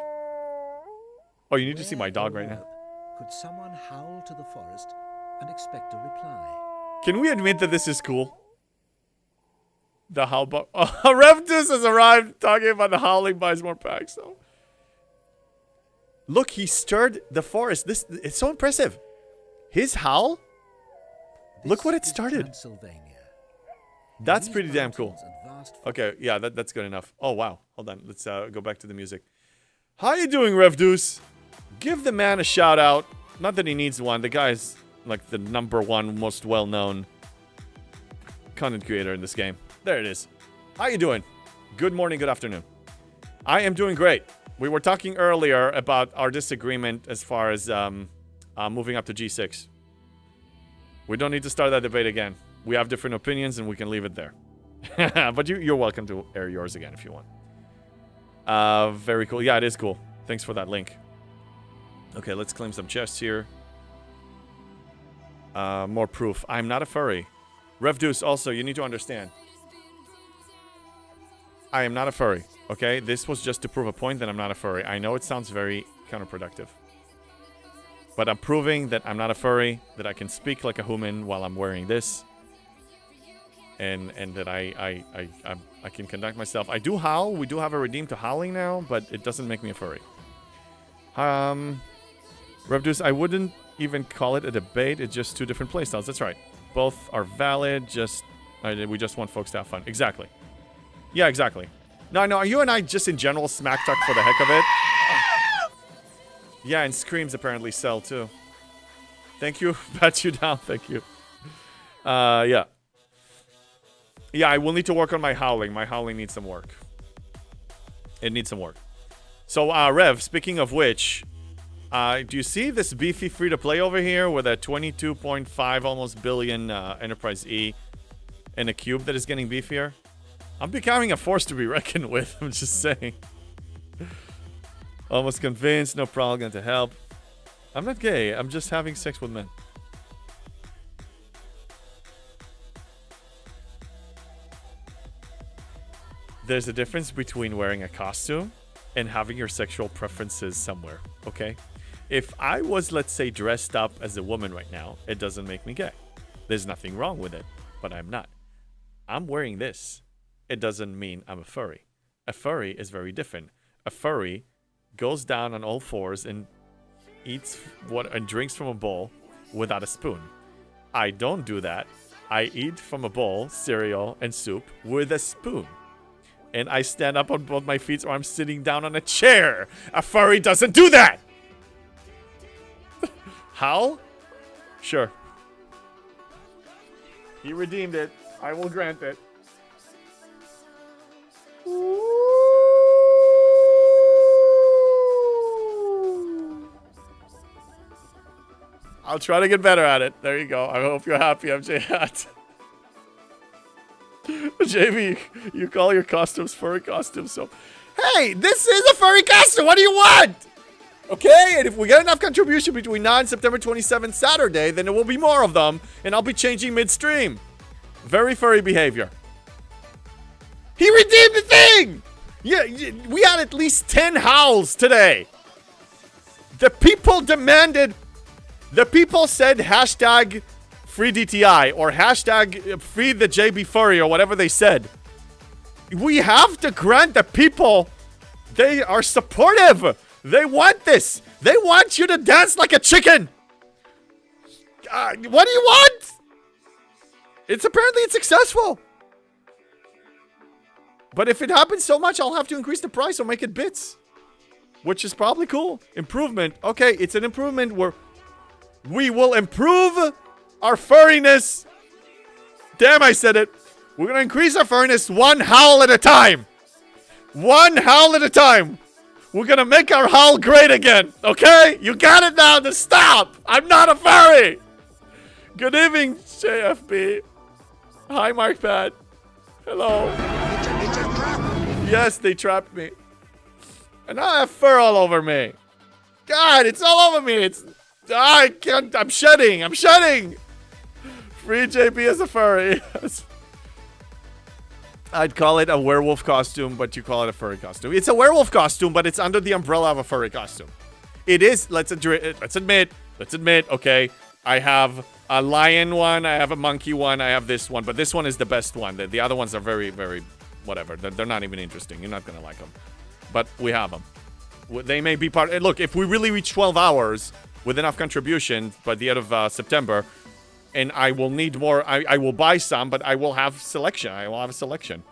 Oh, you need to see my dog right now. Could someone howl to the forest and expect a reply? Can we admit that this is cool? The howl... Revdus has arrived talking about the howling buys more packs, though. Look, he stirred the forest. It's so impressive. His howl? Look what it started. That's pretty damn cool. Okay, yeah, that's good enough. Oh, wow. Hold on. Let's go back to the music. How you doing, Revdus? Give the man a shout out. Not that he needs one. The guy's like the #1 most well-known content creator in this game. There it is. How you doing? Good morning, good afternoon. I am doing great. We were talking earlier about our disagreement as far as moving up to G6. We don't need to start that debate again. We have different opinions and we can leave it there. But you're welcome to air yours again if you want. Very cool. Yeah, it is cool. Thanks for that link. Okay, let's claim some chests here. More proof. I'm not a furry. Revdus, also, you need to understand. I am not a furry, okay? This was just to prove a point that I'm not a furry. I know it sounds very counterproductive. But I'm proving that I'm not a furry, that I can speak like a human while I'm wearing this. And that I can conduct myself. I do howl. We do have a redeem to howling now, but it doesn't make me a furry. Revdus, I wouldn't even call it a debate. It's just two different playstyles. That's right. Both are valid. We just want folks to have fun. Exactly. Yeah, exactly. No, you and I just in general smack talk for the heck of it. Yeah, and screams apparently sell too. Thank you. Pat you down. Thank you. Yeah. Yeah, I will need to work on my howling. My howling needs some work. It needs some work. So, Rev, speaking of which, do you see this beefy free-to-play over here with a 22.5 almost billion Enterprise E and a cube that is getting beefier? I'm becoming a force to be reckoned with. I'm just saying. Almost convinced. No problem. Going to help. I'm not gay. I'm just having sex with men. There's a difference between wearing a costume and having your sexual preferences somewhere, okay? If I was, let's say, dressed up as a woman right now, it doesn't make me gay. There's nothing wrong with it, but I'm not. I'm wearing this. It doesn't mean I'm a furry. A furry is very different. A furry goes down on all fours and eats and drinks from a bowl without a spoon. I don't do that. I eat from a bowl, cereal, and soup with a spoon. And I stand up on both my feet or I'm sitting down on a chair. A furry doesn't do that! How? Sure. He redeemed it. I will grant it. I'll try to get better at it. There you go. I hope you're happy, MJ Hat. JV, you call your costumes furry costumes, so... Hey, this is a furry costume! What do you want? Okay, and if we get enough contribution between now and September 27th, Saturday, then there will be more of them, and I'll be changing midstream. Very furry behavior. He redeemed the thing! Yeah, we had at least 10 howls today. The people demanded... The people said hashtag free DTI or hashtag free the JB Furry or whatever they said. We have to grant the people, they are supportive. They want this. They want you to dance like a chicken. What do you want? Apparently it's successful. But if it happens so much, I'll have to increase the price or make it bits. Which is probably cool. Improvement. Okay, it's an improvement where we will improve our furriness. Damn, I said it. We're going to increase our furriness one howl at a time. One howl at a time. We're going to make our howl great again. Okay? You got it now. Just stop. I'm not a furry. Good evening, JFB. Hi, Mark Pat. Hello. Yes, they trapped me. And now I have fur all over me. God, it's all over me. I can't. I'm shedding. I'm shedding. Free JP as a furry. I'd call it a werewolf costume, but you call it a furry costume. It's a werewolf costume, but it's under the umbrella of a furry costume. It is. Let's admit. Okay, I have a lion one. I have a monkey one. I have this one, but this one is the best one. The other ones are very, very, whatever. They're not even interesting. You're not gonna like them, but we have them. They may be part. Look, if we really reach 12 hours with enough contribution by the end of September, and I will need more. I will buy some, but I will have selection. I will have a selection.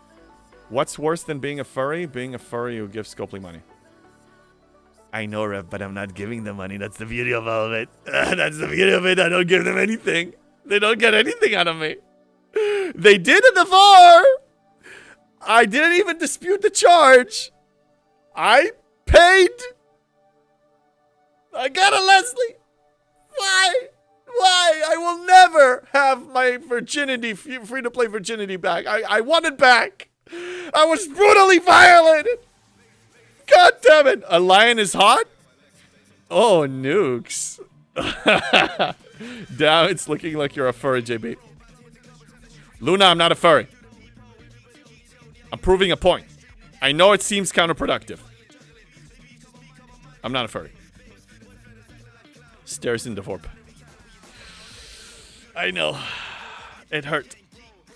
What's worse than being a furry? Being a furry who gives Scopely money. I know, Rev, but I'm not giving them money. That's the beauty of all of it. That's the beauty of it. I don't give them anything. They don't get anything out of me. They did it before. I didn't even dispute the charge. I paid. I got it, Leslie. Why? Why? I will never have my virginity, free-to-play virginity back. I want it back. I was brutally violated. God damn it. A lion is hot? Oh, nukes. Damn, it's looking like you're a furry, JB. Luna, I'm not a furry. I'm proving a point. I know it seems counterproductive. I'm not a furry. Stares in the vorp. I know. It hurt.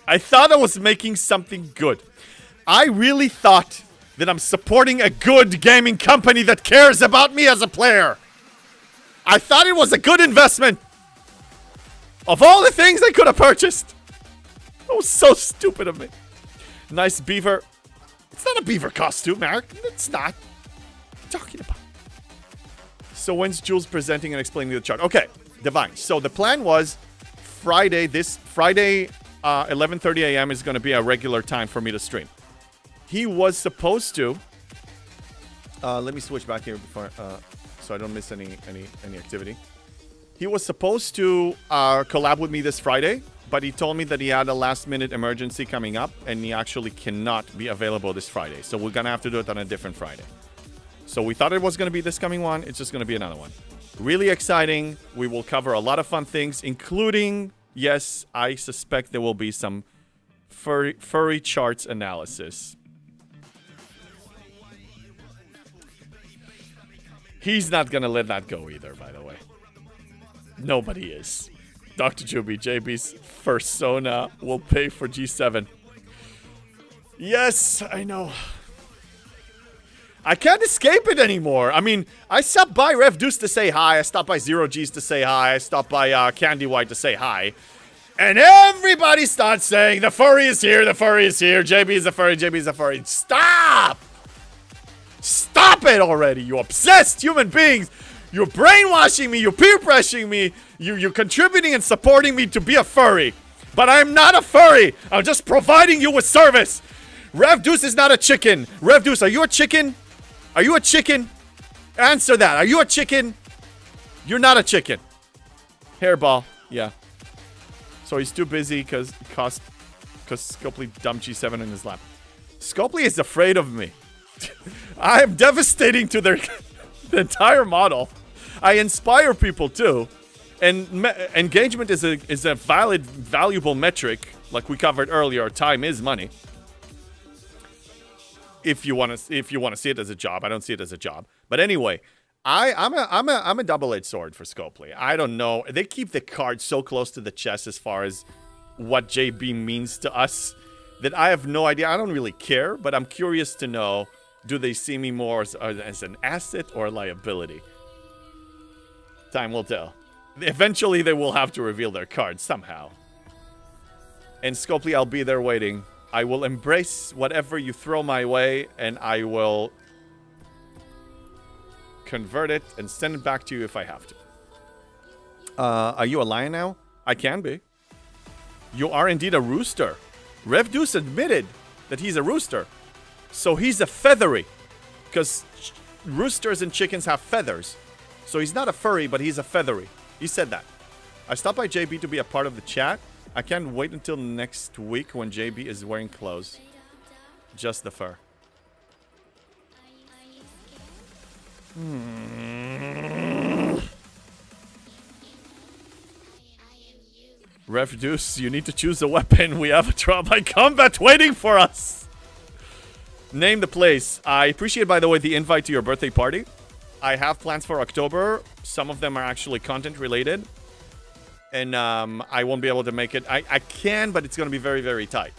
I thought I was making something good. I really thought that I'm supporting a good gaming company that cares about me as a player. I thought it was a good investment. Of all the things I could have purchased. That was so stupid of me. Nice beaver. It's not a beaver costume, Eric. It's not. What are you talking about? So when's Jules presenting and explaining the chart? Okay, Divine. So the plan was Friday, 11:30 a.m. is going to be a regular time for me to stream. He was supposed to... let me switch back here before, so I don't miss any activity. He was supposed to collab with me this Friday, but he told me that he had a last-minute emergency coming up, and he actually cannot be available this Friday. So we're going to have to do it on a different Friday. So we thought it was going to be this coming one. It's just going to be another one. Really exciting. We will cover a lot of fun things, including, yes, I suspect there will be some furry charts analysis. He's not going to let that go either, by the way. Nobody is. Dr. Juby, JB's persona will pay for G7. Yes, I know. I can't escape it anymore. I mean, I stopped by Rev Deuce to say hi. I stopped by Zero G's to say hi. I stopped by Candy White to say hi. And everybody starts saying, the furry is here, the furry is here. JB is a furry, JB is a furry. Stop! Stop it already, you obsessed human beings. You're brainwashing me, you're peer pressuring me, you're contributing and supporting me to be a furry. But I'm not a furry. I'm just providing you with service. Rev Deuce is not a chicken. Rev Deuce, are you a chicken? Are you a chicken? Answer that. Are you a chicken? You're not a chicken. Hairball, yeah. So he's too busy because Scopely dumped G7 in his lap. Scopely is afraid of me. I am devastating to their the entire model. I inspire people too, and engagement is a valid, valuable metric. Like we covered earlier, time is money. If you want to see it as a job, I don't see it as a job. But anyway, I'm a double-edged sword for Scopely. I don't know. They keep the cards so close to the chest as far as what JB means to us that I have no idea. I don't really care, but I'm curious to know. Do they see me more as an asset or a liability? Time will tell. Eventually, they will have to reveal their cards somehow. And Scopely, I'll be there waiting. I will embrace whatever you throw my way, and I will convert it and send it back to you if I have to. Are you a lion now? I can be. You are indeed a rooster. Rev Deuce admitted that he's a rooster. So he's a feathery, because roosters and chickens have feathers. So he's not a furry, but he's a feathery. He said that. I stopped by JB to be a part of the chat. I can't wait until next week when JB is wearing clothes. Just the fur. Rev Deuce, you need to choose a weapon. We have a trial by combat waiting for us. Name the place. I appreciate, by the way, the invite to your birthday party. I have plans for October. Some of them are actually content related. And I won't be able to make it. I can, but it's going to be very, very tight.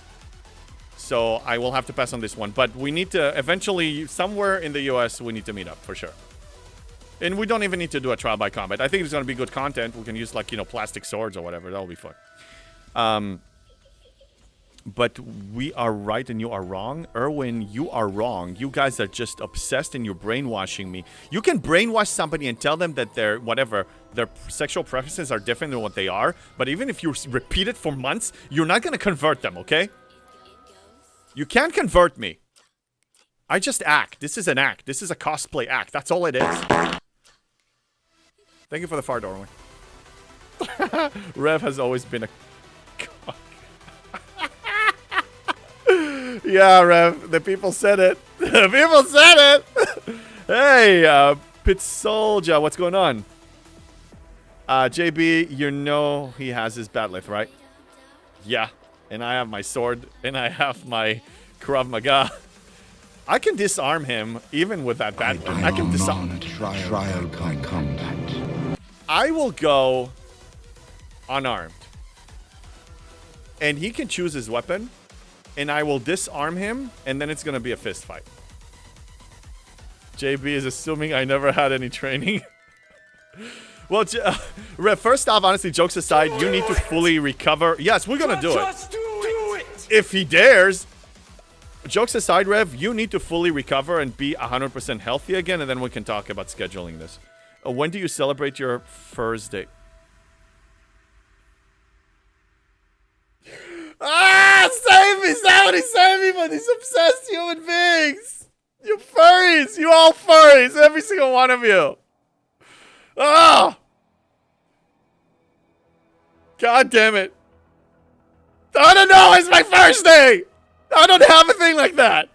So I will have to pass on this one. But we need to, eventually, somewhere in the US, we need to meet up, for sure. And we don't even need to do a trial by combat. I think it's going to be good content. We can use, like, plastic swords or whatever. That'll be fun. But we are right and you are wrong. Erwin, you are wrong. You guys are just obsessed and you're brainwashing me. You can brainwash somebody and tell them that their sexual preferences are different than what they are. But even if you repeat it for months, you're not going to convert them, okay? You can't convert me. I just act. This is an act. This is a cosplay act. That's all it is. Thank you for the fart, Erwin. Rev has always been a... Yeah, Rev, the people said it. The people said it. Hey, Pit Soldier, what's going on? JB, you know he has his batleth, right? Yeah, and I have my sword, and I have my Krav Maga. I can disarm him, even with that batleth. I can disarm. Trial by combat. I will go unarmed. And he can choose his weapon. And I will disarm him, and then it's going to be a fist fight. JB is assuming I never had any training. Well, first off, honestly, jokes aside, you need to fully recover. Yes, we're going to do it. Just do it! If he dares. Jokes aside, Rev, you need to fully recover and be 100% healthy again, and then we can talk about scheduling this. When do you celebrate your first day? Ah, save me! Somebody save me from these obsessed human beings! You furries! You all furries! Every single one of you! Oh! God damn it. I don't know! It's my first day! I don't have a thing like that!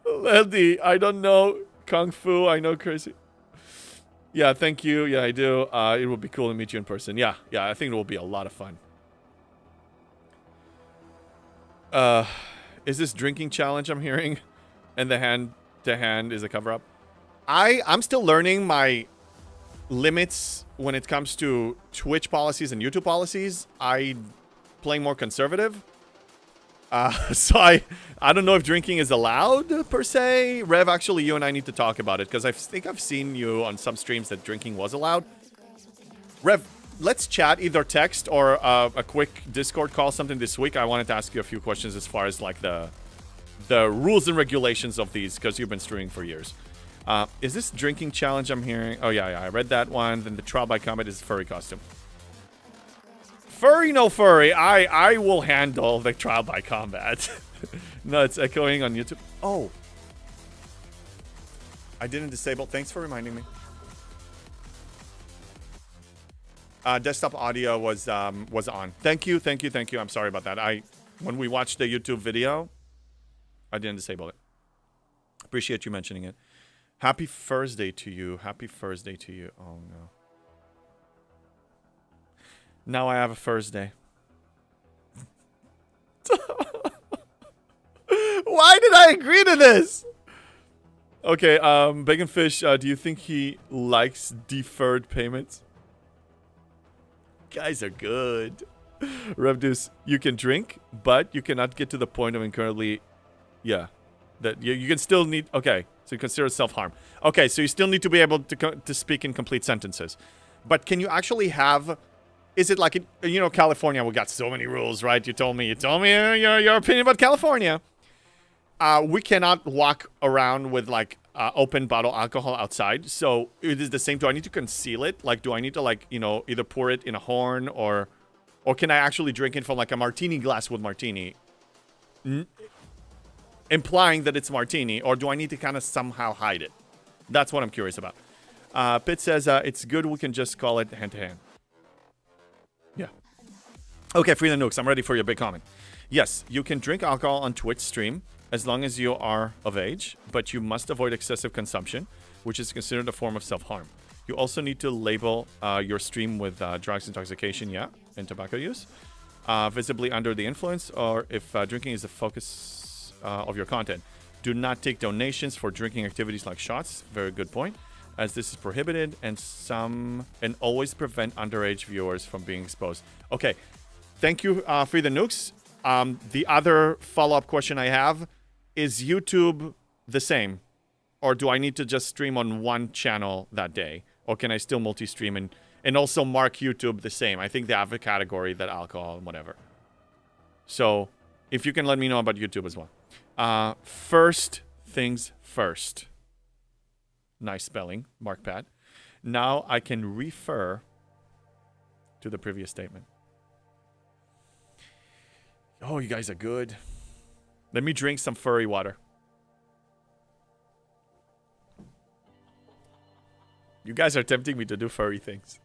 Lefty, I don't know Kung Fu. I know crazy. Yeah, thank you. Yeah, I do. It would be cool to meet you in person. Yeah, I think it will be a lot of fun. Is this drinking challenge I'm hearing? And the hand-to-hand is a cover-up? I'm still learning my limits when it comes to Twitch policies and YouTube policies. I'm playing more conservative. So I don't know if drinking is allowed, per se. Rev, actually, you and I need to talk about it, because I think I've seen you on some streams that drinking was allowed. Rev, let's chat, either text or a quick Discord call, something this week. I wanted to ask you a few questions as far as, like, the rules and regulations of these, because you've been streaming for years. Is this drinking challenge I'm hearing? Oh, yeah, I read that one. Then the trial by combat is furry costume. Furry, no furry. I will handle the trial by combat. No, it's echoing on YouTube. Oh. I didn't disable. Thanks for reminding me. Desktop audio was on. Thank you. I'm sorry about that. When we watched the YouTube video, I didn't disable it. Appreciate you mentioning it. Happy Thursday to you. Happy Thursday to you. Oh, no. Now I have a Thursday. Why did I agree to this? Okay, Bacon Fish, do you think he likes deferred payments? Guys are good. Revdus, you can drink, but you cannot get to the point of incurably... Yeah. That you can still need... Okay, so you consider self-harm. Okay, so you still need to be able to speak in complete sentences. But can you actually have... Is it like, you know, California, we got so many rules, right? You told me your opinion about California. We cannot walk around with, like, open bottle alcohol outside. So it is the same. Do I need to conceal it? Like, do I need to, like, you know, either pour it in a horn or can I actually drink it from, like, a martini glass with martini? Implying that it's martini, or do I need to kind of somehow hide it? That's what I'm curious about. Pitt says, it's good we can just call it hand-to-hand. Yeah. Okay, Free the Nukes, I'm ready for your big comment. Yes, you can drink alcohol on Twitch stream as long as you are of age, but you must avoid excessive consumption, which is considered a form of self-harm. You also need to label your stream with drugs, intoxication, yeah, and tobacco use, visibly under the influence, or if drinking is the focus of your content. Do not take donations for drinking activities like shots. Very good point. As this is prohibited, and always prevent underage viewers from being exposed. Okay, thank you for the nukes. The other follow-up question I have, is YouTube the same? Or do I need to just stream on one channel that day? Or can I still multi-stream and also mark YouTube the same? I think they have a category that alcohol and whatever. So, if you can let me know about YouTube as well. First things first. Nice spelling, MarkPad. Now I can refer to the previous statement. Oh, you guys are good. Let me drink some furry water. You guys are tempting me to do furry things.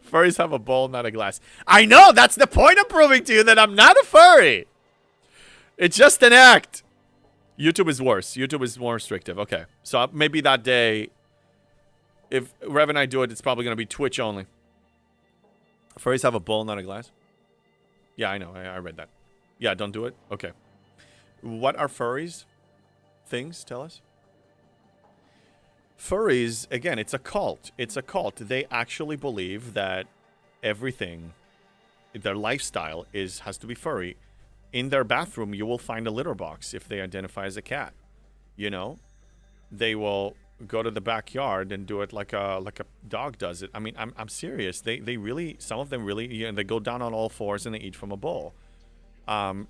Furries have a bowl, not a glass. I know! That's the point I'm proving to you, that I'm not a furry! It's just an act. YouTube is worse. YouTube is more restrictive. Okay. So maybe that day, if Rev and I do it, it's probably going to be Twitch only. Furries have a bowl, not a glass? Yeah, I know. I read that. Yeah, don't do it? Okay. What are furries? Things? Tell us. Furries, again, it's a cult. It's a cult. They actually believe that everything, their lifestyle has to be furry. In their bathroom, you will find a litter box if they identify as a cat. You know? They will go to the backyard and do it like a dog does it. I mean, I'm serious. They really, some of them really, you know, they go down on all fours and they eat from a bowl.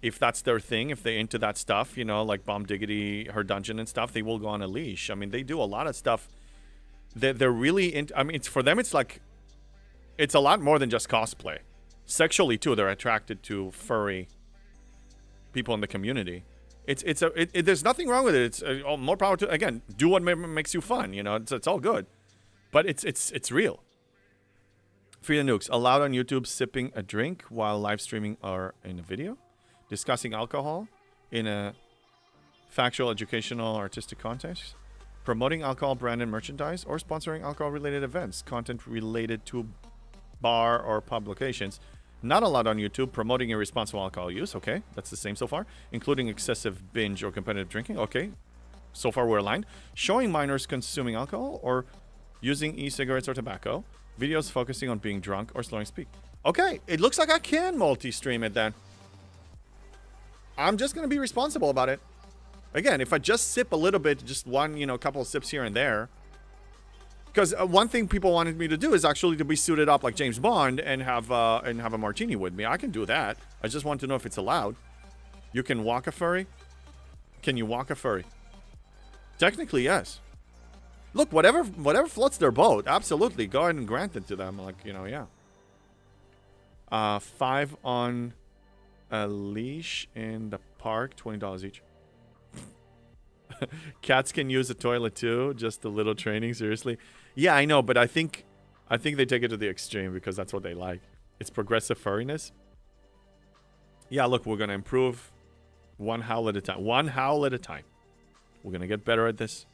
If that's their thing, if they're into that stuff, you know, like Bomb Diggity, Her Dungeon and stuff, they will go on a leash. I mean, they do a lot of stuff they're really into. I mean, it's for them. It's like, it's a lot more than just cosplay. Sexually too, they're attracted to furry people in the community. There's nothing wrong with it. It's more power to, again, do what makes you fun. You know, it's all good, but it's real. Frida Nukes, allowed on YouTube sipping a drink while live streaming or in a video, discussing alcohol in a factual, educational, artistic context, promoting alcohol branded merchandise, or sponsoring alcohol-related events, content related to bar or pub locations. Not allowed on YouTube, promoting irresponsible alcohol use. Okay, that's the same so far. Including excessive binge or competitive drinking. Okay, so far we're aligned. Showing minors consuming alcohol or using e-cigarettes or tobacco. Videos focusing on being drunk or slurring speak. Okay, it looks like I can multi-stream it then. I'm just going to be responsible about it. Again, if I just sip a little bit, just one, you know, couple of sips here and there. Because one thing people wanted me to do is actually to be suited up like James Bond and have a martini with me. I can do that. I just want to know if it's allowed. You can walk a furry? Can you walk a furry? Technically, yes. Look, whatever floats their boat, absolutely. Go ahead and grant it to them. Like, you know, yeah. 5 on a leash in the park, $20 each. Cats can use a toilet too. Just a little training, seriously. Yeah, I know, but I think they take it to the extreme because that's what they like. It's progressive furriness. Yeah, look, we're gonna improve one howl at a time. One howl at a time. We're gonna get better at this.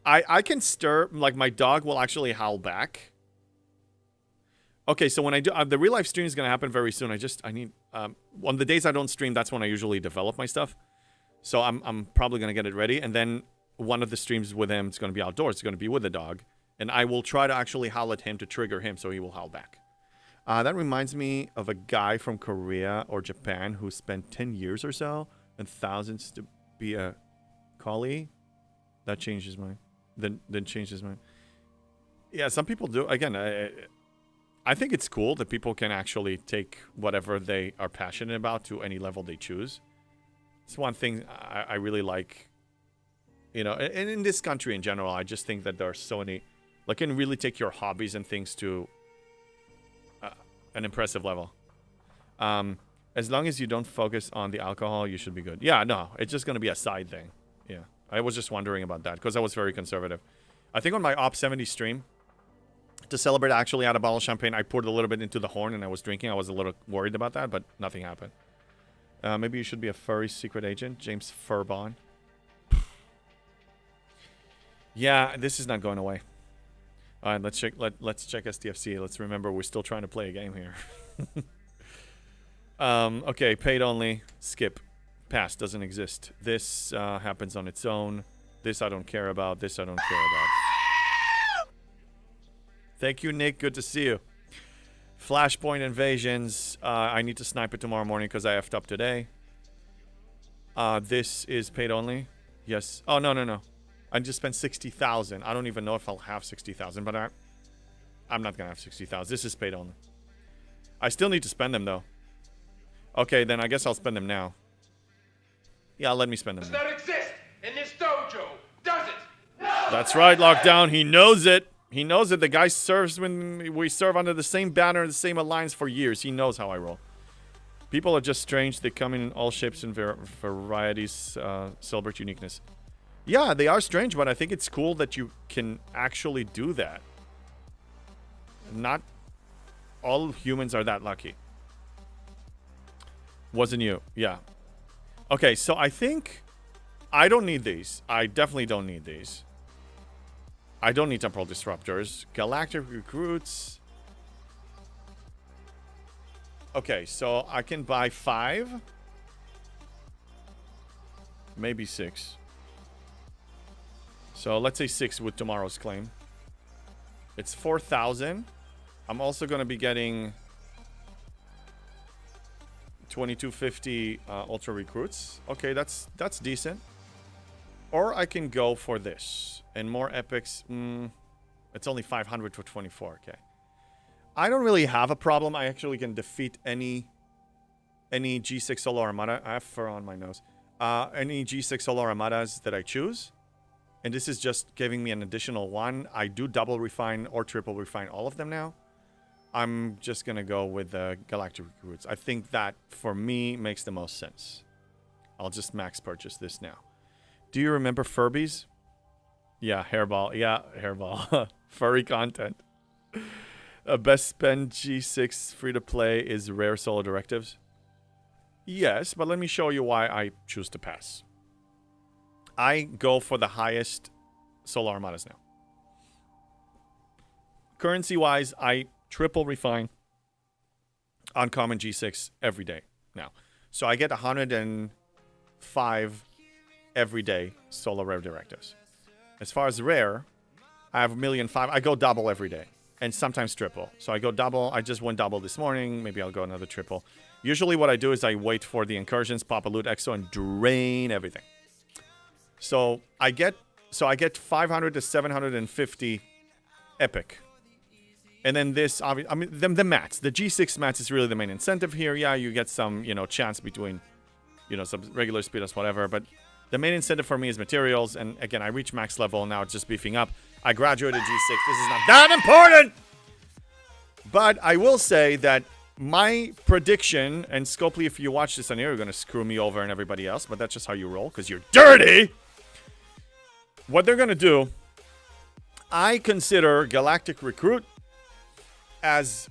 I can stir, like my dog will actually howl back. Okay, so when I do, the real life stream is gonna happen very soon. I need, on the days I don't stream, that's when I usually develop my stuff. So I'm probably gonna get it ready, and then one of the streams with him is gonna be outdoors. It's gonna be with the dog, and I will try to actually howl at him to trigger him, so he will howl back. That reminds me of a guy from Korea or Japan who spent 10 years or so and thousands to be a collie. That changed his mind. Then changed his mind. Yeah, some people do. Again, I think it's cool that people can actually take whatever they are passionate about to any level they choose. It's one thing I really like, you know, and in this country in general, I just think that there are so many, like, can really take your hobbies and things to an impressive level. As long as you don't focus on the alcohol, you should be good. Yeah, no, it's just going to be a side thing. Yeah, I was just wondering about that because I was very conservative. I think on my Op 70 stream, to celebrate, I actually had a bottle of champagne. I poured a little bit into the horn and I was drinking. I was a little worried about that, but nothing happened. Maybe you should be a furry secret agent. James Furbon. Yeah, this is not going away. All right, let's check. Let's check STFC. Let's remember we're still trying to play a game here. Okay, paid only. Skip. Pass doesn't exist. This happens on its own. This I don't care about. This I don't care about. Thank you, Nick. Good to see you. Flashpoint invasions. I need to snipe it tomorrow morning because I effed up today. This is paid only. Yes. Oh, no. I just spent 60,000. I don't even know if I'll have 60,000, but I'm not going to have 60,000. This is paid only. I still need to spend them, though. Okay, then I guess I'll spend them now. Yeah, let me spend them now. Does not exist in this dojo, does it? No! That's right, Lockdown. He knows it. He knows it. The guy serves when we serve under the same banner, the same alliance for years. He knows how I roll. People are just strange. They come in all shapes and varieties, celebrate uniqueness. Yeah, they are strange, but I think it's cool that you can actually do that. Not all humans are that lucky. Wasn't you? Yeah. Okay, so I think I don't need these. I definitely don't need these. I don't need temporal disruptors. Galactic recruits. Okay, so I can buy 5. Maybe 6. So let's say 6 with tomorrow's claim. It's 4,000. I'm also going to be getting 2250 ultra recruits. Okay, that's decent. Or I can go for this. And more epics. It's only 500 to 24. Okay. I don't really have a problem. I actually can defeat any G6 Solar Armada. I have fur on my nose. Any G6 Solar Armadas that I choose. And this is just giving me an additional one. I do double refine or triple refine all of them now. I'm just going to go with the Galactic Recruits. I think that, for me, makes the most sense. I'll just max purchase this now. Do you remember Furbies? Yeah, hairball. Yeah, hairball. Furry content. Best spend G6 free-to-play is rare solo directives. Yes, but let me show you why I choose to pass. I go for the highest Solar Armadas now. Currency-wise, I triple refine uncommon G6 every day now. So I get 105 every day Solar Rare Directives. As far as rare, I have 1,000,005. I go double every day. And sometimes triple. So I go double. I just went double this morning. Maybe I'll go another triple. Usually what I do is I wait for the incursions, pop a loot exo, and drain everything. So I get 500 to 750 epic. And then this, I mean, the mats. The G6 mats is really the main incentive here. Yeah, you get some, chance between, some regular speed ups, whatever. But the main incentive for me is materials. And again, I reach max level. Now it's just beefing up. I graduated G6. This is not that important. But I will say that my prediction, and Scopely, if you watch this on here, you're going to screw me over and everybody else. But that's just how you roll, because you're dirty. What they're going to do, I consider Galactic Recruit as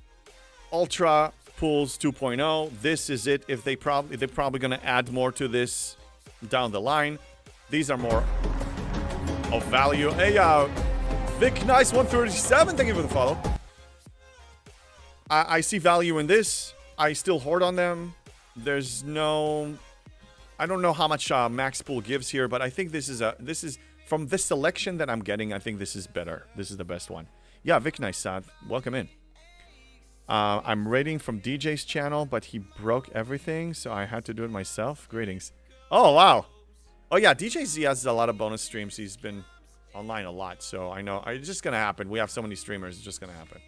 Ultra Pools 2.0. This is it. If they're probably going to add more to this down the line. These are more of value. Hey, Vic Nice 137, thank you for the follow. I see value in this. I still hoard on them. There's no, I don't know how much max pool gives here, but I think this is from this selection that I'm getting. I think this is better. This is the best one. Yeah, Vic Nice, welcome in. I'm raiding from DJ's channel, but he broke everything, so I had to do it myself. Greetings. Oh wow. Oh yeah, DJ Z has a lot of bonus streams. He's been online a lot, so I know it's just gonna happen. We have so many streamers, it's just gonna happen.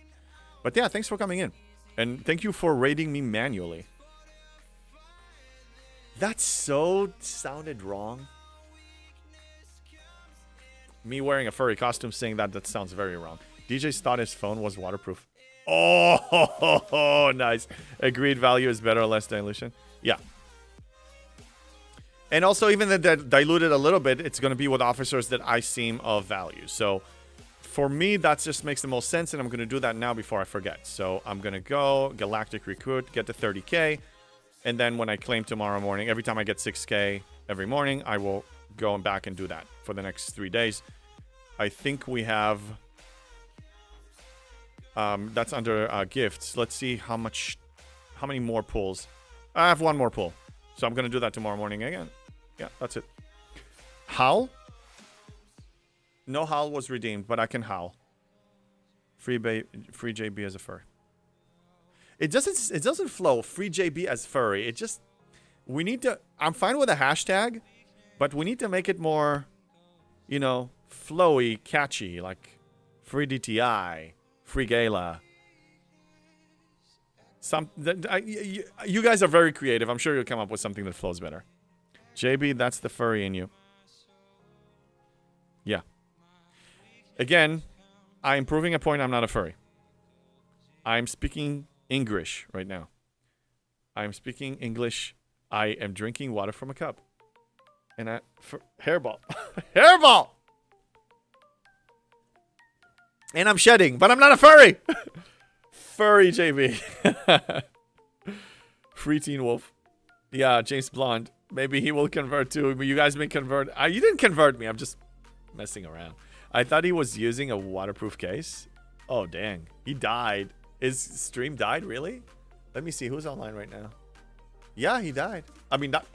But yeah, thanks for coming in, and thank you for raiding me manually. That so sounded wrong. Me wearing a furry costume saying that sounds very wrong. DJ thought his phone was waterproof. Oh, nice. Agreed, value is better or less dilution. Yeah. And also, even that diluted a little bit, it's going to be with officers that I seem of value. So, for me, that just makes the most sense, and I'm going to do that now before I forget. So, I'm going to go Galactic Recruit, get to 30K, and then when I claim tomorrow morning, every time I get 6K every morning, I will go back and do that for the next 3 days. I think we have... that's under gifts. Let's see how many more pulls. I have one more pull. So I'm going to do that tomorrow morning again. Yeah, that's it. Howl? No howl was redeemed, but I can howl. Free JB as a furry. It doesn't flow. Free JB as furry. It just... We need to... I'm fine with a hashtag, but we need to make it more, flowy, catchy. Like, free DTI. Free Gala. You guys are very creative. I'm sure you'll come up with something that flows better. JB, that's the furry in you. Yeah. Again, I'm proving a point I'm not a furry. I'm speaking English right now. I'm speaking English. I am drinking water from a cup. And hairball. Hairball! And I'm shedding, but I'm not a furry. Furry JB. Free Teen Wolf. Yeah, James Blonde. Maybe he will convert too. But you guys may convert. You didn't convert me. I'm just messing around. I thought he was using a waterproof case. Oh, dang. He died. His stream died? Really? Let me see. Who's online right now? Yeah, he died. I mean, not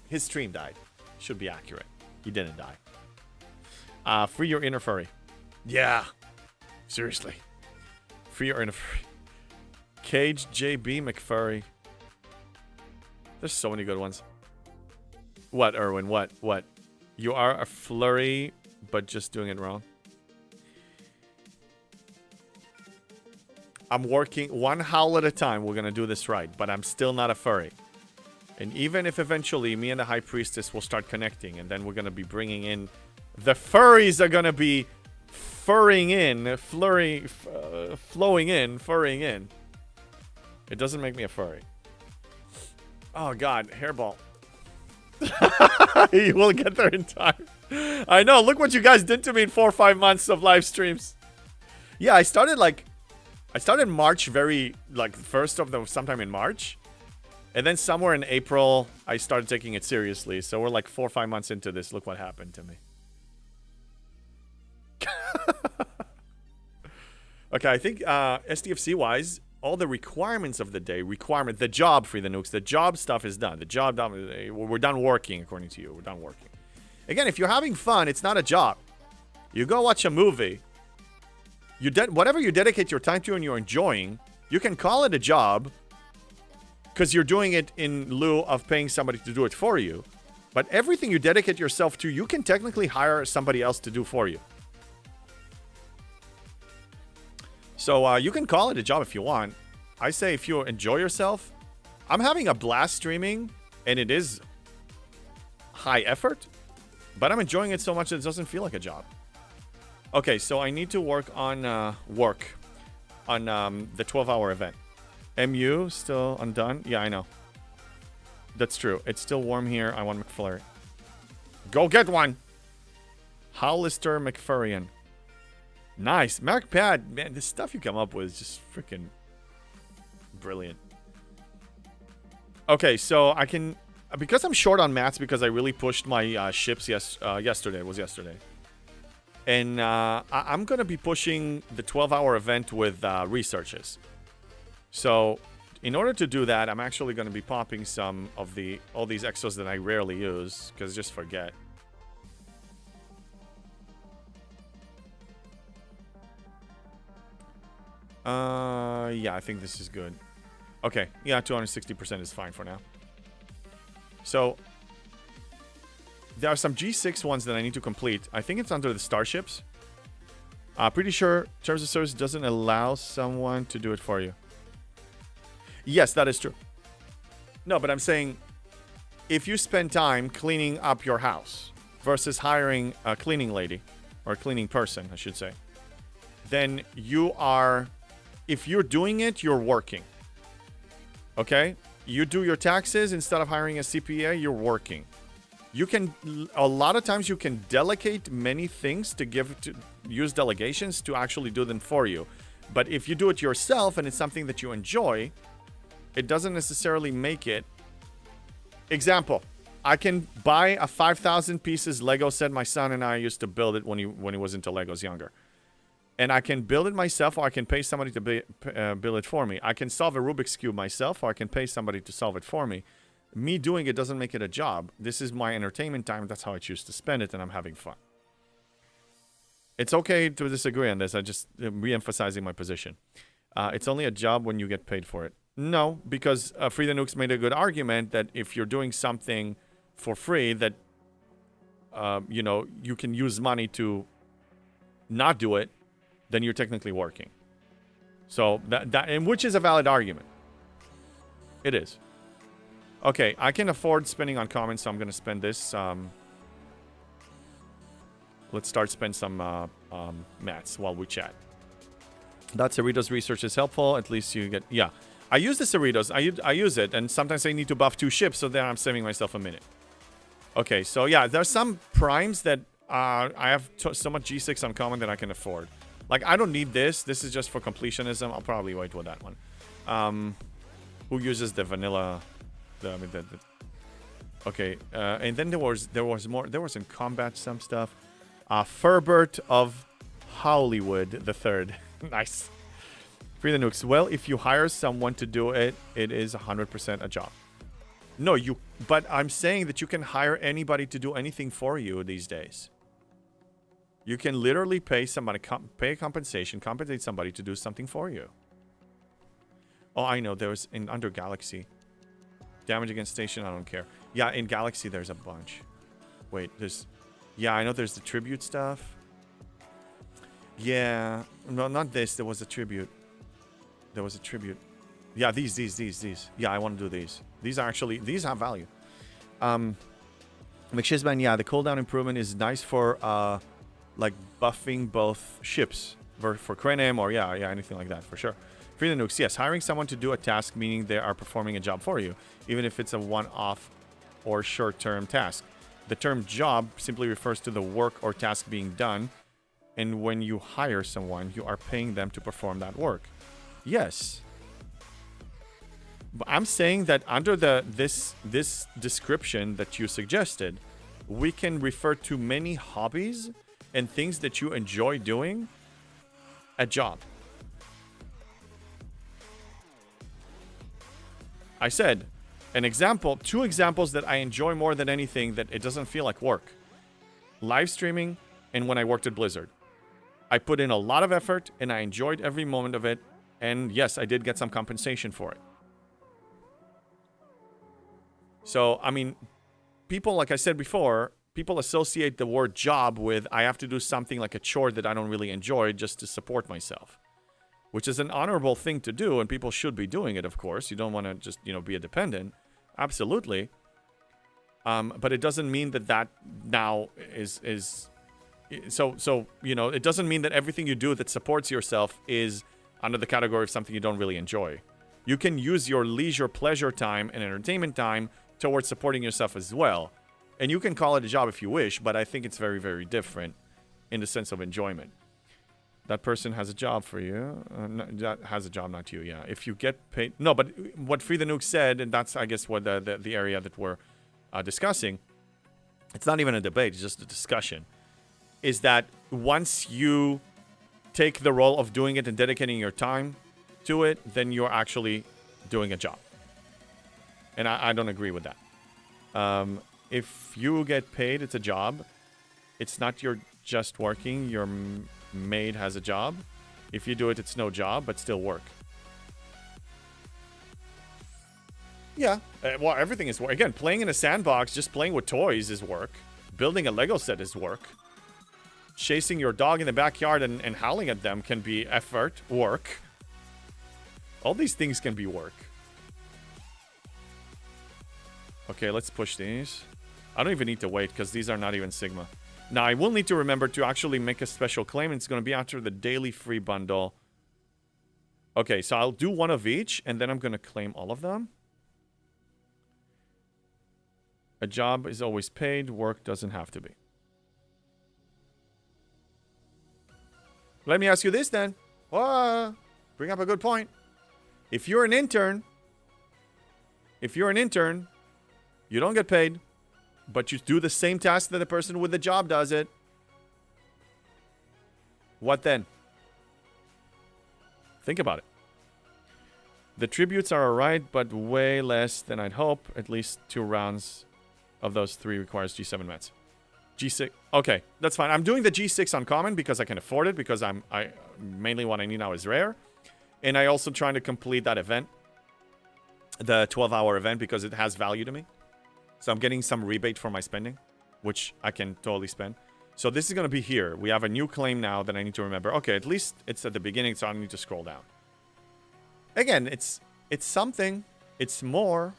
his stream died. Should be accurate. He didn't die. Free your inner furry. Yeah. Seriously. Free your inner furry. Cage JB McFurry. There's so many good ones. What, Erwin? What? You are a flurry, but just doing it wrong. I'm working one howl at a time. We're going to do this right, but I'm still not a furry. And even if eventually me and the High Priestess will start connecting, and then we're going to be bringing in The furries are gonna be flowing in. It doesn't make me a furry. Oh god, hairball. You will get there in time. I know, look what you guys did to me in 4 or 5 months of live streams. Yeah, I started March first of the sometime in March. And then somewhere in April, I started taking it seriously. So we're like 4 or 5 months into this. Look what happened to me. Okay, I think SDFC-wise, all the requirements of the day, the job, Free the Nukes, the job stuff is done. The job done, we're done working, according to you. We're done working. Again, if you're having fun, it's not a job. You go watch a movie. Whatever you dedicate your time to and you're enjoying, you can call it a job because you're doing it in lieu of paying somebody to do it for you. But everything you dedicate yourself to, you can technically hire somebody else to do for you. So you can call it a job if you want. I say if you enjoy yourself. I'm having a blast streaming, and it is high effort, but I'm enjoying it so much that it doesn't feel like a job. Okay, so I need to work on the 12-hour event. MU still undone? Yeah, I know. That's true. It's still warm here. I want McFlurry. Go get one! Hollister McFurrian. Nice. MacPad. Man, this stuff you come up with is just freaking brilliant. Okay, so I can... Because I'm short on mats, because I really pushed my ships yesterday. It was yesterday. And I'm going to be pushing the 12-hour event with researches. So, in order to do that, I'm actually going to be popping some of all these exos that I rarely use, because I just forget. Yeah, I think this is good. Okay, yeah, 260% is fine for now. So, there are some G6 ones that I need to complete. I think it's under the starships. Pretty sure Terms of Service doesn't allow someone to do it for you. Yes, that is true. No, but I'm saying, if you spend time cleaning up your house versus hiring a cleaning lady, or a cleaning person, I should say, then you are... If you're doing it, you're working. Okay? You do your taxes instead of hiring a CPA, you're working. You can... A lot of times you can delegate many things use delegations to actually do them for you. But if you do it yourself and it's something that you enjoy, it doesn't necessarily make it... Example. I can buy a 5,000 pieces Lego set. My son and I used to build it when he was into Legos younger. And I can build it myself, or I can pay somebody to build it for me. I can solve a Rubik's Cube myself, or I can pay somebody to solve it for me. Me doing it doesn't make it a job. This is my entertainment time. That's how I choose to spend it, and I'm having fun. It's okay to disagree on this. I just re-emphasizing my position. It's only a job when you get paid for it. No, because Free the Nukes made a good argument that if you're doing something for free, that you can use money to not do it, then you're technically working. So and which is a valid argument. It is. Okay, I can afford spending on comments, so I'm going to spend this. Let's spend some mats while we chat. That Cerritos research is helpful. At least you get... Yeah, I use the Cerritos. I use it, and sometimes I need to buff 2 ships, so then I'm saving myself a minute. Okay, so yeah, there's some primes that I have so much G6 uncommon that I can afford. Like, I don't need this. This is just for completionism. I'll probably wait with that one. Who uses the vanilla... Okay, and then there was more. There was in combat some stuff. Furbert of Hollywood the Third. Nice. Free the Nukes. Well, if you hire someone to do it, it is 100% a job. No, but I'm saying that you can hire anybody to do anything for you these days. You can literally pay somebody, pay compensation, compensate somebody to do something for you. Oh, I know. There was under Galaxy. Damage against station, I don't care. Yeah, in Galaxy, there's a bunch. Wait, there's... Yeah, I know there's the tribute stuff. Yeah. No, not this. There was a tribute. There was a tribute. Yeah, these. Yeah, I want to do these. These are actually... These have value. McShizman, yeah, the cooldown improvement is nice for like buffing both ships for Krenim or yeah, anything like that for sure. Free the nukes, yes, hiring someone to do a task meaning they are performing a job for you, even if it's a one-off or short-term task. The term job simply refers to the work or task being done, and when you hire someone, you are paying them to perform that work. Yes. But I'm saying that under this description that you suggested, we can refer to many hobbies and things that you enjoy doing a job. I said two examples that I enjoy more than anything that it doesn't feel like work. Live streaming and when I worked at Blizzard. I put in a lot of effort and I enjoyed every moment of it. And yes, I did get some compensation for it. So, I mean, people, like I said before, people associate the word job with I have to do something like a chore that I don't really enjoy just to support myself. Which is an honorable thing to do, and people should be doing it, of course. You don't want to just, be a dependent. Absolutely. But it doesn't mean that now is so, it doesn't mean that everything you do that supports yourself is under the category of something you don't really enjoy. You can use your leisure pleasure time and entertainment time towards supporting yourself as well. And you can call it a job if you wish, but I think it's very, very different in the sense of enjoyment. That person has a job for you. That has a job, not you, yeah. If you get paid... No, but what Free the Nuke said, and that's, I guess, what the area that we're discussing, it's not even a debate, it's just a discussion, is that once you take the role of doing it and dedicating your time to it, then you're actually doing a job. And I don't agree with that. If you get paid, it's a job. It's not your just working. Your maid has a job. If you do it, it's no job, but still work. Yeah. Well, everything is work. Again, playing in a sandbox, just playing with toys is work. Building a Lego set is work. Chasing your dog in the backyard and howling at them can be effort, work. All these things can be work. Okay, let's push these. I don't even need to wait because these are not even Sigma. Now, I will need to remember to actually make a special claim. It's going to be after the daily free bundle. Okay, so I'll do one of each, and then I'm going to claim all of them. A job is always paid. Work doesn't have to be. Let me ask you this then. Bring up a good point. If you're an intern, you don't get paid, but you do the same task that the person with the job does it. What then? Think about it. The tributes are alright, but way less than I'd hope. At least 2 rounds of those 3 requires G7 mets. G6. Okay, that's fine. I'm doing the G6 uncommon because I can afford it, because I mainly what I need now is rare. And I also trying to complete that event, the 12-hour event, because it has value to me. So I'm getting some rebate for my spending, which I can totally spend. So this is going to be here. We have a new claim now that I need to remember. Okay, at least it's at the beginning, so I don't need to scroll down. Again, it's something. It's more.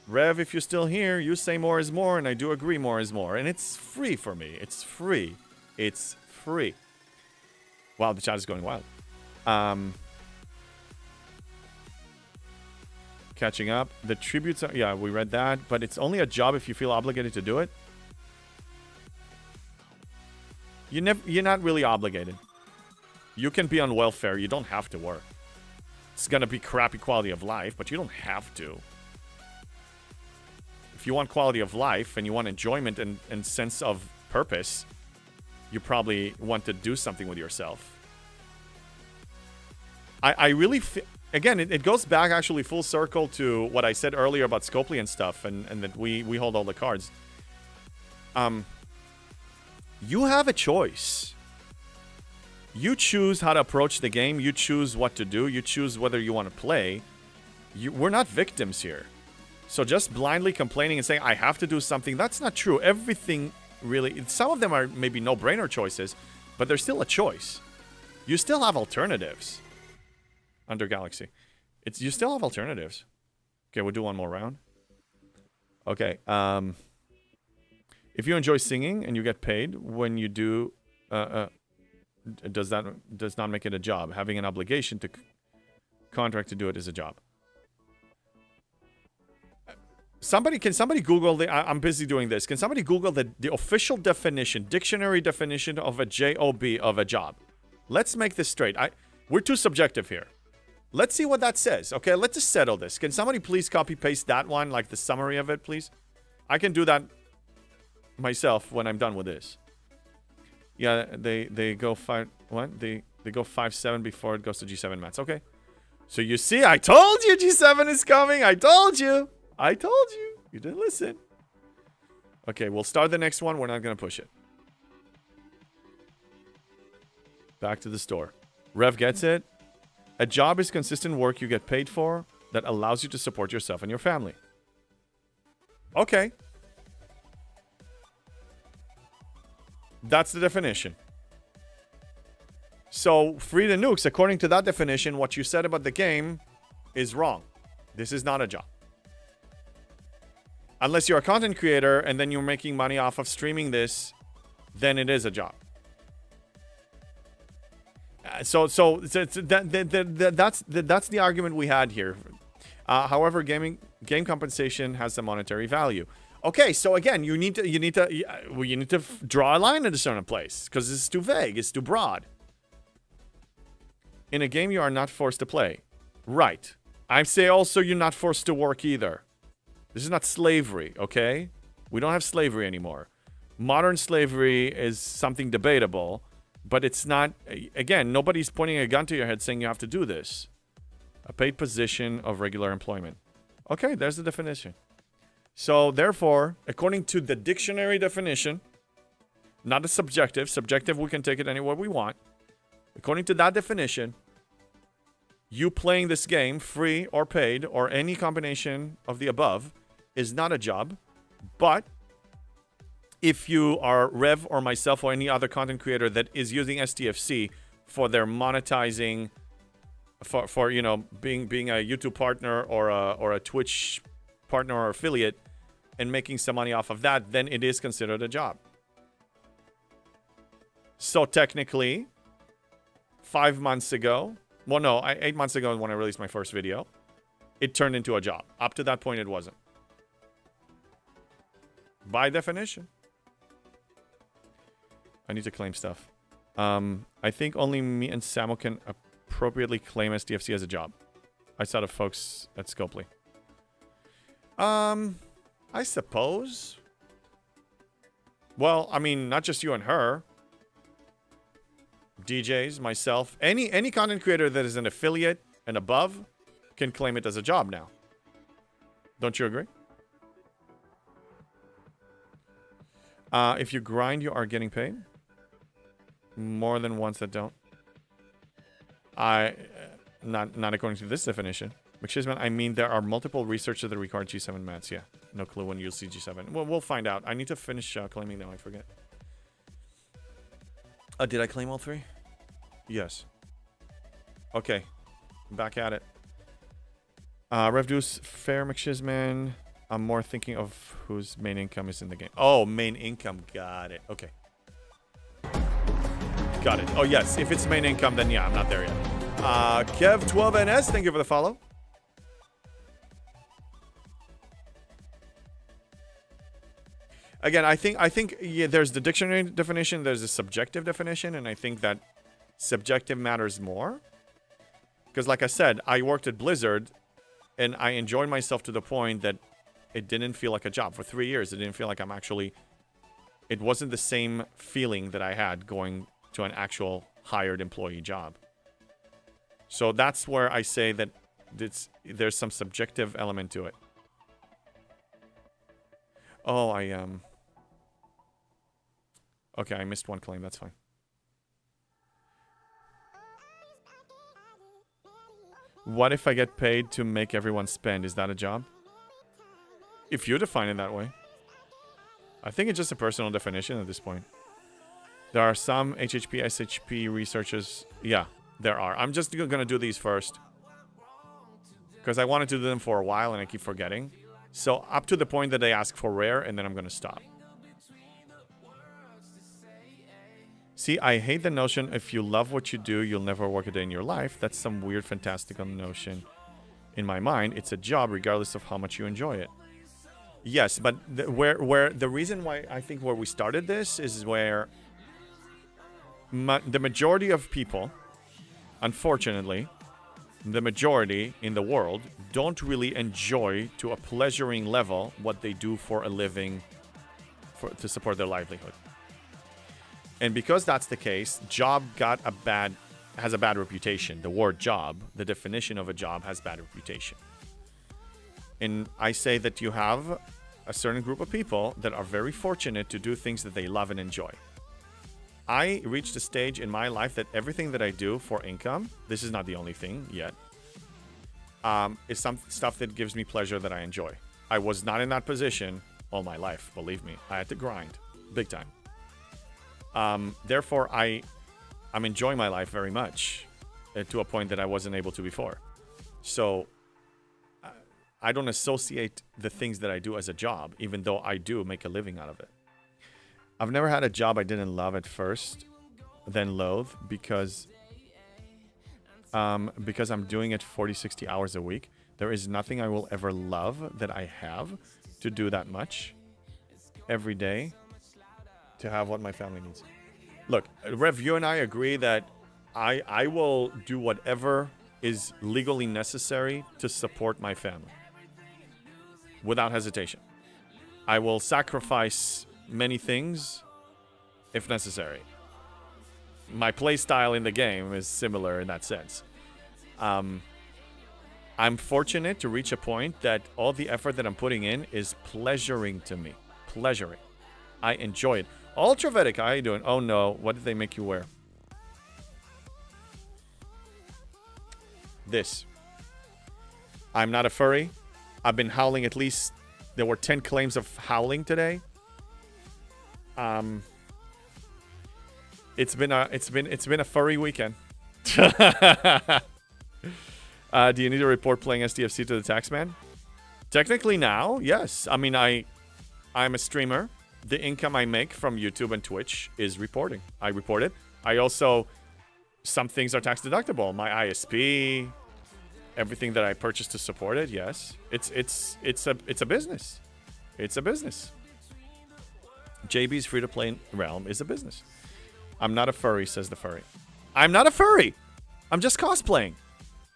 Rev, if you're still here, you say more is more, and I do agree more is more. And it's free for me. It's free. It's free. Wow, the chat is going wild. Catching up. The tributes are... Yeah, we read that. But it's only a job if you feel obligated to do it. You're not really obligated. You can be on welfare. You don't have to work. It's going to be crappy quality of life, but you don't have to. If you want quality of life and you want enjoyment and sense of purpose, you probably want to do something with yourself. I really... Again, it goes back actually full circle to what I said earlier about Scopely and stuff, and that we hold all the cards. You have a choice. You choose how to approach the game. You choose what to do. You choose whether you want to play. We're not victims here. So just blindly complaining and saying, I have to do something, that's not true. Everything really... Some of them are maybe no-brainer choices, but they're still a choice. You still have alternatives. Under Galaxy. You still have alternatives. Okay, we'll do one more round. Okay, If you enjoy singing and you get paid when you do, does not make it a job. Having an obligation to contract to do it is a job. Can somebody Google I'm busy doing this. Can somebody Google the official definition, dictionary definition of a job of a job? Let's make this straight. We're too subjective here. Let's see what that says. Okay, let's just settle this. Can somebody please copy paste that one, like the summary of it, please? I can do that myself when I'm done with this. Yeah, they go 5 what? They go 5-7 before it goes to G7 mats. Okay. So you see, I told you G7 is coming. I told you. I told you. You didn't listen. Okay, we'll start the next one. We're not going to push it. Back to the store. Rev gets it. A job is consistent work you get paid for that allows you to support yourself and your family. Okay. That's the definition. So, Free the Nukes, according to that definition, what you said about the game is wrong. This is not a job. Unless you're a content creator and then you're making money off of streaming this, then it is a job. So that's the argument we had here. However, game compensation has a monetary value. Okay, so again, you need to draw a line at a certain place because it's too vague, it's too broad. In a game, you are not forced to play. Right. I say also you're not forced to work either. This is not slavery, okay? We don't have slavery anymore. Modern slavery is something debatable, but it's not, again, nobody's pointing a gun to your head saying you have to do this. A paid position of regular employment. Okay, there's the definition. So, therefore, according to the dictionary definition, not a subjective. Subjective, we can take it anywhere we want. According to that definition, you playing this game, free or paid, or any combination of the above, is not a job. But if you are Rev or myself or any other content creator that is using STFC for their monetizing, for you know, being a YouTube partner or a Twitch partner or affiliate and making some money off of that, then it is considered a job. So technically, 5 months ago, well, no, 8 months ago when I released my first video, it turned into a job. Up to that point, it wasn't. By definition. I need to claim stuff. I think only me and Samuel can appropriately claim STFC as a job. I saw the folks at Scopely. I suppose. Well, I mean, not just you and her. DJs, myself, any content creator that is an affiliate and above can claim it as a job now. Don't you agree? If you grind, you are getting paid. More than ones that don't. Not according to this definition. McShizman, I mean, there are multiple researchers that require G7 mats. Yeah, no clue when you'll see G7. Well, we'll find out. I need to finish claiming them. I forget. Did I claim all three? Yes. Okay. Back at it. Revduce, fair McShizman. I'm more thinking of whose main income is in the game. Oh, main income. Got it. Okay. Got it. Oh, yes. If it's main income, then yeah, I'm not there yet. Kev12NS, thank you for the follow. Again, I think yeah, there's the dictionary definition, there's a subjective definition, and I think that subjective matters more. Because like I said, I worked at Blizzard, and I enjoyed myself to the point that it didn't feel like a job. For 3 years, it didn't feel like I'm actually... It wasn't the same feeling that I had going to an actual hired employee job. So that's where I say that there's some subjective element to it. Oh, Okay, I missed one claim. That's fine. What if I get paid to make everyone spend? Is that a job? If you define it that way. I think it's just a personal definition at this point. There are some HHP, SHP researchers. Yeah, there are. I'm just going to do these first. Because I wanted to do them for a while and I keep forgetting. So up to the point that they ask for rare, and then I'm going to stop. See, I hate the notion if you love what you do, you'll never work a day in your life. That's some weird, fantastical notion. In my mind, it's a job regardless of how much you enjoy it. Yes, but where the reason why I think where we started this is where the majority of people, unfortunately, the majority in the world don't really enjoy to a pleasuring level what they do for a living to support their livelihood. And because that's the case, job has a bad reputation. The word job, the definition of a job, has bad reputation. And I say that you have a certain group of people that are very fortunate to do things that they love and enjoy. I reached a stage in my life that everything that I do for income, this is not the only thing yet, is some stuff that gives me pleasure that I enjoy. I was not in that position all my life, believe me. I had to grind, big time. Therefore, I'm enjoying my life very much to a point that I wasn't able to before. So I don't associate the things that I do as a job, even though I do make a living out of it. I've never had a job I didn't love at first, then loathe, because I'm doing it 40, 60 hours a week. There is nothing I will ever love that I have to do that much every day to have what my family needs. Look, Rev, you and I agree that I will do whatever is legally necessary to support my family. Without hesitation. I will sacrifice many things if necessary. My play style in the game is similar in that sense. I'm fortunate to reach a point that all the effort that I'm putting in is pleasuring to me. Pleasuring. I enjoy it. Ultravetic, how are you doing? Oh no, what did they make you wear? This. I'm not a furry. I've been howling at least. There were 10 claims of howling today. It's been a furry weekend. Do you need to report playing SDFC to the taxman? Technically now, yes. I mean, I'm a streamer. The income I make from YouTube and Twitch is reporting. I report it. I also, some things are tax deductible. My ISP, everything that I purchase to support it. Yes, it's a business. It's a business. JB's free-to-play realm is a business. I'm not a furry, says the furry. I'm not a furry. I'm just cosplaying.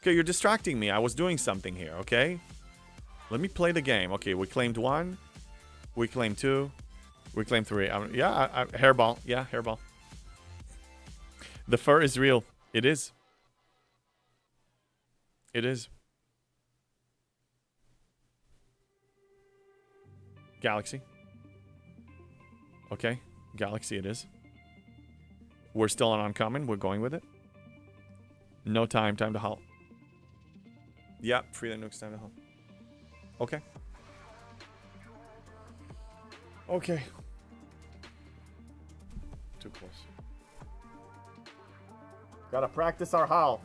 Okay, you're distracting me. I was doing something here, okay? Let me play the game. Okay, we claimed 1. We claimed 2. We claimed 3. Hairball. Yeah, hairball. The fur is real. It is. It is. Galaxy. Okay, Galaxy it is. We're still on uncommon. We're going with it. No time. Time to halt. Yeah, free the nukes. Time to halt. Okay. Okay. Too close. Gotta practice our howl.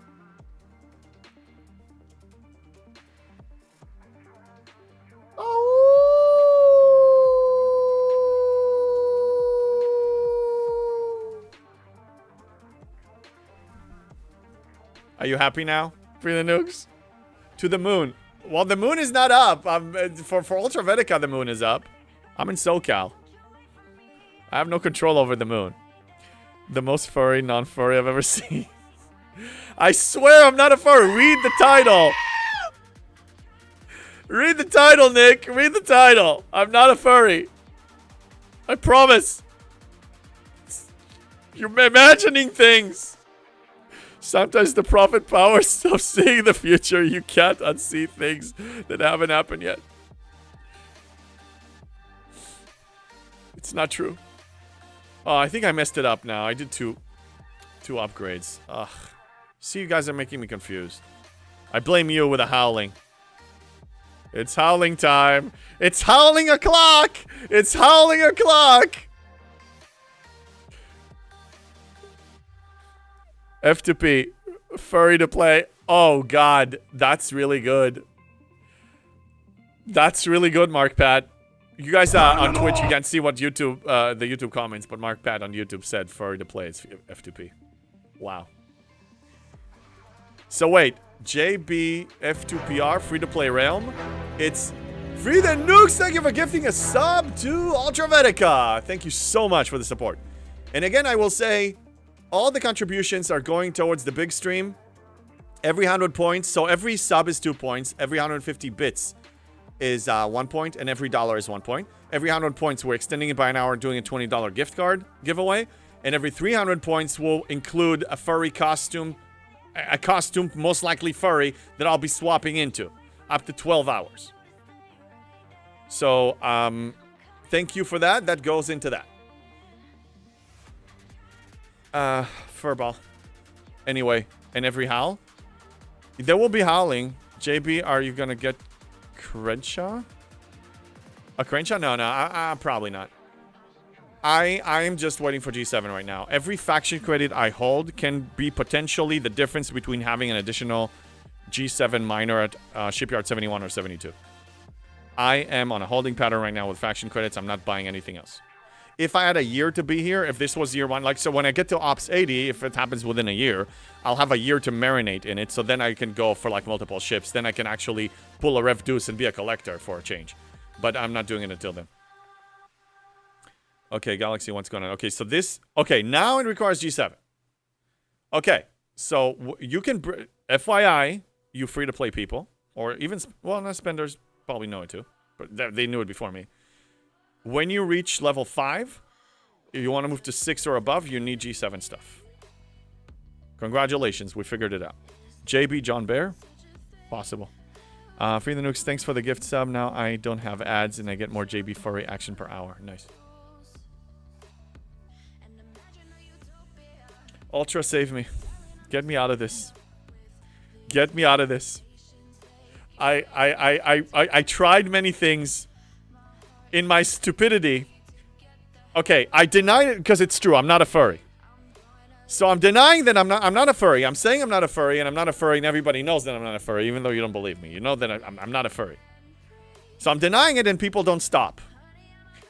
Are you happy now? Free the nukes? To the moon. Well, the moon is not up. For Ultravetica, the moon is up. I'm in SoCal. I have no control over the moon. The most furry, non-furry I've ever seen. I swear I'm not a furry. Read the title. Read the title, Nick. Read the title. I'm not a furry. I promise. You're imagining things. Sometimes the prophet powers of seeing the future. You can't unsee things that haven't happened yet. It's not true. Oh, I think I messed it up now. I did two upgrades. Ugh. See, you guys are making me confused. I blame you with a howling. It's howling time. It's howling o'clock. It's howling o'clock. F2P. Furry to play. Oh, God. That's really good. That's really good, Mark Pat. You guys on Twitch, you can't see what YouTube, the YouTube comments, but Mark Pat on YouTube said furry to play is F2P. Wow. So wait, JB F2PR free to play realm. It's Free the Nukes. Thank you for gifting a sub to Ultravetica. Thank you so much for the support. And again, I will say, all the contributions are going towards the big stream. Every 100 points, so every sub is 2 points. Every 150 bits is 1 point, and every dollar is 1 point. Every 100 points, we're extending it by an hour, doing a $20 gift card giveaway. And every 300 points will include a furry costume, a costume most likely furry, that I'll be swapping into, up to 12 hours. So, thank you for that. That goes into that. Furball. Anyway, and every howl. There will be howling. JB, are you gonna get Crenshaw? A Crenshaw? No, probably not. I'm just waiting for G7 right now. Every faction credit I hold can be potentially the difference between having an additional G7 minor at Shipyard 71 or 72. I am on a holding pattern right now with faction credits. I'm not buying anything else. If I had a year to be here, if this was year 1, like, so when I get to Ops 80, if it happens within a year, I'll have a year to marinate in it, so then I can go for, like, multiple ships. Then I can actually pull a Rev Deuce and be a collector for a change. But I'm not doing it until then. Okay, Galaxy, what's going on? Okay, so this... Okay, now it requires G7. Okay, so you can... FYI, you free-to-play people, or even... Well, no, spenders probably know it too, but they knew it before me. When you reach level 5, if you want to move to 6 or above, you need G7 stuff. Congratulations, we figured it out. JB John Bear? Possible. Free the Nukes, thanks for the gift sub. Now I don't have ads and I get more JB furry action per hour. Nice. Ultra, save me. Get me out of this. Get me out of this. I tried many things. In my stupidity, okay, I deny it because it's true. I'm not a furry. So I'm denying that I'm not a furry. I'm saying I'm not a furry, and I'm not a furry, and everybody knows that I'm not a furry, even though you don't believe me. You know that I'm not a furry. So I'm denying it, and people don't stop.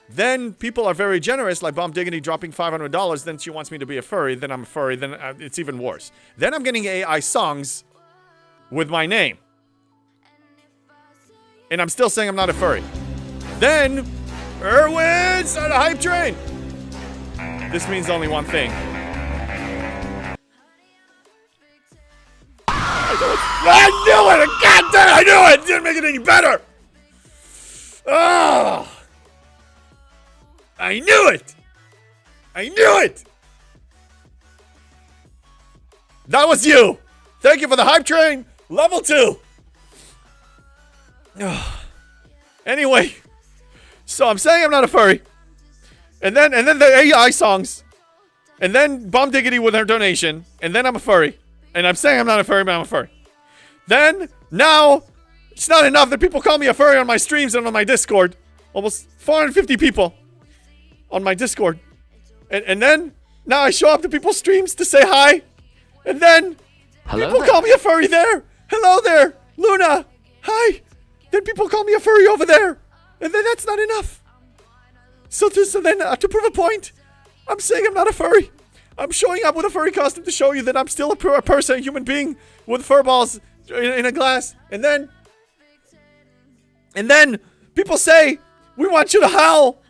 Then people are very generous, like Bomb Diggity dropping $500. Then she wants me to be a furry. Then I'm a furry. Then it's even worse. Then I'm getting AI songs with my name. And I'm still saying I'm not a furry. Then, Erwin's on a hype train. This means only one thing. I knew it! God damn it! I knew it! Didn't make it any better! Oh! I knew it! I knew it! That was you! Thank you for the hype train! Level 2! Anyway. So I'm saying I'm not a furry. And then the AI songs. And then Bomb Diggity with her donation. And then I'm a furry. And I'm saying I'm not a furry, but I'm a furry. Then, now, it's not enough that people call me a furry on my streams and on my Discord. Almost 450 people on my Discord. And then, now I show up to people's streams to say hi. And then, people call me a furry there. Hello there, Luna. Hi. Then people call me a furry over there. And then that's not enough. So then, to prove a point, I'm saying I'm not a furry. I'm showing up with a furry costume to show you that I'm still a person, a human being, with fur balls in a glass. And then people say, we want you to howl.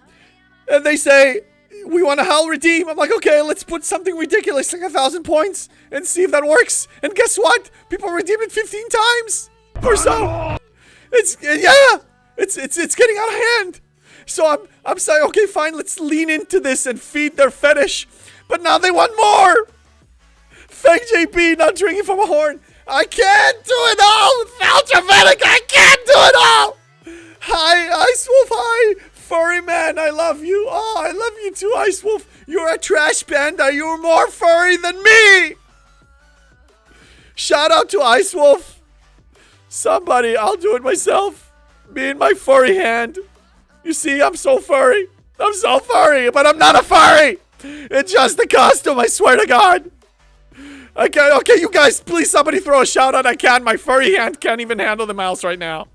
And they say, we want to howl redeem. I'm like, okay, let's put something ridiculous, like 1,000 points, and see if that works. And guess what? People redeemed it 15 times or so. It's getting out of hand. So I'm saying, okay, fine, let's lean into this and feed their fetish. But now they want more. Fake JP not drinking from a horn. I can't do it all. Ultravetic, I can't do it all. Hi, Ice Wolf. Hi, furry man. I love you. Oh, I love you too, Ice Wolf. You're a trash panda. You're more furry than me. Shout out to Ice Wolf. Somebody, I'll do it myself. Me and my furry hand. You see, I'm so furry. I'm so furry, but I'm not a furry. It's just the costume, I swear to God. Okay, you guys, please somebody throw a shout out. I can't. My furry hand can't even handle the mouse right now.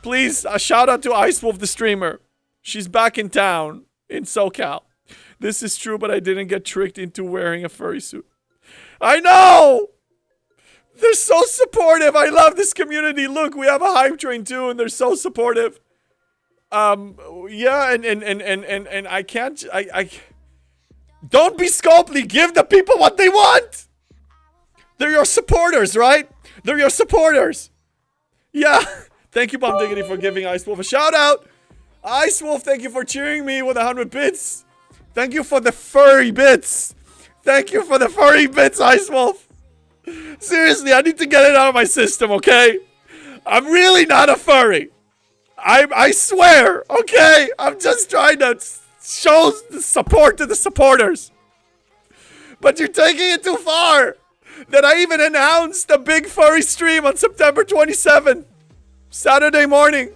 Please, a shout out to Ice Wolf the streamer. She's back in town in SoCal. This is true, but I didn't get tricked into wearing a furry suit. I know! They're so supportive. I love this community. Look, we have a hype train too, and they're so supportive. Yeah, and I can't. I don't be Scopely. Give the people what they want. They're your supporters, right? They're your supporters. Yeah. Thank you, Bomb Diggity, for giving Ice Wolf a shout out. Ice Wolf, thank you for cheering me with 100 bits. Thank you for the furry bits. Thank you for the furry bits, Ice Wolf. Seriously, I need to get it out of my system, okay? I'm really not a furry. I swear, okay? I'm just trying to show the support to the supporters. But you're taking it too far. That I even announced a big furry stream on September 27th. Saturday morning.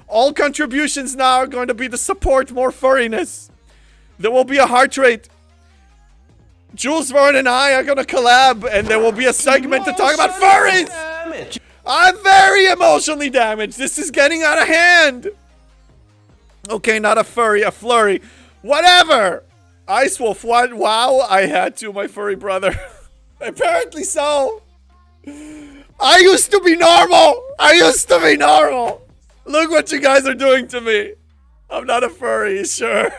All contributions now are going to be to support more furriness. There will be a heart rate. Jules Verne and I are going to collab, and there will be a segment to talk about furries. I'm very emotionally damaged. This is getting out of hand. Okay, not a furry, a flurry. Whatever. Ice Wolf, what? Wow, I had to, my furry brother. Apparently so. I used to be normal. I used to be normal. Look what you guys are doing to me. I'm not a furry, sure.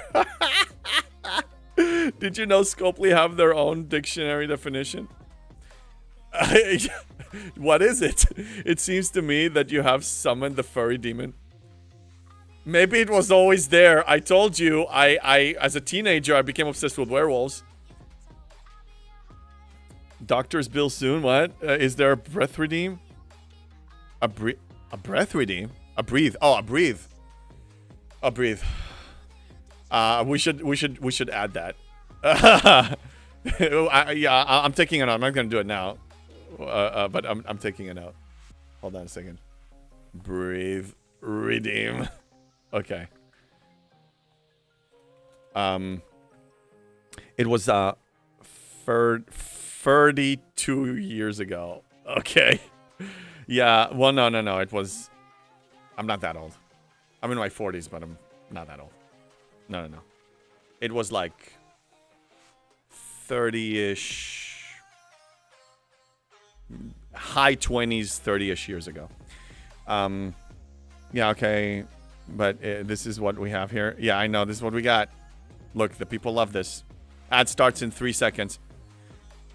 Did you know Scopely have their own dictionary definition? What is it? It seems to me that you have summoned the furry demon. Maybe it was always there. I told you, I as a teenager, I became obsessed with werewolves. Doctor's bill soon. What? Is there a breath redeem? A breath redeem? A breathe. Oh, a breathe. A breathe. We should add that. Yeah, I'm taking it out. I'm not gonna do it now. But I'm taking it out. Hold on a second. Breathe. Redeem. Okay. It was 32 years ago. Okay. Yeah. Well, no. It was. I'm not that old. I'm in my 40s, but I'm not that old. No. It was like 30-ish, high 20s, 30-ish years ago. Yeah, okay. But this is what we have here. Yeah, I know. This is what we got. Look, the people love this. Ad starts in 3 seconds.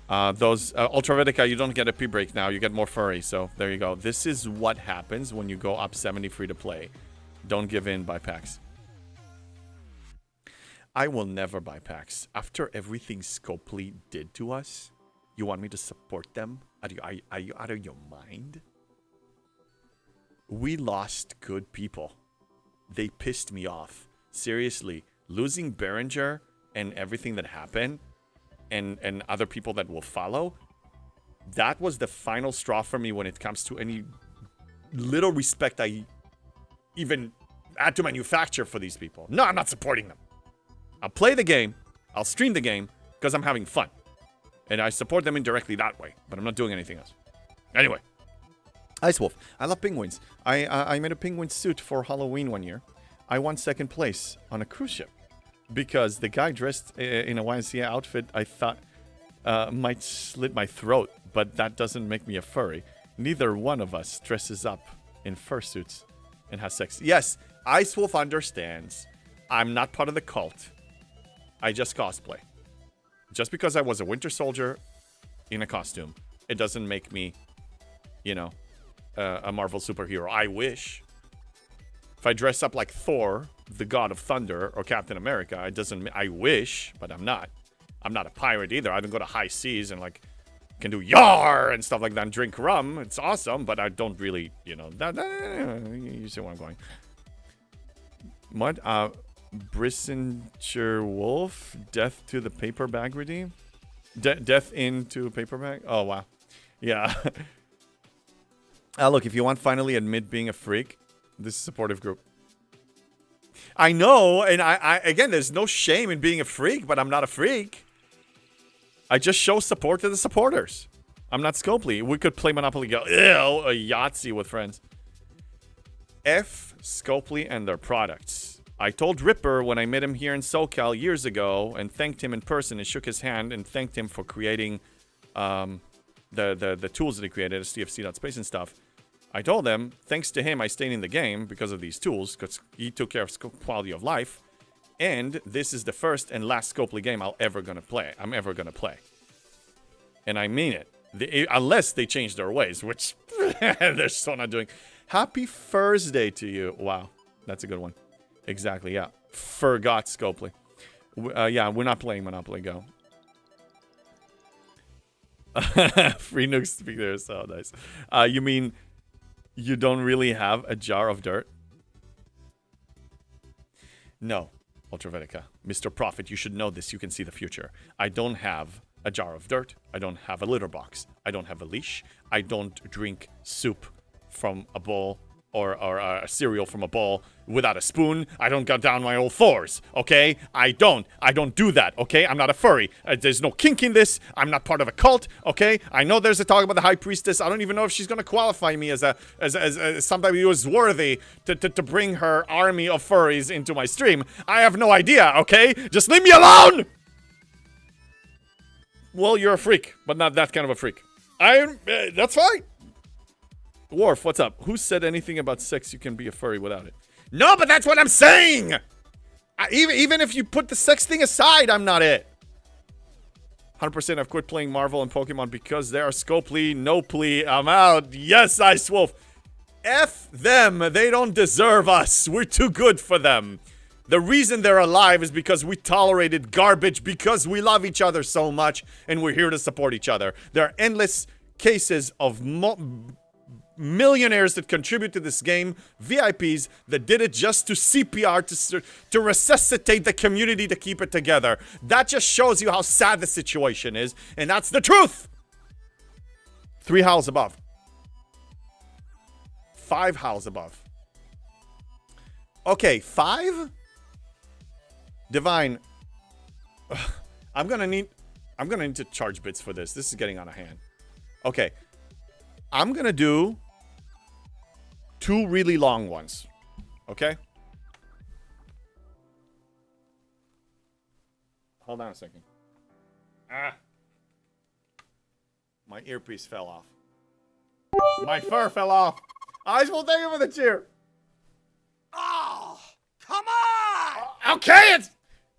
Those Ultravitica, you don't get a pee break now. You get more furry. So there you go. This is what happens when you go up 70 free to play. Don't give in, buy packs. I will never buy packs. After everything Scopely did to us, you want me to support them? Are you out of your mind? We lost good people. They pissed me off. Seriously, losing Berenger and everything that happened, and other people that will follow, that was the final straw for me when it comes to any little respect I even had to manufacture for these people. No, I'm not supporting them. I'll play the game, I'll stream the game, because I'm having fun. And I support them indirectly that way, but I'm not doing anything else. Anyway. Ice Wolf. I love penguins. I made a penguin suit for Halloween one year. I won second place on a cruise ship. Because the guy dressed in a YMCA outfit I thought might slit my throat. But that doesn't make me a furry. Neither one of us dresses up in fursuits and has sex. Yes, Ice Wolf understands. I'm not part of the cult. I just cosplay. Just because I was a Winter Soldier in a costume, it doesn't make me, you know, a Marvel superhero. I wish. If I dress up like Thor, the God of Thunder, or Captain America, it doesn't. I wish, but I'm not. I'm not a pirate either. I don't go to high seas and like can do yar and stuff like that and drink rum. It's awesome, but I don't really, you know. You see where I'm going. What? Brissinger Wolf, death to the paper bag redeem? Death into a paper bag? Oh, wow. Yeah. Look, if you want finally admit being a freak, this is a supportive group. I know, and I again, there's no shame in being a freak, but I'm not a freak. I just show support to the supporters. I'm not Scopely. We could play Monopoly Go. Ew, a Yahtzee with friends. F Scopely and their products. I told Ripper when I met him here in SoCal years ago and thanked him in person and shook his hand and thanked him for creating the tools that he created, CFC.space and stuff. I told him, thanks to him, I stayed in the game because of these tools, because he took care of quality of life. And this is the first and last Scopely game I'm ever gonna play. And I mean it. Unless they change their ways, which they're still not doing. Happy Thursday to you. Wow, that's a good one. Exactly, yeah. Forgot Scopely. Yeah, we're not playing Monopoly Go. Free nukes speak there, so nice. You mean you don't really have a jar of dirt? No, Ultravetica. Mr. Prophet, you should know this. You can see the future. I don't have a jar of dirt. I don't have a litter box. I don't have a leash. I don't drink soup from a bowl or a cereal from a bowl without a spoon. I don't go down my old fours, okay? I don't do that, okay? I'm not a furry. There's no kink in this. I'm not part of a cult, okay? I know there's a talk about the High Priestess. I don't even know if she's gonna qualify me as somebody who is worthy to bring her army of furries into my stream. I have no idea, okay? Just leave me alone! Well, you're a freak, but not that kind of a freak. That's fine. Worf, what's up? Who said anything about sex you can be a furry without it? No, but that's what I'm saying! Even if you put the sex thing aside, I'm not it. 100% I've quit playing Marvel and Pokemon because they are Scopely, no plea, I'm out. Yes, Ice Wolf. F them, they don't deserve us. We're too good for them. The reason they're alive is because we tolerated garbage because we love each other so much and we're here to support each other. There are endless cases of millionaires that contribute to this game, VIPs that did it just to CPR, to resuscitate the community to keep it together. That just shows you how sad the situation is, and that's the truth! 3 howls above. 5 howls above. Okay, 5? Divine. I'm gonna need to charge bits for this. This is getting out of hand. Okay. I'm gonna do 2 really long ones. Okay? Hold on a second. My earpiece fell off. My fur fell off. Eyes will thank you for the cheer. Oh, come on! Okay,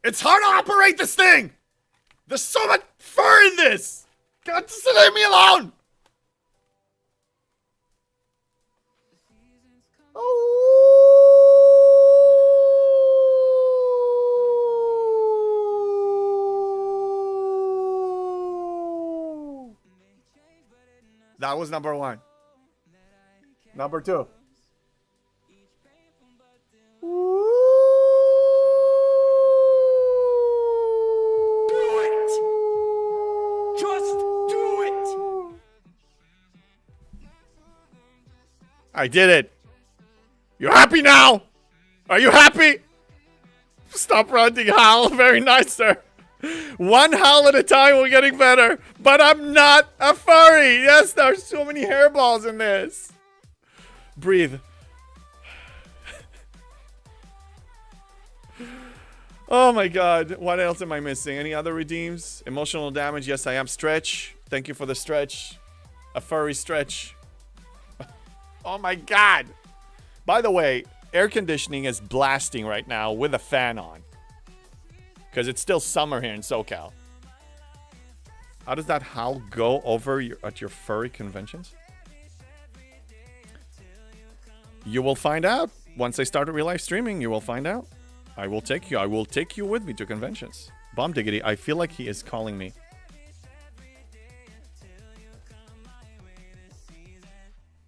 it's hard to operate this thing. There's so much fur in this. God, just leave me alone. That was number 1. Number 2. I did it. You happy now? Are you happy? Stop ranting, Hal. Very nice, sir. 1 howl at a time, we're getting better. But I'm not a furry. Yes, there's so many hairballs in this. Breathe. Oh my god. What else am I missing? Any other redeems? Emotional damage. Yes, I am. Stretch. Thank you for the stretch. A furry stretch. Oh my god. By the way, air conditioning is blasting right now with a fan on. Because it's still summer here in SoCal. How does that howl go over at your furry conventions? You will find out. Once I start real life streaming, you will find out. I will take you with me to conventions. Bomb Diggity, I feel like he is calling me.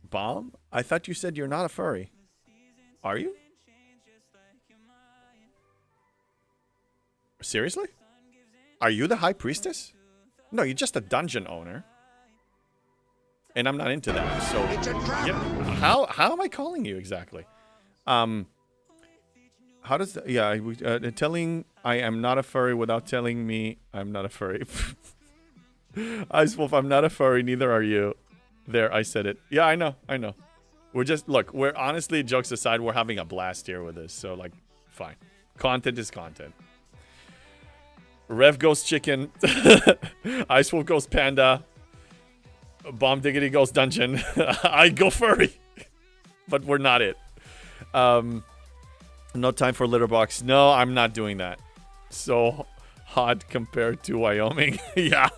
Bomb? I thought you said you're not a furry. Are you? Seriously? Are you the High Priestess? No, you're just a dungeon owner. And I'm not into that, so... Yeah, how am I calling you exactly? How does... telling I am not a furry without telling me I'm not a furry. Ice Wolf, I'm not a furry, neither are you. There, I said it. Yeah, I know. We're just... Look, we're honestly, jokes aside, we're having a blast here with this. So, like, Fine. Content is content. Rev goes chicken. Ice Wolf goes panda. Bomb Diggity goes dungeon. I go furry. But we're not it. No time for litter box. No, I'm not doing that. So hot compared to Wyoming. Yeah.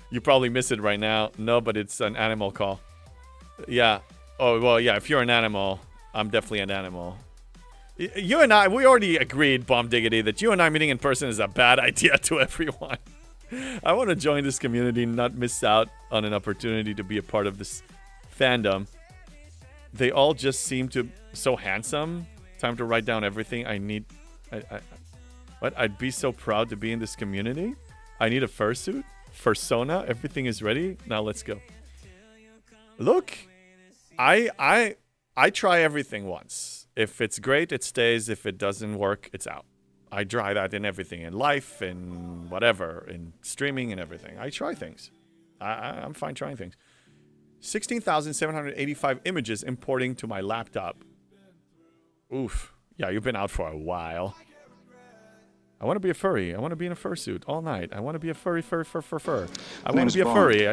You probably miss it right now. No, but it's an animal call. Yeah. Oh, well, yeah. If you're an animal, I'm definitely an animal. You and I, we already agreed, Bomb Diggity, that you and I meeting in person is a bad idea to everyone. I want to join this community and not miss out on an opportunity to be a part of this fandom. They all just seem to so handsome. Time to write down everything I need. What? I'd be so proud to be in this community. I need a fursuit. Fursona. Everything is ready. Now let's go. Look, I try everything once. If it's great, it stays. If it doesn't work, it's out. I try that in everything, in life, in whatever, in streaming and everything. I try things. I'm fine trying things. 16,785 images importing to my laptop. Oof. Yeah, you've been out for a while. I want to be a furry. I want to be in a fursuit all night. I want to be a furry, fur. I want to be a furry.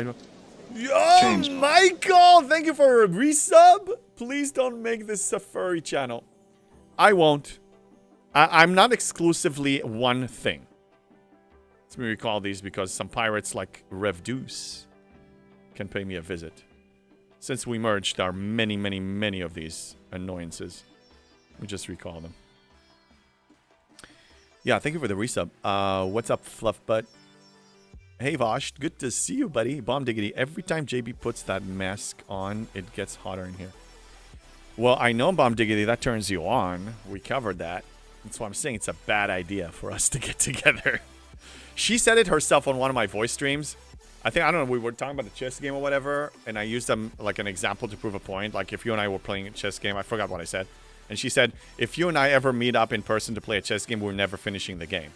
Yo, Michael! Thank you for a resub. Please don't make this a furry channel. I won't. I'm not exclusively one thing. Let me recall these because some pirates like Revdeuce can pay me a visit. Since we merged, there are many, many, many of these annoyances. Let me just recall them. Yeah, thank you for the resub. What's up, Fluffbutt? Hey, Vosh. Good to see you, buddy. Bomb Diggity. Every time JB puts that mask on, it gets hotter in here. Well, I know, Bomb Diggity, that turns you on. We covered that. That's why I'm saying it's a bad idea for us to get together. She said it herself on one of my voice streams. I don't know, we were talking about the chess game or whatever, and I used them like an example to prove a point. Like, if you and I were playing a chess game, I forgot what I said. And she said, if you and I ever meet up in person to play a chess game, we're never finishing the game.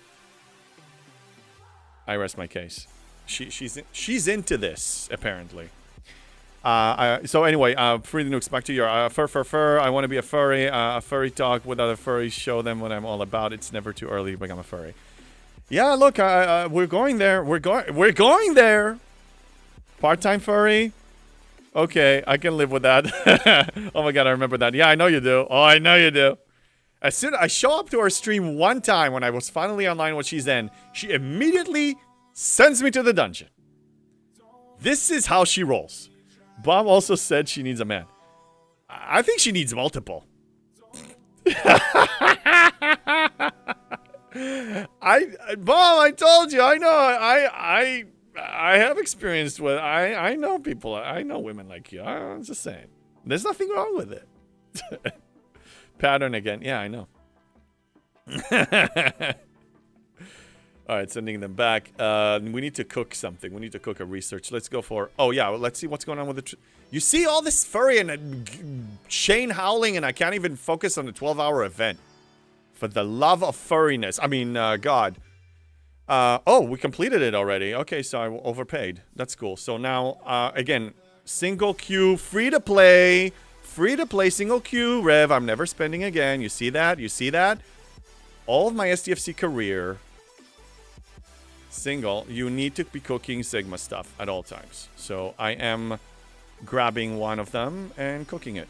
I rest my case. She's into this, apparently. So anyway, Free the Nukes, back to your fur. I want to be a furry. A furry talk with other furries. Show them what I'm all about. It's never too early to become a furry. Yeah, look, we're going there. We're going there. Part-time furry. Okay, I can live with that. Oh my god, I remember that. Yeah, I know you do. Oh, I know you do. As soon as I show up to her stream one time when I was finally online when she's in, she immediately sends me to the dungeon. This is how she rolls. Bob also said she needs a man. I think she needs multiple. Bob, I told you, I know, I have experience with, I know people, I know women like you. I'm just saying. There's nothing wrong with it. Pattern again. Yeah, I know. All right, sending them back. We need to cook something. We need to cook a research. Let's go for... Oh, yeah, let's see what's going on with the... You see all this furry and Shane howling, and I can't even focus on the 12-hour event. For the love of furriness. I mean, God. Oh, we completed it already. Okay, so I overpaid. That's cool. So now, again, single queue, free to play. Free to play, single queue, Rev. I'm never spending again. You see that? You see that? All of my SDFC career... Single, you need to be cooking Sigma stuff at all times. So I am grabbing one of them and cooking it.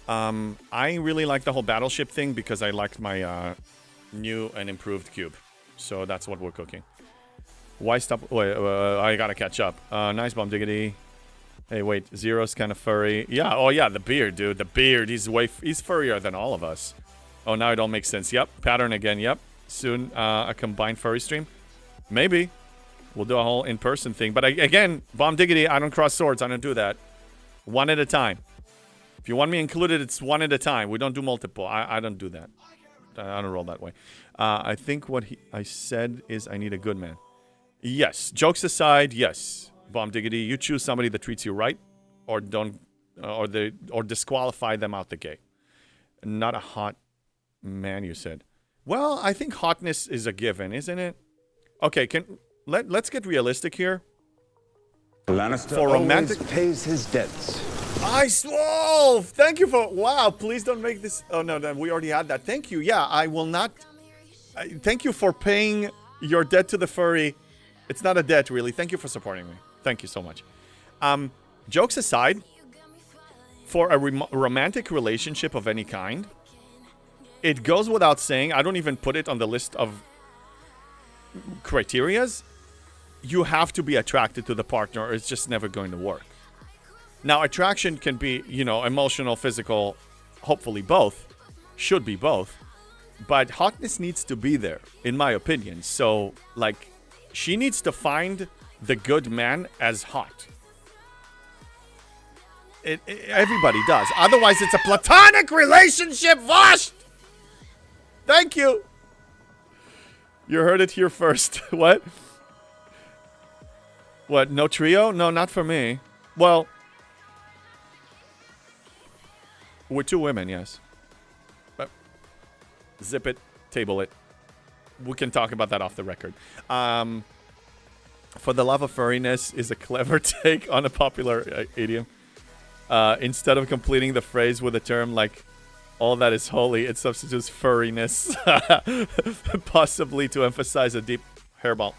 I really like the whole battleship thing because I liked my new and improved cube. So that's what we're cooking. Why stop? Wait, I gotta catch up. Nice, Bomb Diggity. Hey, wait, Zero's kind of furry. Yeah, oh yeah, the beard, dude. The beard, he's furrier than all of us. Oh, now it all makes sense. Yep, pattern again, yep. Soon, a combined furry stream. Maybe. We'll do a whole in-person thing. But again, Bomb Diggity, I don't cross swords. I don't do that. One at a time. If you want me included, it's one at a time. We don't do multiple. I don't do that. I don't roll that way. I think what I said is I need a good man. Yes. Jokes aside, yes. Bomb Diggity, you choose somebody that treats you right or don't or disqualify them out the gate. Not a hot man, you said. Well, I think hotness is a given, isn't it? Okay, let's get realistic here. Lannister For romantic always pays his debts. Ice Wolf! Thank you for... Wow, please don't make this... Oh, no, we already had that. Thank you. Yeah, I will not... Thank you for paying your debt to the furry. It's not a debt, really. Thank you for supporting me. Thank you so much. Jokes aside, for a romantic relationship of any kind, it goes without saying, I don't even put it on the list of criterias, you have to be attracted to the partner or it's just never going to work. Now, attraction can be, you know, emotional, physical, hopefully both. Should be both. But hotness needs to be there, in my opinion. So, like, she needs to find the good man as hot. Everybody does. Otherwise, it's a platonic relationship, Vosh! Thank you. You heard it here first. What? What, no trio? No, not for me. Well, with 2 women, yes. But zip it, table it. We can talk about that off the record. For the love of furriness is a clever take on a popular idiom. Instead of completing the phrase with a term like all that is holy, it substitutes furriness, possibly to emphasize a deep hairball.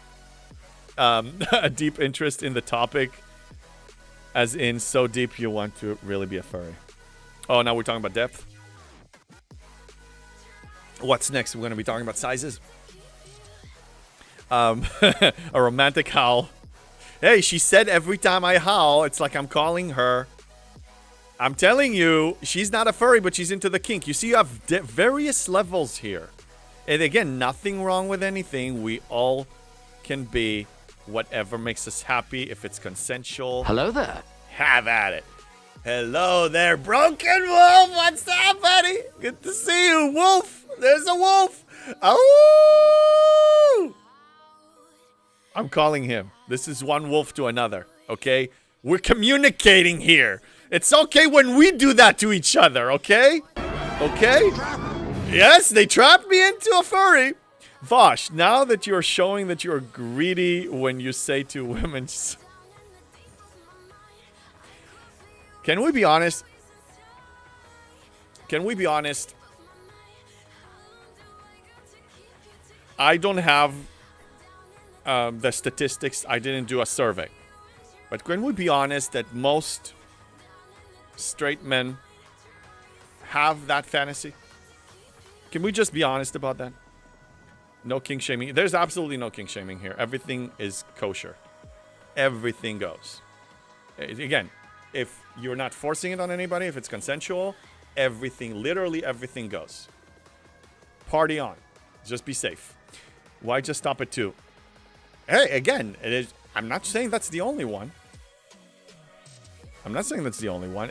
A deep interest in the topic, as in so deep you want to really be a furry. Oh, now we're talking about depth. What's next? We're going to be talking about sizes. A romantic howl. Hey, she said every time I howl, it's like I'm calling her. I'm telling you, she's not a furry, but she's into the kink. You see, you have various levels here. And again, nothing wrong with anything. We all can be whatever makes us happy if it's consensual. Hello there. Have at it. Hello there, Broken Wolf. What's up, buddy? Good to see you, Wolf. There's a wolf. Oh! I'm calling him. This is one wolf to another, okay? We're communicating here. It's okay when we do that to each other, okay? Okay? Yes, they trapped me into a furry. Vosh, now that you're showing that you're greedy when you say to women... Can we be honest? Can we be honest? I don't have the statistics. I didn't do a survey. But can we be honest that most straight men have that fantasy? Can we just be honest about that? No kink shaming. There's absolutely no kink shaming here. Everything is kosher. Everything goes. Again, if you're not forcing it on anybody, if it's consensual, everything, literally everything goes. Party on. Just be safe. Why just stop at 2? Hey, again, it is. I'm not saying that's the only one. I'm not saying that's the only one.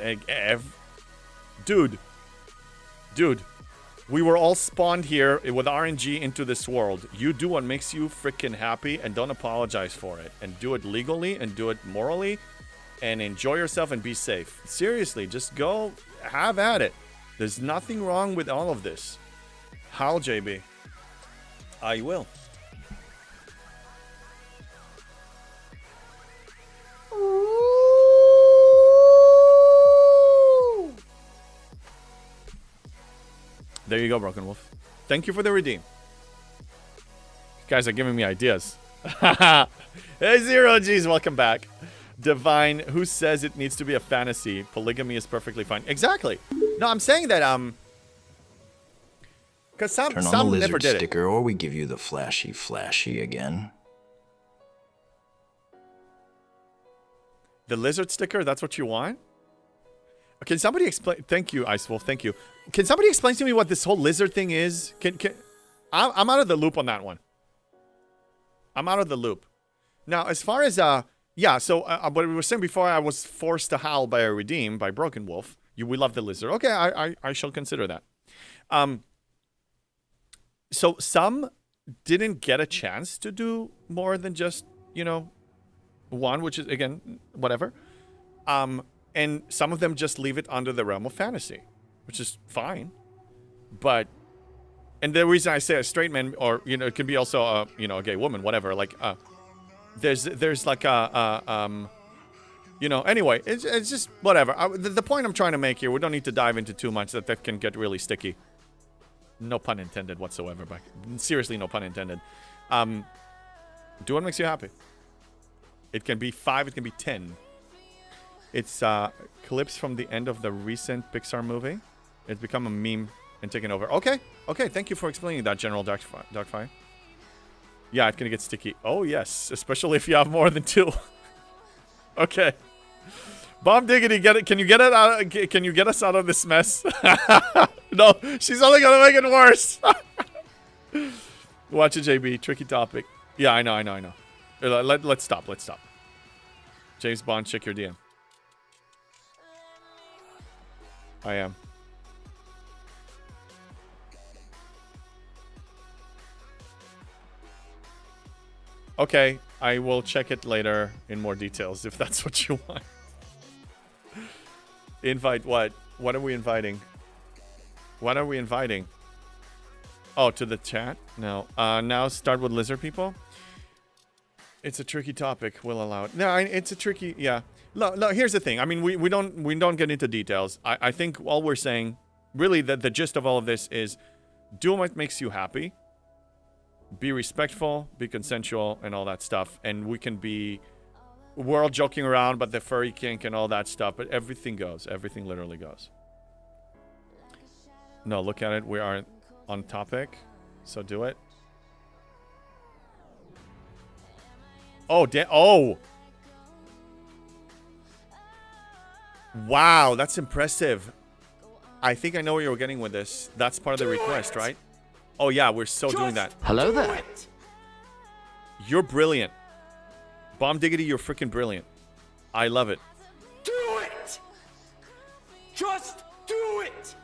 Dude, we were all spawned here with RNG into this world. You do what makes you freaking happy and don't apologize for it. And do it legally and do it morally and enjoy yourself and be safe. Seriously, just go have at it. There's nothing wrong with all of this. Howl, JB. I will. There you go, Broken Wolf. Thank you for the redeem. You guys are giving me ideas. Hey, Zero G's, welcome back. Divine, who says it needs to be a fantasy? Polygamy is perfectly fine. Exactly. No, I'm saying that, because some Turn on the never lizard did sticker, or we give you the flashy again. The lizard sticker, that's what you want? Can somebody explain? Thank you, Ice Wolf. Thank you. Can somebody explain to me what this whole lizard thing is? I'm out of the loop on that one. I'm out of the loop. Now, as far as yeah. So what we were saying before, I was forced to howl by a redeem by Broken Wolf. We love the lizard. Okay, I shall consider that. So some didn't get a chance to do more than just, you know, one, which is again whatever. And some of them just leave it under the realm of fantasy, which is fine. But, and the reason I say a straight man, or, you know, it can be also a, you know, a gay woman, whatever, like, there's like a, You know, anyway, it's just whatever. The point I'm trying to make here, we don't need to dive into too much that can get really sticky. No pun intended whatsoever, but seriously, no pun intended. Do what makes you happy. It can be 5, it can be 10. It's clips from the end of the recent Pixar movie. It's become a meme and taken over. Okay, thank you for explaining that, General Darkfire. Yeah, it's gonna get sticky. Oh, yes, especially if you have more than 2. Okay. Bomb Diggity, get it? Can you get it out? Can you get us out of this mess? No, she's only gonna make it worse. Watch it, JB. Tricky topic. Yeah, I know. Let's stop. James Bond, check your DM. I am. Okay, I will check it later in more details if that's what you want. Invite what? What are we inviting? What are we inviting? Oh, to the chat? No. Now start with lizard people. It's a tricky topic. We'll allow it. No, it's a tricky. Yeah. No. Here's the thing. I mean, we don't get into details. I think all we're saying, really, the gist of all of this is, do what makes you happy. Be respectful. Be consensual, and all that stuff. And we can be. We're all joking around, but the furry kink and all that stuff. But everything goes. Everything literally goes. No, look at it. We aren't on topic, so do it. Oh, oh! Wow, that's impressive. I think I know where you're getting with this. That's part of the request, right? Oh yeah, we're so doing that. Hello there. You're brilliant. Bomb Diggity, you're freaking brilliant. I love it. Do it! Just do it!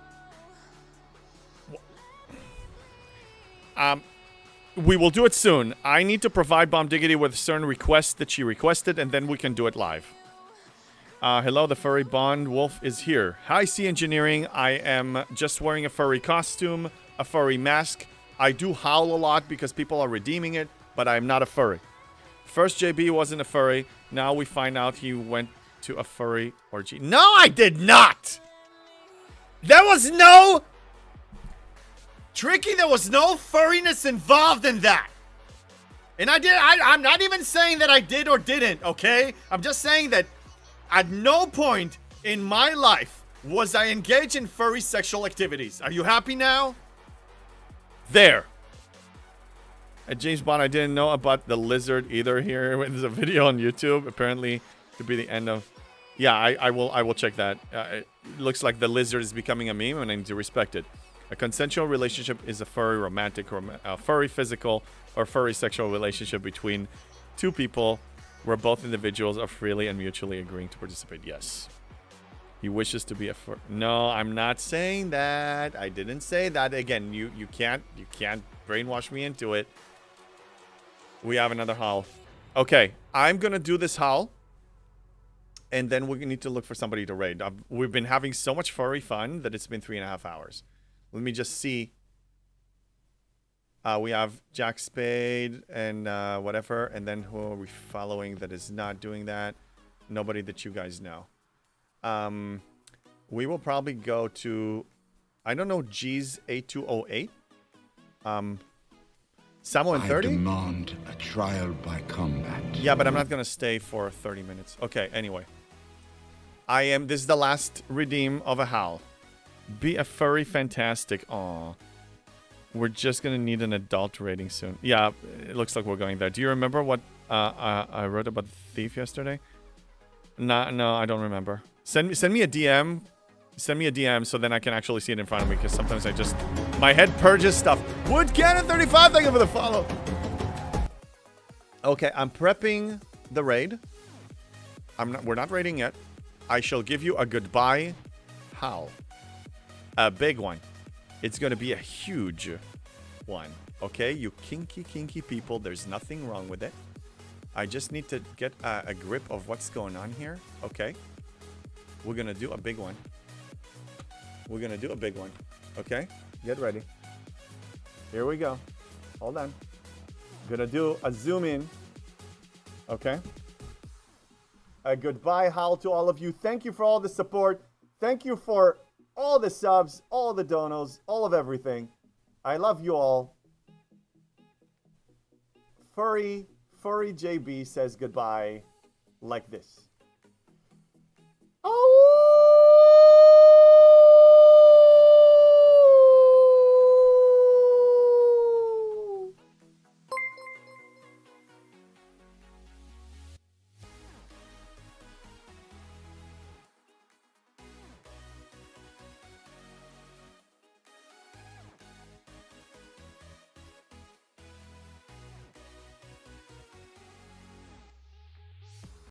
We will do it soon. I need to provide Bomb Diggity with certain requests that she requested, and then we can do it live. Hello, the furry Bond Wolf is here. Hi, C Engineering. I am just wearing a furry costume, a furry mask. I do howl a lot because people are redeeming it, but I'm not a furry. First, JB wasn't a furry. Now we find out he went to a furry orgy. No, I did not! There was no... Tricky, there was no furriness involved in that. And I'm not even saying that I did or didn't, okay? I'm just saying that at no point in my life was I engaged in furry sexual activities. Are you happy now? There. At James Bond, I didn't know about the lizard either here. There's a video on YouTube. Apparently, it could be the end of... Yeah, I will check that. It looks like the lizard is becoming a meme, and I need to respect it. A consensual relationship is a furry romantic, furry physical, or furry sexual relationship between two people where both individuals are freely and mutually agreeing to participate. Yes. He wishes to be a furry. No, I'm not saying that. I didn't say that. Again, you can't brainwash me into it. We have another howl. Okay, I'm gonna do this howl. And then we need to look for somebody to raid. We've been having so much furry fun that it's been 3.5 hours. Let me just see. We have Jack Spade and whatever. And then who are we following that is not doing that? Nobody that you guys know. We will probably go to, I don't know, G's 8208. Samo and 30? I demand a trial by combat. Yeah, but I'm not going to stay for 30 minutes. Okay, anyway. This is the last redeem of a howl. Be a furry fantastic. Aw. We're just going to need an adult rating soon. Yeah, it looks like we're going there. Do you remember what I wrote about the thief yesterday? No, I don't remember. Send me a DM. Send me a DM so then I can actually see it in front of me, because sometimes my head purges stuff. Wood Cannon 35, thank you for the follow. Okay, I'm prepping the raid. We're not raiding yet. I shall give you a goodbye howl. A big one. It's going to be a huge one. Okay, you kinky people, there's nothing wrong with it. I just need to get a grip of what's going on here. Okay. We're going to do a big one. We're going to do a big one. Okay? Get ready. Here we go. Hold on. Going to do a zoom in. Okay? Goodbye, howl to all of you. Thank you for all the support. Thank you for all the subs, all the donos, all of everything. I love you all. Furry JB says goodbye like this.